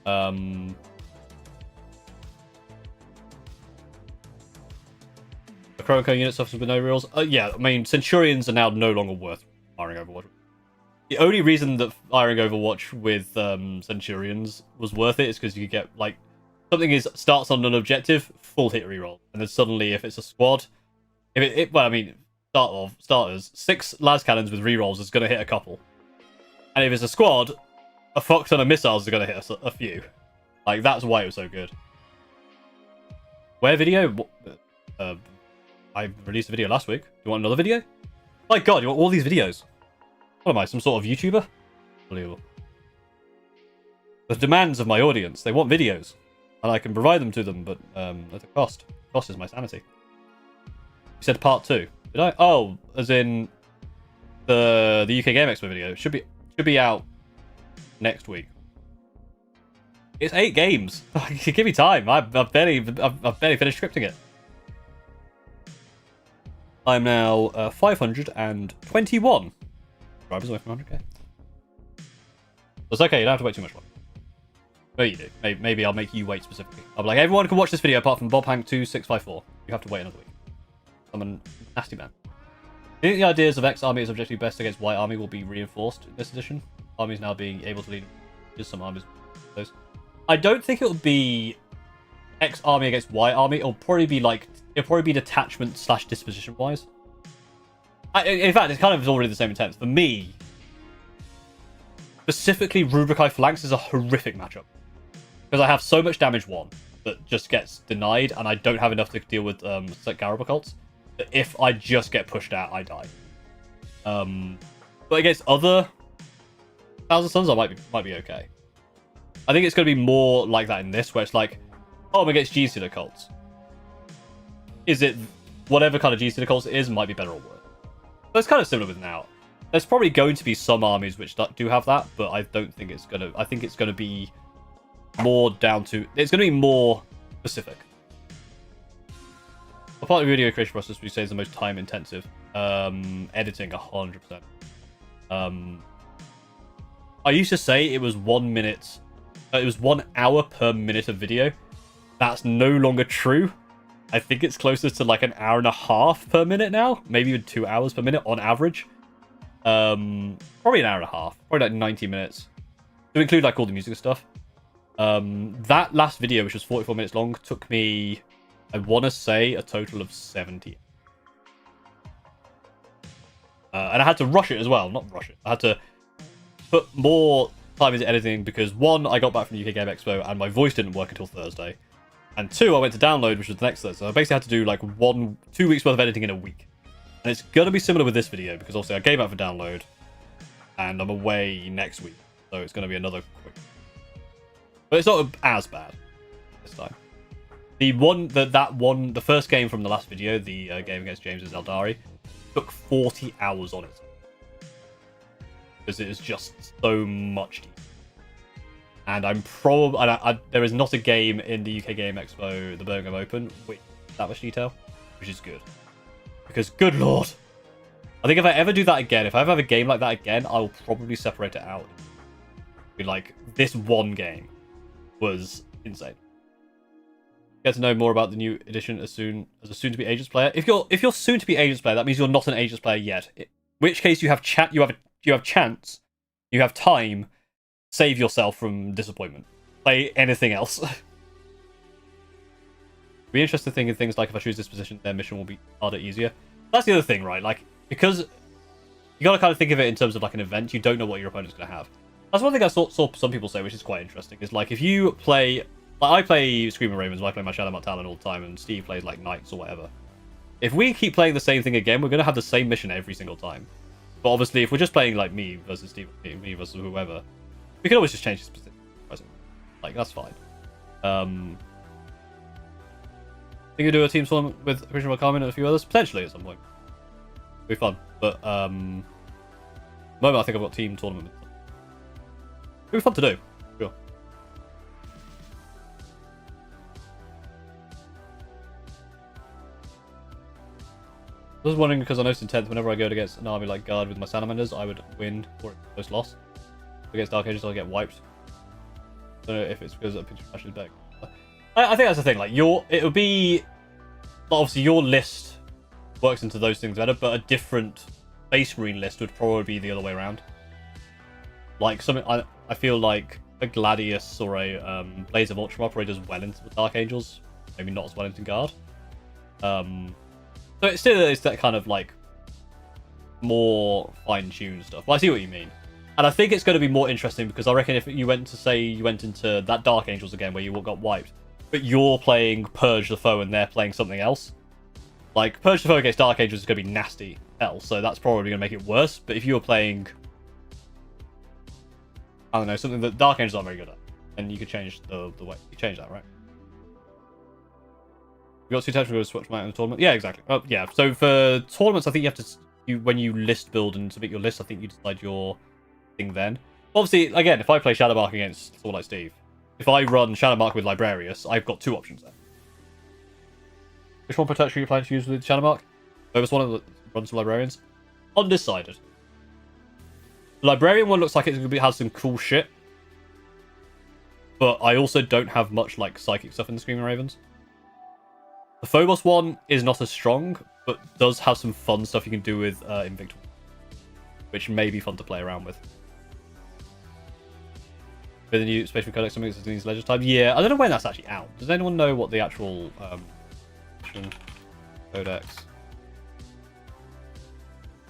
The Chroma unit suffers with no reels. Yeah, I mean, Centurions are now no longer worth firing Overwatch. The only reason that firing Overwatch with Centurions was worth it is because you could get, like, something starts on an objective, full hit reroll. And then suddenly, if it's a squad, well, I mean, starters, 6 las cannons with rerolls is going to hit a couple. And if it's a squad, a fuck ton of missiles are going to hit a few. Like, that's why it was so good. Where video? I released a video last week. You want another video? My god, you want all these videos? What am I, some sort of YouTuber? Unbelievable. The demands of my audience. They want videos. And I can provide them to them, but at a cost. The cost is my sanity. You said part 2. Did I? Oh, as in the UK Game Expo video. Should be out next week. It's 8 games. Give me time. I've barely finished scripting it. I'm now 521 subscribers away from 100k. It's okay, you don't have to wait too much longer. No, you do. Maybe I'll make you wait specifically. I'll be like, everyone can watch this video apart from Bob Hank 2654. You have to wait another week. I'm a nasty man. Do you think the ideas of X army is objectively best against Y army will be reinforced in this edition? Armies now being able to lead just some armies. Those. I don't think it'll be X army against Y army. It'll probably be detachment / disposition wise. In fact, it's kind of already the same intent. For me, specifically, Rubrikai Phalanx is a horrific matchup. Because I have so much damage 1 that just gets denied, and I don't have enough to deal with Garib cults. That if I just get pushed out, I die. But against other Thousand Suns, I might be okay. I think it's going to be more like that in this, where it's like, oh, I'm against G-Sealer cults. Is it whatever kind of G-Sealer cults it is, might be better or worse. So it's kind of similar with now. There's probably going to be some armies which do have that, but I don't think it's going to... I think it's going to be more down to... It's going to be more specific. A part of the video creation process, we say, is the most time intensive. Editing, 100%. I used to say it was 1 minute... it was 1 hour per minute of video. That's no longer true. I think it's closer to like an hour and a half per minute now. Maybe even 2 hours per minute on average. Probably an hour and a half, probably like 90 minutes to include like all the music and stuff. That last video, which was 44 minutes long, took me, I want to say, a total of 70. And I had to rush it as well. Not rush it. I had to put more time into editing because, one, I got back from UK Game Expo and my voice didn't work until Thursday. And two, I went to download, which was the next Thursday. So I basically had to do like 2 weeks worth of editing in a week. And it's going to be similar with this video because obviously I gave out for download and I'm away next week. So it's going to be another quick. But it's not as bad this time. The first game from the last video, the game against James's Eldari, took 40 hours on it. Because it is just so much deep. And I'm probably... there is not a game in the UK Game Expo, the Birmingham Open, with that much detail, which is good. Because, good lord, I think if I ever do that again, if I ever have a game like that again, I'll probably separate it out. Be like, this one game was insane. Get to know more about the new edition as a soon-to-be Agents player. If you're soon-to-be Agents player, that means you're not an Agents player yet. In which case, you have chance, you have time. Save yourself from disappointment. Play anything else. Be interested thinking things like if I choose this position, their mission will be harder, easier. That's the other thing, right? Like, because you got to kind of think of it in terms of like an event. You don't know what your opponent's going to have. That's one thing I saw some people say, which is quite interesting. Is like if you play, like I play Screaming Ravens, I play my Shadowmark Talon all the time, and Steve plays like Knights or whatever. If we keep playing the same thing again, we're going to have the same mission every single time. But obviously, if we're just playing like me versus Steve, me versus whoever, we can always just change the specific. Like that's fine. Think you do a team tournament with Christian Carmen and a few others potentially at some point. It'll be fun, but at the moment I think I've got team tournament. It'll be fun to do. Sure. I was wondering because I noticed in 10th, whenever I go against an army like Guard with my Salamanders, I would win or close loss. Against Dark Ages, I'll get wiped. I don't know if it's because that picture flashes back. I think that's the thing. Like it would be obviously your list works into those things better, but a different Space Marine list would probably be the other way around. Like something I feel like a Gladius or a Blaze of Ultramar probably does well into the Dark Angels, maybe not as well into Guard. So it still is that kind of like more fine-tuned stuff. But I see what you mean. And I think it's going to be more interesting because I reckon if you went into that Dark Angels again where you got wiped, but you're playing Purge the Foe and they're playing something else. Like, Purge the Foe against Dark Angels is going to be nasty hell, so that's probably going to make it worse. But if you were playing, I don't know, something that Dark Angels aren't very good at, then you could change the way. You change that, right? You got 2 times to go to switch out in the tournament? Yeah, exactly. Oh, yeah, so for tournaments, I think you have to, when you list build and submit your list, I think you decide your thing then. Obviously, again, if I play Shadowmark against someone like Steve, if I run Shadowmark with Librarius, I've got 2 options there. Which one protection are you planning to use with Shadowmark? Focus one that runs some Librarians? Undecided. The Librarian one looks like it has some cool shit. But I also don't have much like psychic stuff in the Screaming Ravens. The Phobos one is not as strong, but does have some fun stuff you can do with Invictus, which may be fun to play around with. With the new Space Marine Codex, something that needs Legend time. Yeah, I don't know when that's actually out. Does anyone know what the actual Codex?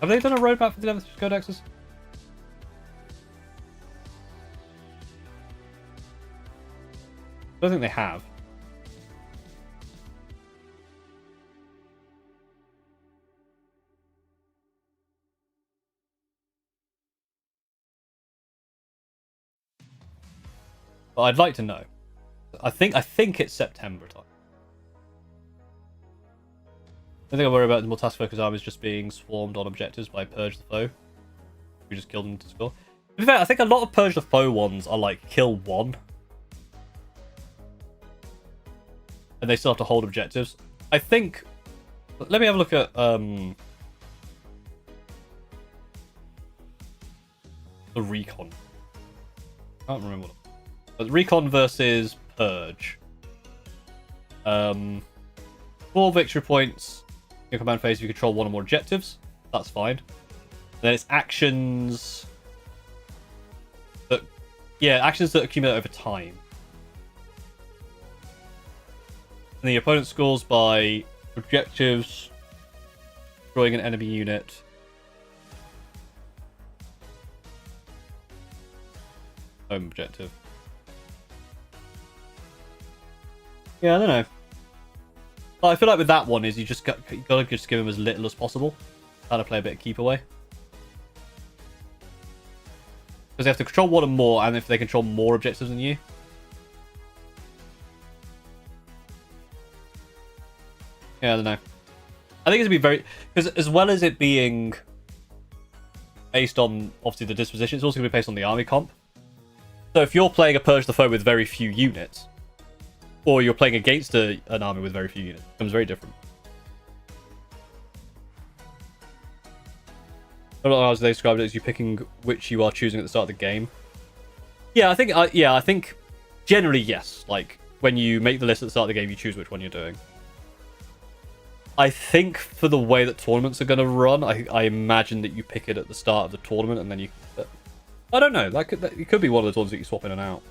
Have they done a roadmap for the 11th Codexes? I don't think they have. But I'd like to know. I think it's September time. The thing I worry about the more task focused armies just being swarmed on objectives by Purge the Foe. We just killed them to score. To be fair, I think a lot of Purge the Foe ones are like kill 1. And they still have to hold objectives. I think... Let me have a look at the Recon. I can't remember what it was. Recon versus Purge. 4 victory points in your command phase if you control 1 or more objectives. That's fine. then it's actions that, yeah, actions that accumulate over time. And the opponent scores by objectives, destroying an enemy unit, home objective. Yeah, I don't know. But I feel like with that one is you gotta just give him as little as possible. Kind of play a bit of keep away. Because they have to control one or more, and if they control more objectives than you. Yeah, I don't know. I think it's gonna be very, because as well as it being based on obviously the disposition, it's also gonna be based on the army comp. So if you're playing a Purge the Foe with very few units, or you're playing against an army with very few units, it becomes very different. A lot of as they described it as you picking which you are choosing at the start of the game. Yeah, I think generally yes. Like when you make the list at the start of the game, you choose which one you're doing. I think for the way that tournaments are going to run, I imagine that you pick it at the start of the tournament and then you. I don't know. It could be one of the tournaments that you swap in and out.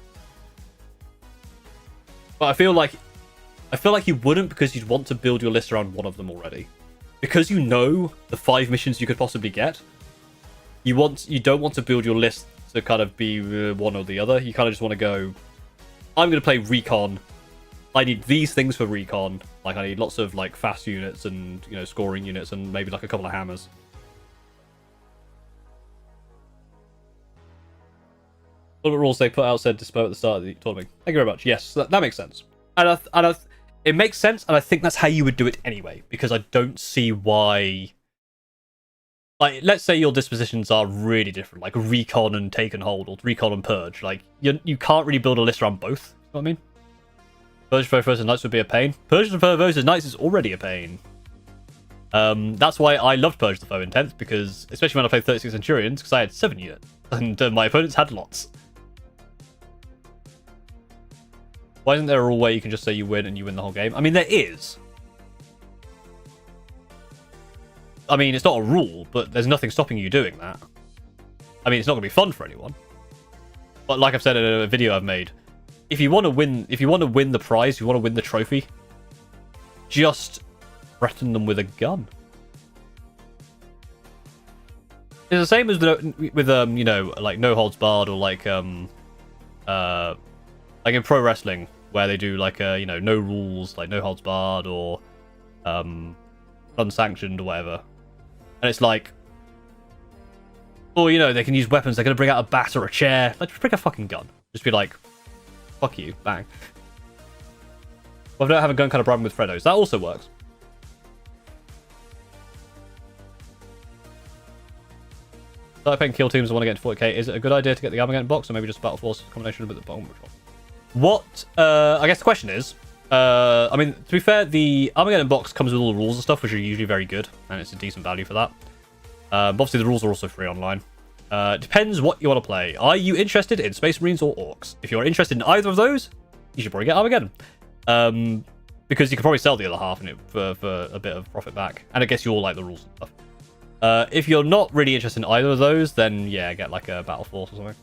But I feel like you wouldn't, because you'd want to build your list around one of them already, because you know the 5 missions you could possibly get. You don't want to build your list to kind of be one or the other. You kind of just want to go, I'm going to play recon. I need these things for recon. Like I need lots of like fast units and scoring units and maybe like a couple of hammers. What rules they put out said dispo at the start of the tournament. Thank you very much. Yes, that makes sense. And it makes sense, and I think that's how you would do it anyway, because I don't see why. Like, let's say your dispositions are really different, like recon and take and hold, or recon and purge. Like, you can't really build a list around both. You know what I mean? Purge versus Knights would be a pain. Purge versus Knights is already a pain. That's why I loved Purge the Foe in 10th, because especially when I played 36 Centurions, because I had 7 units, and my opponents had lots. Why isn't there a rule where you can just say you win and you win the whole game? I mean, there is. I mean, it's not a rule, but there's nothing stopping you doing that. I mean, it's not going to be fun for anyone. But like I've said in a video I've made, if you want to win the prize, if you want to win the trophy, just threaten them with a gun. It's the same as with like no holds barred, or like in pro wrestling, where they do like no rules, like no holds barred or unsanctioned or whatever. And it's like, or they can use weapons. They're gonna bring out a bat or a chair. Like, just bring a fucking gun. Just be like, fuck you, bang. Well, if I don't have a gun, kind of bribe them with Freddos. That also works. Start playing kill teams and want to get into 40k. Is it a good idea to get the Armageddon box, or maybe just Battle Force combination with the bottom? What? I guess the question is, I mean, to be fair, the Armageddon box comes with all the rules and stuff, which are usually very good, and it's a decent value for that. Obviously, the rules are also free online. Depends what you want to play. Are you interested in Space Marines or Orcs? If you're interested in either of those, you should probably get Armageddon. Because you can probably sell the other half in it for a bit of profit back. And I guess you all like the rules and stuff. If you're not really interested in either of those, then yeah, get like a Battle Force or something.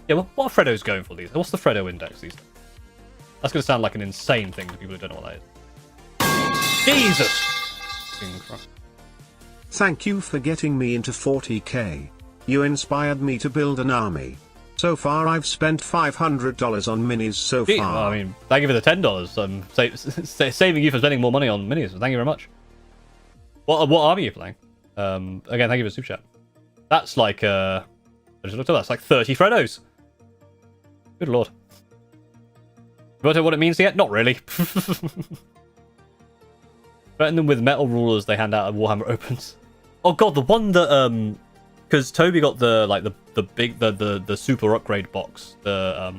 Yeah, well, what are Freddos going for these? What's the Freddo index these days? That's going to sound like an insane thing to people who don't know what that is. Jesus! Thank you for getting me into 40k. You inspired me to build an army. So far I've spent $500 on minis so far. Well, I mean, thank you for the $10. I'm saving you for spending more money on minis. Thank you very much. What army are you playing? Again, thank you for the super chat. That's like, I just looked at that. That's like 30 Freddos. Good lord. You want to know what it means yet? Not really. Threaten them with metal rulers they hand out at Warhammer Opens. Oh god, the one that because Toby got the super upgrade box. Oh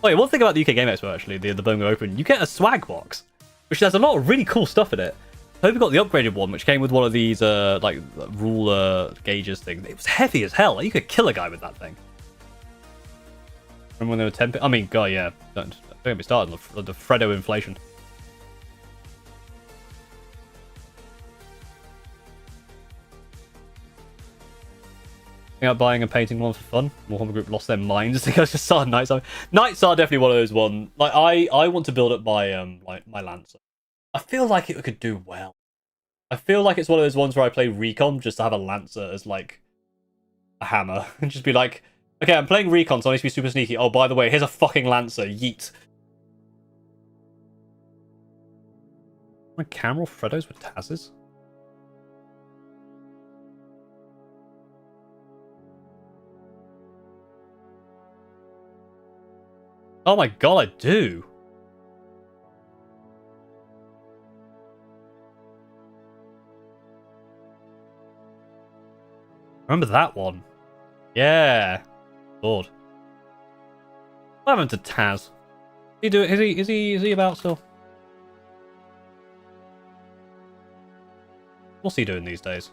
yeah, one thing about the UK Game Expo actually, the Birmingham Open, you get a swag box, which has a lot of really cool stuff in it. Toby got the upgraded one, which came with one of these like ruler gauges thing. It was heavy as hell. Like, you could kill a guy with that thing. Remember when they were 10? I mean, god, yeah. Don't get me started on the Freddo inflation. Out buying and painting one for fun. Warhammer group lost their minds. They just started Knights. Knights are definitely one of those ones. Like I want to build up my Lancer. I feel like it could do well. I feel like it's one of those ones where I play Recon just to have a Lancer as like a hammer and just be like, okay, I'm playing Recon, so I need to be super sneaky. Oh, by the way, here's a fucking Lancer. Yeet. My Cameral Freddos with Taz's? Oh my god, I do. Remember that one? Yeah. Lord. What happened to Taz? Is he about still? What's he doing these days?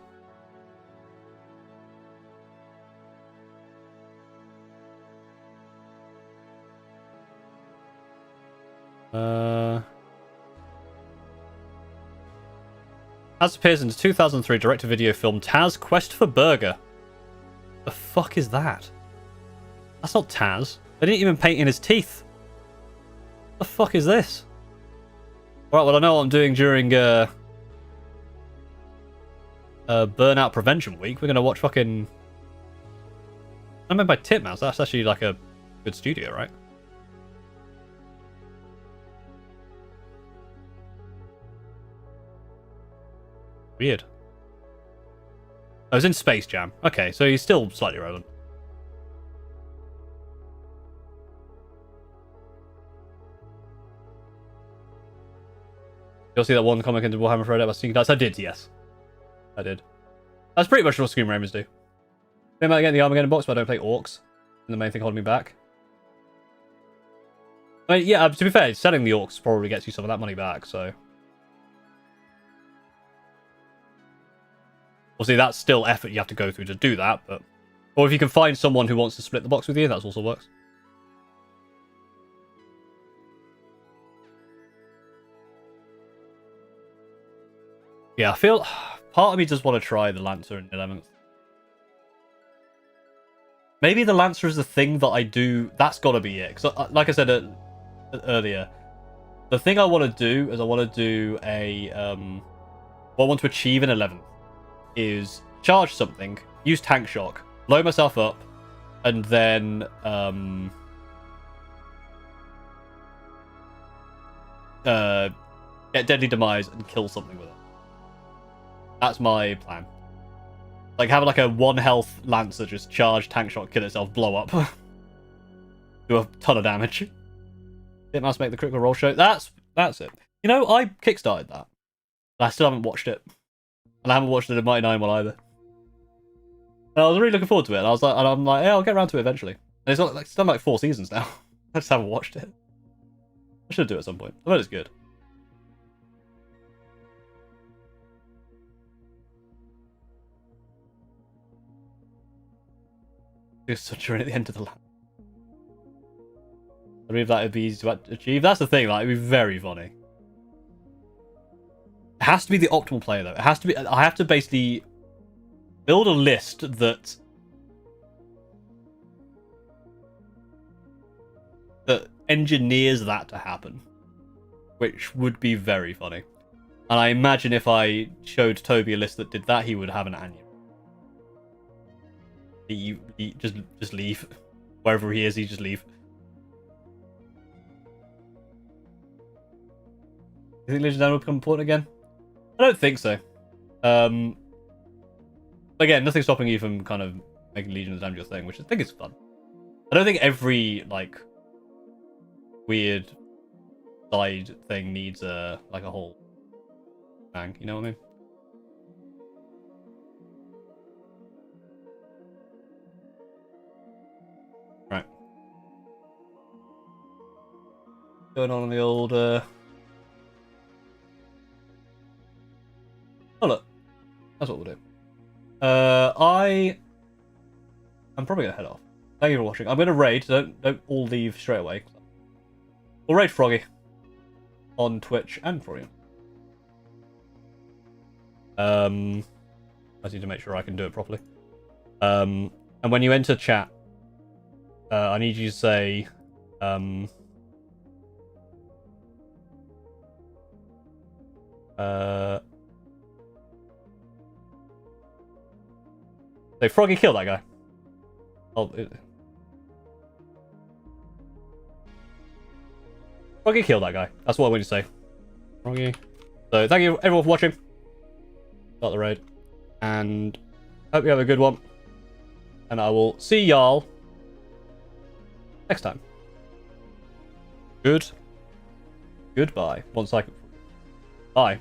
Taz appears in the 2003 direct-to-video film Taz Quest for Burger. The fuck is that? That's not Taz. They didn't even paint in his teeth. The fuck is this? Alright, well I know what I'm doing during Burnout Prevention Week. We're gonna watch fucking... I meant by Titmouse. That's actually like a good studio, right? Weird. I was in Space Jam. Okay, so he's still slightly relevant. You'll see that one comic in the Warhammer thread about Sneaky Dice? I did, yes. I did. That's pretty much what Scream Raymers do. They might get the Armageddon box, but I don't play Orcs. And the main thing holding me back. I mean, yeah, to be fair, selling the Orcs probably gets you some of that money back, so... Obviously, that's still effort you have to go through to do that, but... Or if you can find someone who wants to split the box with you, that also works. Yeah, I feel... Part of me just want to try the Lancer in 11th. Maybe the Lancer is the thing that I do... That's got to be it. Because, like I said earlier, the thing I want to do is I want to do a... what I want to achieve in 11th is charge something, use tank shock, blow myself up, and then get deadly demise and kill something with it. That's my plan. Like have like a 1 health Lancer just charge, tank shock, kill itself, blow up. Do a ton of damage. It must make the critical role show. That's it. You know, I kickstarted that. And I still haven't watched it. And I haven't watched it in Mighty 9 one either. And I was really looking forward to it. And I'm like, yeah, I'll get around to it eventually. And it's done like 4 seasons now. I just haven't watched it. I should do it at some point. I bet it's good. Just suturing at the end of the land. I believe that would be easy to achieve. That's the thing, like, it'd be very funny. It has to be the optimal player, though. It has to be. I have to basically build a list that engineers that to happen, which would be very funny. And I imagine if I showed Toby a list that did that, he would have an annual. He just leave wherever he is. He just leave. You think Legendary will become important again? I don't think so. Again, nothing's stopping you from kind of making Legion of Damned your thing, which I think is fun. I don't think every like weird side thing needs a whole bang. You know what I mean? Right. Going on the old. Oh look, that's what we'll do. I'm probably gonna head off. Thank you for watching. I'm gonna raid. Don't all leave straight away. We'll raid Froggy on Twitch and Froggy. I just need to make sure I can do it properly. And when you enter chat, I need you to say, say, Froggy, kill that guy. Froggy, kill that guy. That's what I want you to say. Froggy. So, thank you everyone for watching. Start the raid. And hope you have a good one. And I will see y'all next time. Goodbye. 1 second. Bye.